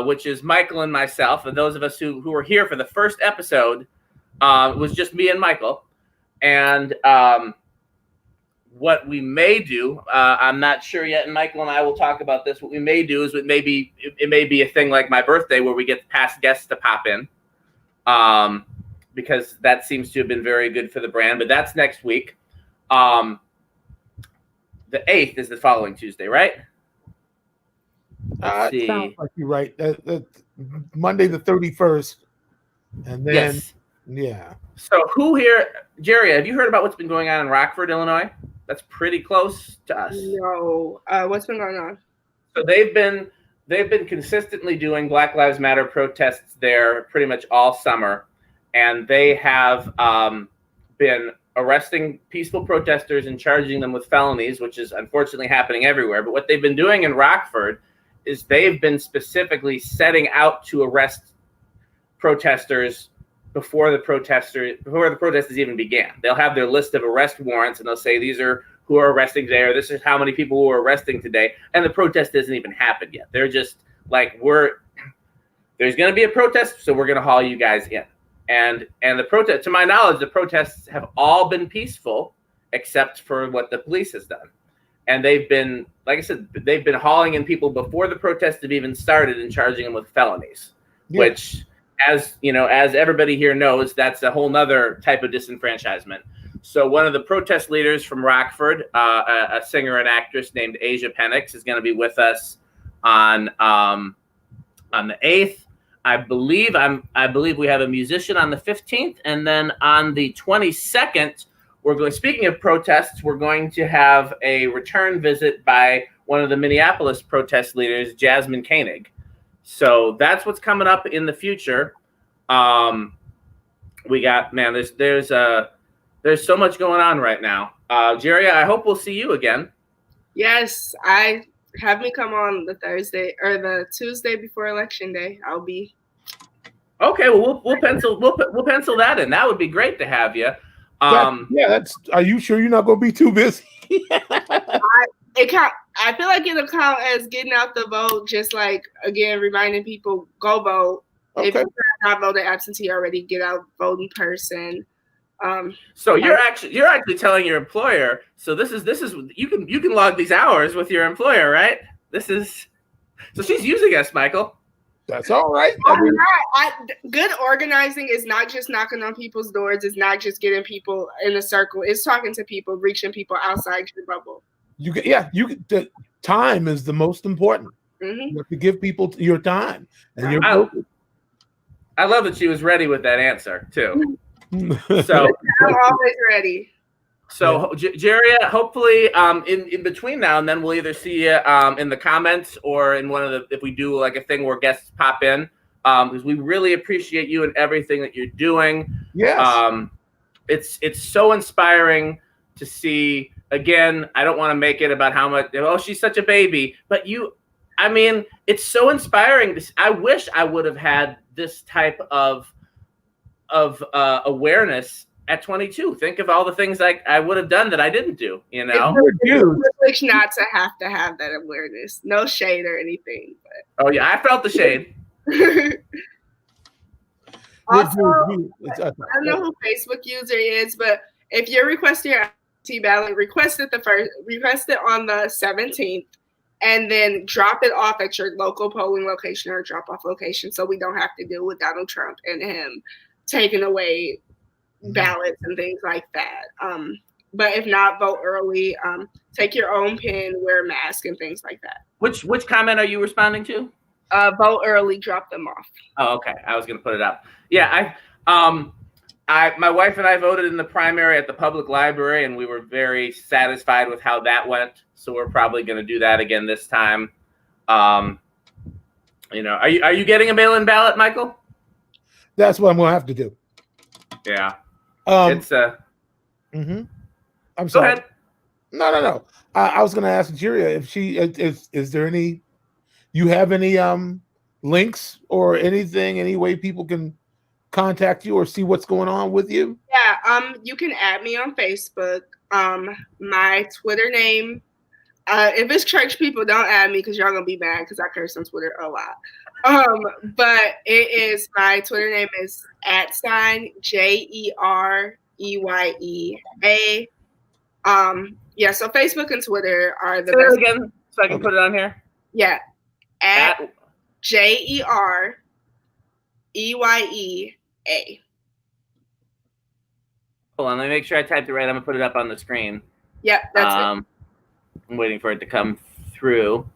which is Michael and myself. And those of us who were here for the first episode, was just me and Michael. And what we may do, I'm not sure yet, and Michael and I will talk about this. What we may do is it may be a thing like my birthday where we get past guests to pop in. Because that seems to have been very good for the brand, but that's next week. The 8th is the following Tuesday, right? Let's see. Sounds like you're right. Monday the 31st, and then yeah. So who here, Jeria? Have you heard about what's been going on in Rockford, Illinois? That's pretty close to us. No, what's been going on? So they've been consistently doing Black Lives Matter protests there pretty much all summer. And they have been arresting peaceful protesters and charging them with felonies, which is unfortunately happening everywhere. But what they've been doing in Rockford is they've been specifically setting out to arrest protesters before the protests even began. They'll have their list of arrest warrants, and they'll say these are who are arresting today, or this is how many people who are arresting today. And the protest hasn't even happened yet. They're just there's going to be a protest, so we're going to haul you guys in. And the protest, to my knowledge, the protests have all been peaceful, except for what the police has done. And they've been, like I said, they've been hauling in people before the protests have even started and charging them with felonies, which, as everybody here knows, that's a whole nother type of disenfranchisement. So one of the protest leaders from Rockford, a singer and actress named Asia Penix, is going to be with us on the 8th. I believe we have a musician on the 15th, and then on the 22nd, speaking of protests, we're going to have a return visit by one of the Minneapolis protest leaders, Jasmine Koenig. So that's what's coming up in the future. We got, there's so much going on right now. Jeria, I hope we'll see you again. Yes, have me come on the Thursday or the Tuesday before Election Day. I'll be okay. Well, we'll pencil that in. That would be great to have you. Are you sure you're not going to be too busy? I feel like it'll count as getting out the vote. Just again, reminding people go vote. Okay. If you have not voted absentee already, get out, vote in person. So you're actually telling your employer. So this is you can log these hours with your employer, right? So she's using us, Michael. That's all right. Good organizing is not just knocking on people's doors. It's not just getting people in a circle. It's talking to people, reaching people outside your bubble. The time is the most important. Mm-hmm. You have to give people your time, and I love that she was ready with that answer too. So I'm always ready. So Jeria, hopefully in between now and then we'll either see you in the comments or in one of the, if we do like a thing where guests pop in, because we really appreciate you and everything that you're doing. Yes. It's so inspiring to see. Again, I don't want to make it about how much, she's such a baby, but it's so inspiring. I wish I would have had this type of awareness at 22. Think of all the things I would have done that I didn't do, It's privilege not to have that awareness. No shade or anything. But. Oh, yeah, I felt the shade. Also, I don't know who Facebook user is, but if you're requesting your absentee ballot, request it on the 17th, and then drop it off at your local polling location or drop-off location, so we don't have to deal with Donald Trump and him taking away ballots and things like that. But if not, vote early. Take your own pen, wear a mask, and things like that. Which comment are you responding to? Vote early, drop them off. Oh, okay. I was gonna put it up. Yeah, my wife and I voted in the primary at the public library, and we were very satisfied with how that went. So we're probably gonna do that again this time. Are you getting a mail-in ballot, Michael? That's what I'm gonna have to do. Yeah. I'm sorry. Go ahead. No. I was going to ask Jeria if she is there any, you have any links or anything, any way people can contact you or see what's going on with you? Yeah. You can add me on Facebook. My Twitter name. If it's church people, don't add me because y'all gonna be mad because I curse on Twitter a lot. But it is, my Twitter name is @JeryeA. So Facebook and Twitter are the best. Again, so I can put it on here. Yeah, @JeryeA. Hold on, let me make sure I typed it right. I'm gonna put it up on the screen. Yep, that's it. I'm waiting for it to come through.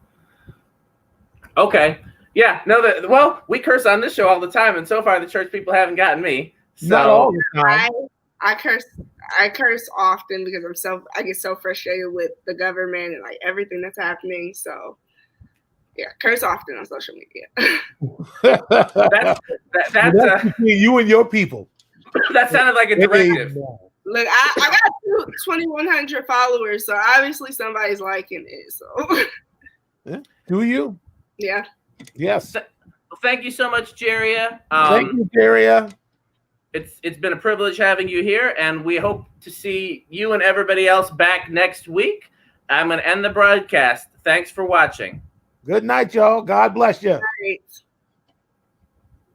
Okay. Yeah. No. We curse on this show all the time, and so far the church people haven't gotten me. So. Not all the time. I curse often because I get so frustrated with the government and like everything that's happening. So yeah, curse often on social media. that's between you and your people. That sounded like a directive. Look, I got 2,100 followers, so obviously somebody's liking it. So yeah. Do you? Yeah. Yes. Well, thank you so much, Jeria. Thank you, Jeria. It's been a privilege having you here, and we hope to see you and everybody else back next week. I'm going to end the broadcast. Thanks for watching. Good night, y'all. God bless you. Good night.